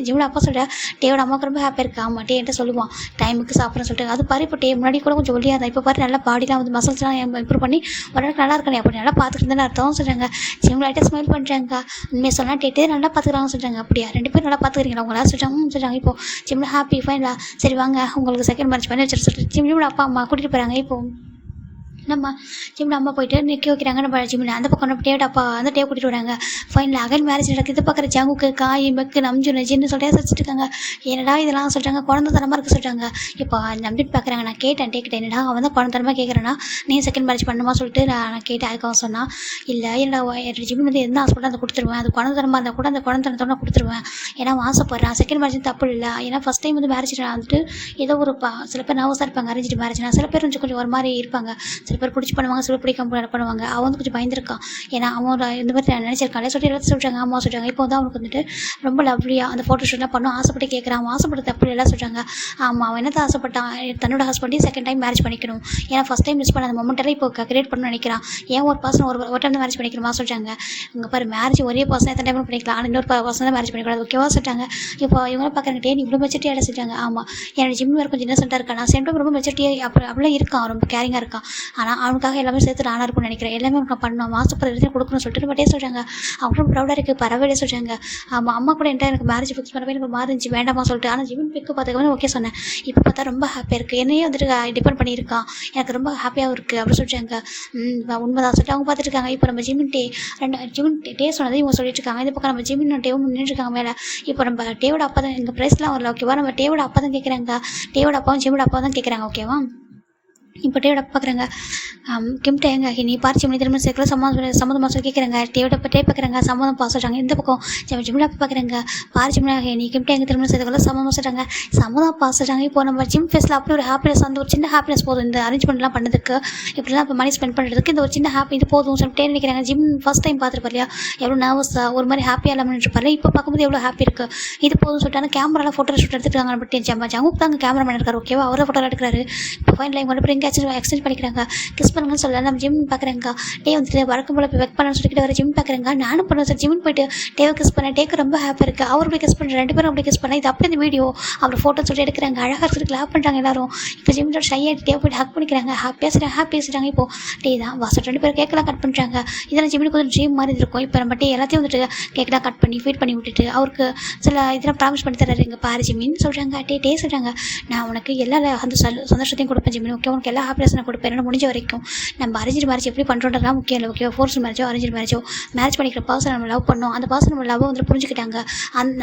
ஜிம்ல அப்பா சொல்கிற டேவோட அம்மாவுக்கு ரொம்ப ஹாப்பியாக இருக்குது. ஆமாம் டே என்கிட்ட சொல்லுவான் டைமுக்கு சாப்பிட்றேன்னு சொல்லிட்டு. அது பாரு இப்போ டே முன்னாடி கூட கொஞ்சம் ஒல்லியாக தான், இப்போ பாரு நல்லா பாடிலாம் வந்து மசில்ஸ்லாம் இம்ப்ரூவ் பண்ணி உடனே நல்லா இருக்கணும் அப்படி நல்லா பார்த்துக்கிட்டு அர்த்தம் சொல்கிறாங்க. ஜிம்ல லைட்டாக ஸ்மைல் பண்ணுறாங்க. உண்மையை சொன்னால் டேட்டே நல்லா பார்த்துக்கிறாங்க சொல்கிறாங்க. அப்படியா 2 பேரும் நல்லா பார்த்துக்கிறீங்களா உங்களா சொல்கிறாங்க. இப்போ ஜிம்ல ஹாப்பி ஃபைனலா சரி வாங்க உங்களுக்கு செகண்ட் மேரேஜ் பண்ணி வச்சுட்டு சொல்லிட்டு ஜிம்ல அப்பா அம்மா கூட்டிகிட்டு போகிறாங்க. இப்போது நம்ம ஜிம்ல அம்மா போயிட்டு நிற்க வைக்கிறாங்க. நம்ம ஜிம்ல அந்த பக்கம் நம்ம டேவிட் அப்பா அந்த டேவ் கூட்டிகிட்டு வராங்க. ஃபைனல் அகன் மேரேஜ் நடக்குது. இது பார்க்குற ஜங்குக்கு காய் மெக்கு நம்ஜு நஜின்னு சொல்லிட்டு வச்சுட்டு இருக்காங்க. என்னடா இதெல்லாம் சொல்கிறாங்க, குழந்தைத்தனமாக இருக்குது சொல்கிறாங்க. இப்போ நம்பிட்டு பார்க்குறாங்க. நான் கேட்டேன் டேக்கிட்ட என்னடா அவன் தான் குழந்தைத்தனமாக கேட்குறேன்னா நீ செகண்ட் மேரேஜ் பண்ணுமா சொல்லிட்டு நான் கேட்டேன். அதுக்கு அவன் சொன்னான் இல்லை என்னோட ஜிம் வந்து எந்த ஹாஸ்பிட்டல் அதை கொடுத்துருவேன், அது குழந்தைத்தனமாக இருந்தால் கூட அந்த குழந்தைத்தனத்தோட கொடுத்துருவேன், ஏன்னா ஆசைப்படுறேன். செகண்ட் மேரேஜ் தப்பு இல்லை, ஏன்னா ஃபஸ்ட் டைம் வந்து மேரேஜ் வந்துட்டு ஏதோ ஒரு சில பேர் நர்வஸாக இருப்பாங்க அரேஞ்ச் மேரேஜ்னா, சில பேர் கொஞ்சம் ஒரு மாதிரி இருப்பாங்க, சில பேர் பிடிச்சி பண்ணுவாங்க, சில பிடிக்காம பண்ணுவாங்க. அவன் வந்து கொஞ்சம் பயந்துருக்கான், ஏன்னா அவன் இந்த மாதிரி நினச்சிருக்கான் சொல்லிட்டு சொல்கிறாங்க. அம்மா சொல்கிறாங்க. இப்போ வந்து அவனுக்கு வந்துட்டு ரொம்ப லவ்லியாக அந்த ஃபோட்டோ ஷூட்லாம் பண்ணும் ஆசைப்பட்டு கேட்குறான். அவன் ஆசைப்பட்டு தப்பு எல்லாம் சொல்கிறாங்க. ஆமாம் அவன் என்னத்தை ஆசைப்பட்டான், தன்னோட ஹஸ்பண்டையும் செகண்ட் டைம் மேரேஜ் பண்ணிக்கணும், ஏன்னா ஃபஸ்ட் டைம் மிஸ் பண்ண அந்த மொமெண்ட்டெல்லாம் இப்போ கிரியேட் பண்ணணும்னு நினைக்கிறான். ஏன் ஒரு பர்சன் ஒரு டைம் மேரேஜ் பண்ணிக்கணுமா சொல்கிறாங்க. இங்கே பாரு மேரேஜ் ஒரே பர்சன் எத்தனை டைம் பண்ணிக்கலாம், ஆனால் இன்னொரு பர்சன் தான் மேரேஜ் பண்ணிக்கூடாது ஓகேவா சொல்லிட்டாங்க. இப்போ இவங்க பார்க்குறாங்க டே நீ இவ்வளோ மெச்சூரிட்டியாக அடைச்சிட்டாங்க. ஆமாம் என்னோட ஜிம் வேறு கொஞ்சம் இன்னசென்ட்டாக இருக்கான், நான் சேம் டைம் ரொம்ப மெச்சூரிட்டியாக அப்படிலாம் இருக்கான், ரொம்ப கேரிங்காக இருக்கான், ஆனால் அவனுக்காக எல்லாமே சேர்த்து நானாக இருக்கும்னு நினைக்கிறேன், எல்லாமே அவனுக்கு பண்ணணும் ஆசைப்படுற எல்லாத்தையும் கொடுக்கணும்னு சொல்லிட்டு நம்ம டே சொல்கிறாங்க. அவங்களும் ப்ரௌடாக இருக்குது பரவாயில்ல சொல்கிறாங்க. ஆமாம் அம்மா கூட என்கிட்ட எனக்கு மேரேஜ் ஃபிக்ஸ் பண்ணவே எனக்கு மாறிச்சு வேண்டாமா சொல்லிட்டு, ஆனால் ஜிம் பிக்கு பார்த்துக்கவே ஓகே சொன்னேன். இப்போ பார்த்தா ரொம்ப ஹாப்பியாக இருக்குது, என்னையே வந்துட்டு டிபெண்ட் பண்ணியிருக்கான், எனக்கு ரொம்ப ஹாப்பியாகவும் இருக்குது அப்படி சொல்லிட்டாங்க. உண்மைதான் சொல்லிட்டு அவங்க பார்த்துட்டு இருக்காங்க. இப்போ நம்ம ஜிமின் டே சொன்னதை இவங்க சொல்லிட்டு இருக்காங்க. இந்த பக்கம் நம்ம ஜிமின் டேவும் நின்றுருக்காங்க மேலே. இப்போ நம்ம டேவோட அப்பா தான் எங்கள் ப்ரைஸ்லாம் வரல ஓகேவா, நம்ம டேவோட அப்பா தான் கேட்குறாங்க, டேவோட அப்பாவும் ஜிமோட அப்பா தான் கேட்குறாங்க ஓகேவா. இப்போ டேவோட பார்க்குறாங்க கிம்ட்ட எங்க நீ பார்த்து மணி திரும்ப சேர்க்கல சம்மந்தமாக சொல்லி கேட்குறாங்க. டேவோட டே பார்க்குறாங்க சம்மந்தம் சொல்கிறாங்க. இந்த பக்கம் ஜிம்மில் பார்க்குறாங்க பார்த்து நீ கிம்ட்ட எங்கே திரும்ப சேர்க்கல சம்மந்தமாக சொல்கிறாங்க. சம்மதம் சொல்கிறாங்க. இப்போ நம்ம ஜிம் ஃபேஸில் அப்படி ஒரு ஹாப்பினஸ் வந்து ஒரு சின்ன ஹாப்பினஸ் போதும் இந்த அரேஞ்ச்மெண்ட்லாம் பண்ணதுக்கு, இப்படிலாம் இப்போ மணி ஸ்பெண்ட் பண்ணுறதுக்கு இந்த ஒரு சின்ன ஹாப்பி இது போதும் சொல்லிட்டே நினைக்கிறாங்க. ஜிம் ஃபஸ்ட் டைம் பார்த்துருப்பாரு இல்லையா, எவ்வளோ நர்வஸாக ஒரு மாதிரி ஹாப்பியாக இல்லாமல் இருப்பாரு. இப்போ பார்க்கும்போது எவ்வளோ ஹாப்பி இருக்குது. இது போதும் சொல்லிட்டாங்க. கேமராலாம் ஃபோட்டோ ஷூட் எடுத்துருக்காங்க. பட் ஜமுக்கு தாங்க கேமராமேன் இருக்காரு. ஓகேவா, அவரை ஃபோட்டோ எடுக்கிறாரு. இப்போ ஃபைனல் மறுபடியும் எக்ஸ்சேஞ்ச் பண்ணிக்கிறாங்க. கிஸ் பண்ணுங்கன்னு சொல்லலாம். நம்ம ஜிம் பார்க்குறேங்க. டே வந்துட்டு வழக்கம் போல வெக் பண்ணணும்னு சொல்லிட்டு வர ஜிம் பார்க்குறேங்க. நானும் பண்ணுவேன் சார். ஜிம் போயிட்டு டேவை கிஸ் பண்ணேன். டேக்கு ரொம்ப ஹாப்பியாக இருக்குது. அவர் போய் கிஸ் பண்ணுறேன். 2 பேரும் அப்படி கிஸ் பண்ணேன். இது அப்படி இந்த வீடியோ அவர் ஃபோட்டோ சொல்லிட்டு எடுக்கிறாங்க. அழகாக இருக்குது. கிளாப் பண்ணுறாங்க எல்லாரும். இப்போ ஜிம்மோட ஷை ஆகிட்டு டே போய்ட்டு ஹக் பண்ணிக்கிறாங்க. ஹாப்பியாக பேசுகிறாங்க. இப்போ டே தான் வாசல் 2 பேரும் கேட்கலாம் கட் பண்ணுறாங்க. இதெல்லாம் ஜிம்முக்கு கொஞ்சம் ட்ரீம் மாதிரி இருக்கும். இப்போ நம்ம டே எல்லாத்தையும் வந்துட்டு கேட்கலாம் கட் பண்ணி ஃபீட் பண்ணி விட்டுட்டு அவருக்கு சில இதெல்லாம் ப்ராமிஸ் பண்ணி தர்றாரு. இங்கே பாரு ஜிம்மின்னு சொல்கிறாங்க. டே சொல்கிறாங்க, நான் உனக்கு எல்லா அந்த சந்தோஷத்தையும் கொடுப்பேன் ஜிம்மின். ஓகே, உனக்கு எல்லா ஹாப்பினஸ் நான் கொடுப்பேன். என்ன முடிஞ்ச வரைக்கும் நம்ம அரேஞ்ச் மேரேஜ் எப்படி பண்ணுறோன்றதுலாம் முக்கியம் இல்லை. ஓகே, ஃபோர்ஸ் மேரேஜோ அரேஞ்ச் மேரேஜோ மேரேஜ் பண்ணிக்கிற பர்சன் நம்ம லவ் பண்ணோம். அந்த பர்சன் நம்ம லவ் வந்து புரிஞ்சுக்கிட்டாங்க.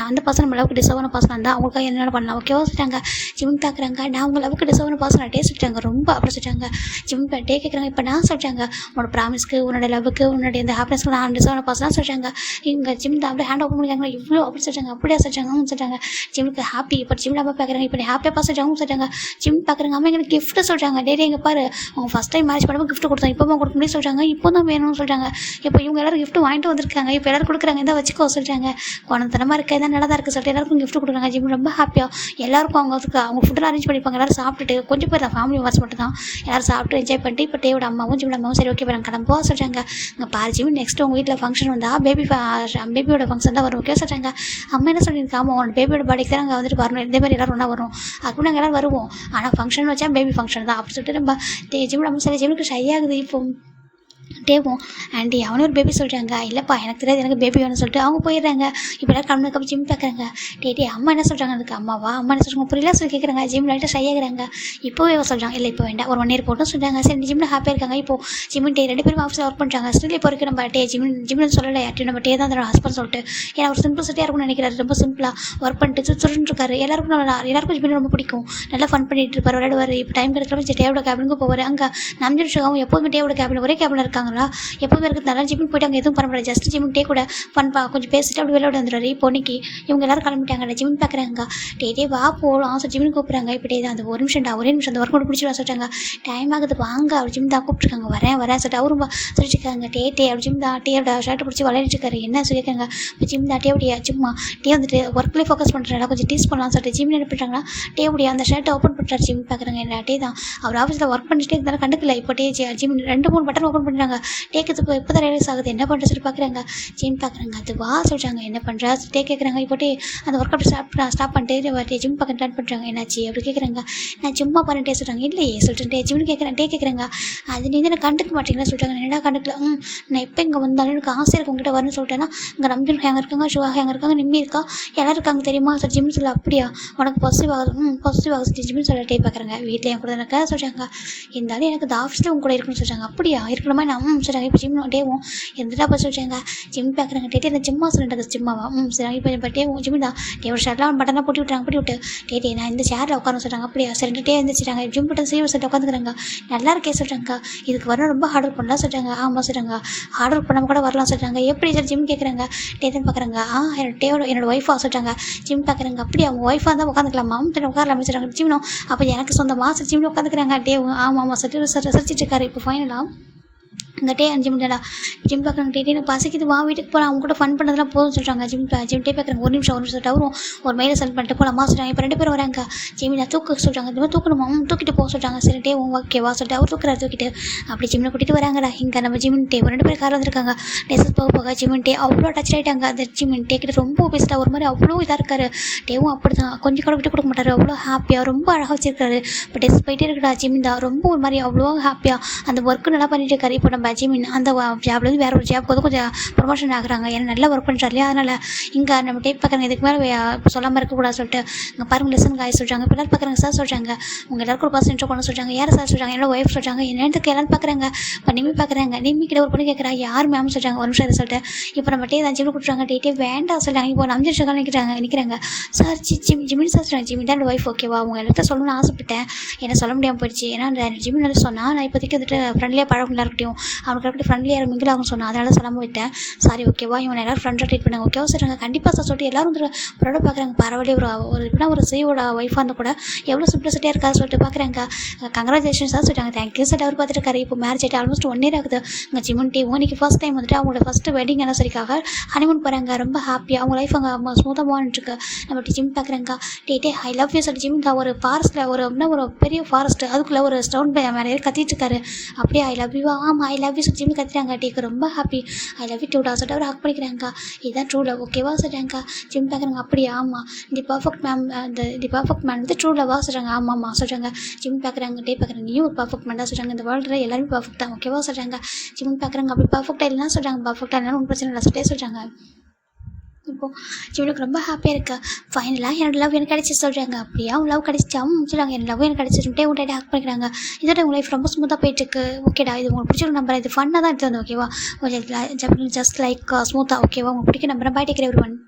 அந்த பர்சன் நம்ம லவ்க்கு டிசர்வான பர்சன் இருந்தால் அவங்களுக்காக என்ன பண்ணலாம். ஓகேவா சொல்லிட்டாங்க. ஜிம் பார்க்குறாங்க. நான் அவங்க லவ்க்கு டிசர்வான பர்சன் டே சொல்லிட்டாங்க. ரொம்ப அப்படி சொல்லிட்டாங்க. ஜிம் டே கேட்குறாங்க. இப்போ நான் சொல்லிட்டாங்க உன்னோட ப்ராமிஸ்க்கு உன்னோட லவ்வுக்கு உன்னோட இந்த ஹாப்பினஸ்க்கு நான் டிசர்வான பர்சனாக சொல்லிட்டாங்க. இங்கே ஜிம் தான் அப்படியே ஹேண்ட் ஓப்பன் பண்ணிக்காங்க. இவ்வளோ அப்படி சொல்லிட்டாங்க. அப்படியே சொல்லிட்டாங்க சொல்லிட்டாங்க. ஜிம்முக்கு ஹாப்பி. இப்போ ஜிம் நம்ம பார்க்குறாங்க. இப்போ நீ ஹாப்பியாக சொல்லிட்டாங்க சொல்லிட்டாங்க. ஜிம் பார்க்குறாங்க. அம்மா எங்களுக்கு கிஃப்ட்டு சொல்லிட்டாங்க. டே எங்கே பாரு, அவங்க ஃபஸ்ட் டைம் மேரேஜ் பண்ணும்போது கிஃப்ட் கொடுத்தாங்க. இப்போ கொடுக்க முடியும் சொல்கிறாங்க. இப்போ தான் வேணும்னு சொல்கிறாங்க. இப்போ இவங்க எல்லோரும் கிஃப்ட் வாங்கிட்டு வந்திருக்காங்க. இப்போ எல்லோரும் கொடுக்குறாங்க. எதாவது வச்சுக்கோ சொல்லிட்டாங்க. குணத்தனமாக இருக்குது, எதாவது நல்லா தான் இருக்குது சொல்லிட்டு எல்லாருக்கும் கிஃப்ட் கொடுக்குறாங்க. ஜிம் ரொம்ப ஹாப்பியாக எல்லாருக்கும் அவங்க ஃபுட்டெல்லாம் அரேஞ்ச் பண்ணிப்பாங்க. எல்லோரும் சாப்பிட்டுட்டு கொஞ்சம் பேர் தான் ஃபேமிலி வாட்ச் மட்டும் தான் எல்லோரும் சாப்பிட்டு என்ஜாய் பண்ணிட்டு இப்போ டேவோட அம்மாவும் ஜிம்மோட அம்மாவும் சரி ஓகே வேணும் கிளம்புவா சொல்கிறாங்க. இங்கே பாரு ஜிம் நெக்ஸ்ட் உங்கள் வீட்டில் ஃபங்க்ஷன் வந்தால் பேபியோட ஃபங்க்ஷன் தான் வரும். ஓகே சொல்கிறாங்க. அம்மா என்ன சொல்லியிருக்காங்க, ஆமாம் உன் பேபியோட பாடிக்கு தான் நாங்கள் வந்துட்டு வரணும். இந்த மாதிரி எல்லோரும் ஒன்றா வரும். அப்படி நாங்கள் எல்லோரும் வருவோம். ஆனால் ஃபங்க்ஷன் வச்சா பேபி ஃபங்க்ஷன் தான் அப்படி சொல்லிட்டு நம்ம ஜிம்மோட அம்மா சரி ஜிம்முக்கு ஷை ஆகுது. இப்போ டேவும் ஆண்டி அவனே ஒரு பேபி சொல்கிறாங்க. இல்லைப்பா எனக்கு தெரியாது, எனக்கு பேபி வேணும்னு சொல்லிட்டு அவங்க போயிடுறாங்க. இப்போ எல்லாம் கிளம்புனதுக்கு ஜிம் பார்க்குறாங்க. டே அம்மா என்ன சொல்கிறாங்க, அதுக்கு அம்மாவா அம்மா என்ன சொல்கிறாங்க புரியல சொல்லி கேட்குறாங்க. ஜிம் லைட்டாக ஷை ஆகுறாங்க. இப்போவே சொல்கிறாங்க இல்லை இப்போ வேண்டாம் ஒரு 1 இயர் போட்டும் சொல்கிறாங்க. சரி ஜிம்மில் ஹாப்பியாக இருக்காங்க. இப்போது ஜிம்மின் டே 2 பேரும் ஆஃபீஸில் ஒர்க் பண்ணுறாங்க. ஸ்டில் இப்போ வரைக்கும் நம்ம ஜிம்னு சொல்லலை யார்ட்டையும் நம்ம டே தான் தரோம் ஹஸ்பண்ட் சொல்லிட்டு. ஏன்னா ஒரு சிம்பிளிசிட்டியாக இருக்கும்னு நினைக்கிறாரு. ரொம்ப சிம்பிளாக ஒர்க் பண்ணிட்டு சுருன்னு இருக்காரு. எல்லாருக்கும் ஜிம்மில் ரொம்ப பிடிக்கும். நல்லா ஃபன் பண்ணிட்டு இருப்பார், விளையாடுவார். இப்போ டைம் கிடைக்கிறப்ப டேவோட கேபினுக்கு போவார். அங்கே நம்பிச்சுருக்காங்க எப்போதுமே டேவோட கேபின் ஒரே கேபினில் இருக்காங்களா எப்போதுமே இருக்கிறதுனால ஜிம்முக்கு போய்ட்டு அங்கே எதுவும் பண்ண முடியாது. ஜஸ்ட் ஜிம் டே கூட கொஞ்சம் பேசிட்டு அப்படி விளையாட வந்துடுறாரு. இப்போ இன்னைக்கு இவங்க எல்லாரும் கிளம்பிட்டாங்க. ஜிம் பார்க்குறாங்க. டே வா போகலாம் சார் ஜிம்னு கூப்பிட்றாங்க. இப்போ டே தான் அந்த ஒரு நிமிஷம் அந்த ஒர்க் மட்டும் பிடிச்சிட்டு சொல்லிட்டாங்க. டைம் ஆகுது வாங்க அவர் ஜிம் தான் கூப்பிட்ருக்காங்க. வரேன் சொல்லிட்டு அவரும் சொல்லிட்டுருக்காங்க. டே அவர் ஜிம் தான் டேயோட ஷர்ட்டை பிடிச்சி விளையாடிட்டுருக்காரு. என்ன சொல்லியிருக்காங்க இப்போ ஜிம் தான் டேவுடைய சும்மா டே வந்துட்டு ஒர்க்லேயே ஃபோக்கஸ் பண்ணுறாங்க. கொஞ்சம் டீஸ் பண்ணலாம் சொல்லிட்டு ஜிம் என்ன பண்ணுறாங்கன்னா டேவுடைய அந்த ஷர்ட்டை ஓப்பன் பண்ணுறாரு. ஜிம் பார்க்குறாங்க. என்ன டே தான் அவர் ஆஃபீஸில் ஒர்க் பண்ணிட்டே இருந்தாலும் கண்டுக்கல. இப்போ டே ஜிம் 2-3 பட்டன் ஓப்பன் பண்ணுறாங்க. டேக்கு இப்போ தான் ரியலைஸ் ஆகுது என்ன பண்ணுறது சொல்லி பார்க்குறாங்க. ஜிம் பார்க்குறாங்க. அது வா சொல்கிறாங்க. என்ன பண்ணுறா டே கேட்குறாங்க. இப்போ அந்த ஒர்க் அவுட் ஸ்டாப் பண்ணிட்டு ஜிம் பார்க்க ட்ரான் பண்ணுறாங்க. என்னாச்சு அப்படி கேட்குறாங்க. நான் சும்மா பண்ணிட்டே சொல்கிறாங்க. இல்லையே சொல்லிட்டு ஜிம்னு கேட்குறேன். டே கேட்குறாங்க. அது நீங்கள் என்ன கண்டுக்க மாட்டீங்களா சொல்லிட்டாங்க. என்னடா கண்டுக்கல. நான் எப்போ இங்கே வந்தாலும் எனக்கு ஆசை இருக்கு உங்ககிட்ட வரணும்னு சொல்லிட்டேன்னா இங்கே நம்பிக்கை ஹேங்க இருக்காங்க, ஷுவா ஹேங்க இருக்காங்க, நிம்மி இருக்கா எல்லாரும் இருக்காங்க தெரியுமா சார் ஜிம் சொல்ல. அப்படியா உனக்கு பாசிட்டிவ் ஆகுது ஜிம்னு சொல்ல. டே பார்க்குறாங்க. வீட்டில் என் கூட இருக்கா சொல்கிறாங்க. இருந்தாலும் எனக்கு இந்த ஆஃபீஸில் உங்க கூட இருக்குன்னு சொல்கிறாங்க. அப்படியா இருக்கணுமா நான் சொல்கிறாங்க. இப்போ ஜிம் டேவும் இருந்துட்டா அப்போ சொல்கிறாங்க. ஜிம் பார்க்குறாங்க. டே இந்த ஜிம்மா சொல்லிட்டு ஜிம்மாவா சரி இப்போ டேவும் ஜிம் தான் டேவோட ஷர்ட்லாம் பட்டன்லாம் போட்டு விட்டு டே நான் இந்த சேரில் உட்கார சொல்கிறாங்க. அப்படியா சரி டே எழுந்திரிச்சிட்டாங்க. ஜிம் பட்டன் சீவர் செட் உட்காந்துக்கிறாங்க. நல்லா இருக்கே சொல்கிறாங்க. இதுக்கு வரணும் ரொம்ப ஹார்ட் ஒர்க் பண்ணலாம் சொல்கிறாங்க. ஆமாம் சொல்கிறாங்க. ஹார்ட் ஒர்க் பண்ணாமல் கூட வரலாம் சொல்கிறாங்க. எப்படி சார் ஜிம் கேட்குறாங்க. டே தான் பார்க்குறாங்க. என்னோட ஒய்ஃபாக சொல்கிறாங்க. ஜிம் பார்க்குறாங்க. அப்படி அவங்க ஒய்ஃபாக தான் உட்காந்துக்கலாமா உட்காரலாமே சொல்கிறாங்க. ஜிம்னும் அப்போ எனக்கு சொந்தமாக சார் ஜிம்மில் உட்காந்துக்கிறாங்க. டேவும் ஆமாம் சொல்லிட்டு இருக்காரு. இப்போ ஃபைனலாக இங்கே டே ஜிம் டேடா ஜிம் பார்க்குறாங்க. டே எனக்கு பசிக்குது வா வீட்டுக்கு போகலாம் அவங்க கூட ஃபன் பண்ணதெல்லாம் போதும் சொல்கிறாங்க. ஜிம் டே பார்க்குறாங்க. ஒரு நிமிஷம் சொல்லிட்டு அவரும் ஒரு மெயிலை சென்ட் பண்ணிட்டு போகலாமா சொல்கிறாங்க. இப்போ 2 பேரும் வராங்க. ஜிம்மில் தூக்க சொல்கிறாங்க. இந்த மாதிரி தூக்கணுமா தூக்கிட்டு போக சொல்கிறாங்க. சரி டே ஓகேவா சொல்லிட்டு அவர் தூக்கிட்டு அப்படி ஜிம்மில் கூட்டிகிட்டு வராங்கடா. இங்கே நம்ம ஜிம்மின் டே 2 பேர் கார் வந்திருக்காங்க. டெசஸ் போக ஜிம்மின் டே அவ்வளோ டச் ஆகிட்டாங்க. அந்த ஜிம்மின் டே கிட்ட ரொம்ப பேசிட்டா ஒரு மாதிரி அவ்வளோ இதாக இருக்காரு. டேவும் அப்படி தான் கொஞ்சம் கூட விட்டு கொடுக்க மாட்டார். அவ்வளோ ஹாப்பியாக ரொம்ப அழகாக வச்சிருக்காரு. இப்போ டெஸ்ட் போயிட்டே இருக்கடா ஜிம்மின் தான் ரொம்ப ஒரு மாதிரி அவ்வளோ ஹாப்பியாக அந்த ஒர்க்கு நல்லா பண்ணிட்டு இருக்காரு. இப்போ நம்ம நம்ம ஜிமின் அந்த ஜாப்லேருந்து வேறு ஒரு ஜாப்க்கு வந்து கொஞ்சம் ப்ரொமோஷன் ஆகுறாங்க. ஏன்னா நல்லா ஒர்க் பண்ணுறாரு இல்லையா, அதனால் இங்கே நம்ம டேப் பார்க்குறாங்க இதுக்கு மேலே சொல்லாமல் இருக்கக்கூடாது சொல்லிட்டு இங்கே பாருங்க லிசன் காய் சொல்கிறாங்க. இப்போ எல்லாரும் பார்க்குறாங்க சார் சொல்கிறாங்க உங்கள் எல்லாருக்கும் ஒரு பர்சன் இன்ட்ரோ பண்ண சொல்கிறாங்க. யார் சார் சொல்கிறாங்க என்னோட ஒய்ஃப் சொல்கிறாங்க. என்னத்துக்கு எல்லாரும் பார்க்குறாங்க. இப்போ நிம்மி பார்க்குறாங்க. நிம்மி கிட்ட ஒரு பொண்ணு கேட்குறா யார் மேம் சொல்கிறாங்க. ஒரு நிமிஷம் சொல்லிட்டு இப்போ நம்ம டே ஜிம்மி கொடுத்துறாங்க. டேட்டே வேண்டாம் சொல்கிறாங்க. இப்போ 5 நிமிஷம் நிற்கிறாங்க சார் ஜிமின் சார் சொல்கிறாங்க. ஜிமின் தான் ஒய்ஃப் ஓகேவா அவங்க எல்லாத்தையும் சொல்லணும்னு ஆசைப்பட்டேன். என்ன சொல்ல முடியாமல் போயிடுச்சு. ஏன்னா ஜிமின் வந்து சொன்னால் நான் இப்போதைக்கு வந்துட்டு ஃப்ரெண்ட்லியாக பழகலாம் இருக்கட்டும் அவனுக்கு இருக்கட்டும் ஃப்ரெண்ட்லியாக மிங்கில் ஆகும் சொன்னால் அதனால சொல்லாமல் விட்டேன். சாரி ஓகேவா இவன் எல்லாரும் ஃப்ரெண்டாக ட்ரீட் பண்ணாங்க. ஓகேவா சொல்கிறாங்க. கண்டிப்பாக சார் சொல்லிட்டு எல்லாரும் வந்து ப்ராடக்ட் பார்க்குறாங்க. பரவாயில்ல ஒரு எப்படின்னா ஒரு சிஓட ஒய்ஃபாக இருந்தால் கூட எவ்வளோ சிம்பிளிசிட்டியாக இருக்கா சொல்லிட்டு பார்க்குறாங்க. கங்க்ராச்சுலேஷன் சார் சொல்லிட்டாங்க. தேங்க்யூ சார் அவர் பார்த்துருக்காரு. இப்போ மேரேஜ் ஆகிட்டு ஆல்மோஸ்ட் 1 year ஆகுது. இங்கே ஜிமின் டீ இன்னைக்கு ஃபர்ஸ்ட் டைம் வந்துட்டு அவங்களோட ஃபஸ்ட்டு வெட்டிங் அனிவர்சரிக்காக ஹனிமூன் போகிறாங்க. ரொம்ப ஹாப்பியாக அவங்க லைஃப் அங்கே ஸ்மூத்தாக போகான்ட்டுருக்கு. நம்ம ஜிம் பார்க்குறாங்க. டே ஐ லவ் யூ சொல்லிட்டு ஜிமின் ஒரு ஃபாரஸ்ட்டில் ஒரு பெரிய ஃபாரஸ்ட் அதுக்குள்ளே ஒரு ஸ்டோன் மேலே கத்திட்டு இருக்காரு. அப்படியே ஐ லவ் யூ ஆமாம் ஐ லவ் யூ சொல்லி ஜிம்மி கத்துறாங்க. டேக்கு ரொம்ப happy I love you Doda சொல்லிட்டு அவர் ஹக் பண்ணிக்கிறாங்க. இதுதான் ட்ரூ லவ் ஓகேவா சொல்கிறாங்க. ஜிம் பார்க்குறாங்க. அப்படியா ஆமாம் தி பர்ஃபெக்ட் மேம் தி பர்ஃபெக்ட் மேன் வந்து ட்ரூ லவ்வா சொல்கிறாங்க. ஆமாம்மா சொல்கிறாங்க. ஜிம் பார்க்குறாங்க. டே பார்க்குறாங்க நீயும் ஒரு பர்ஃபெக்ட் மேன் தான் சொல்கிறாங்க. இந்த வேர்ல்டில் எல்லாருமே பர்ஃபெக்ட் தான் ஓகேவா சொல்கிறாங்க. ஜிம் பார்க்குறாங்க. அப்படி பர்ஃபெக்டாக இல்லைன்னா சொல்கிறாங்க. பர்ஃபெக்டாக இல்லைன்னா ஒன்றும் பிரச்சனை இல்லை சொல்லிட்டே சொல்கிறாங்க. இப்போது ஜிவனுக்கு ரொம்ப ஹாப்பியாக இருக்கா. ஃபைனலாக என்னோட லவ் எனக்கு கிடச்சி சொல்கிறாங்க. அப்படியா உன் லவ் கிடச்சிச்சா சொல்கிறாங்க. என் லவ் எனக்கு கிடச்சிருட்டே உங்கள்கிட்ட ஹேக் பண்ணிக்கிறாங்க. இதோட உங்கள் லைஃப் ரொம்ப ஸ்மூத்தாக போயிட்டுருக்கு. ஓகேடா இது உங்களுக்கு பிடிச்ச நம்பர் இது ஃபன்னாக தான் எடுத்து வந்து ஓகேவா ஜஸ்ட் லைக் ஸ்மூத்தாக ஓகேவா உங்களுக்கு பிடிக்க number bye take care everyone.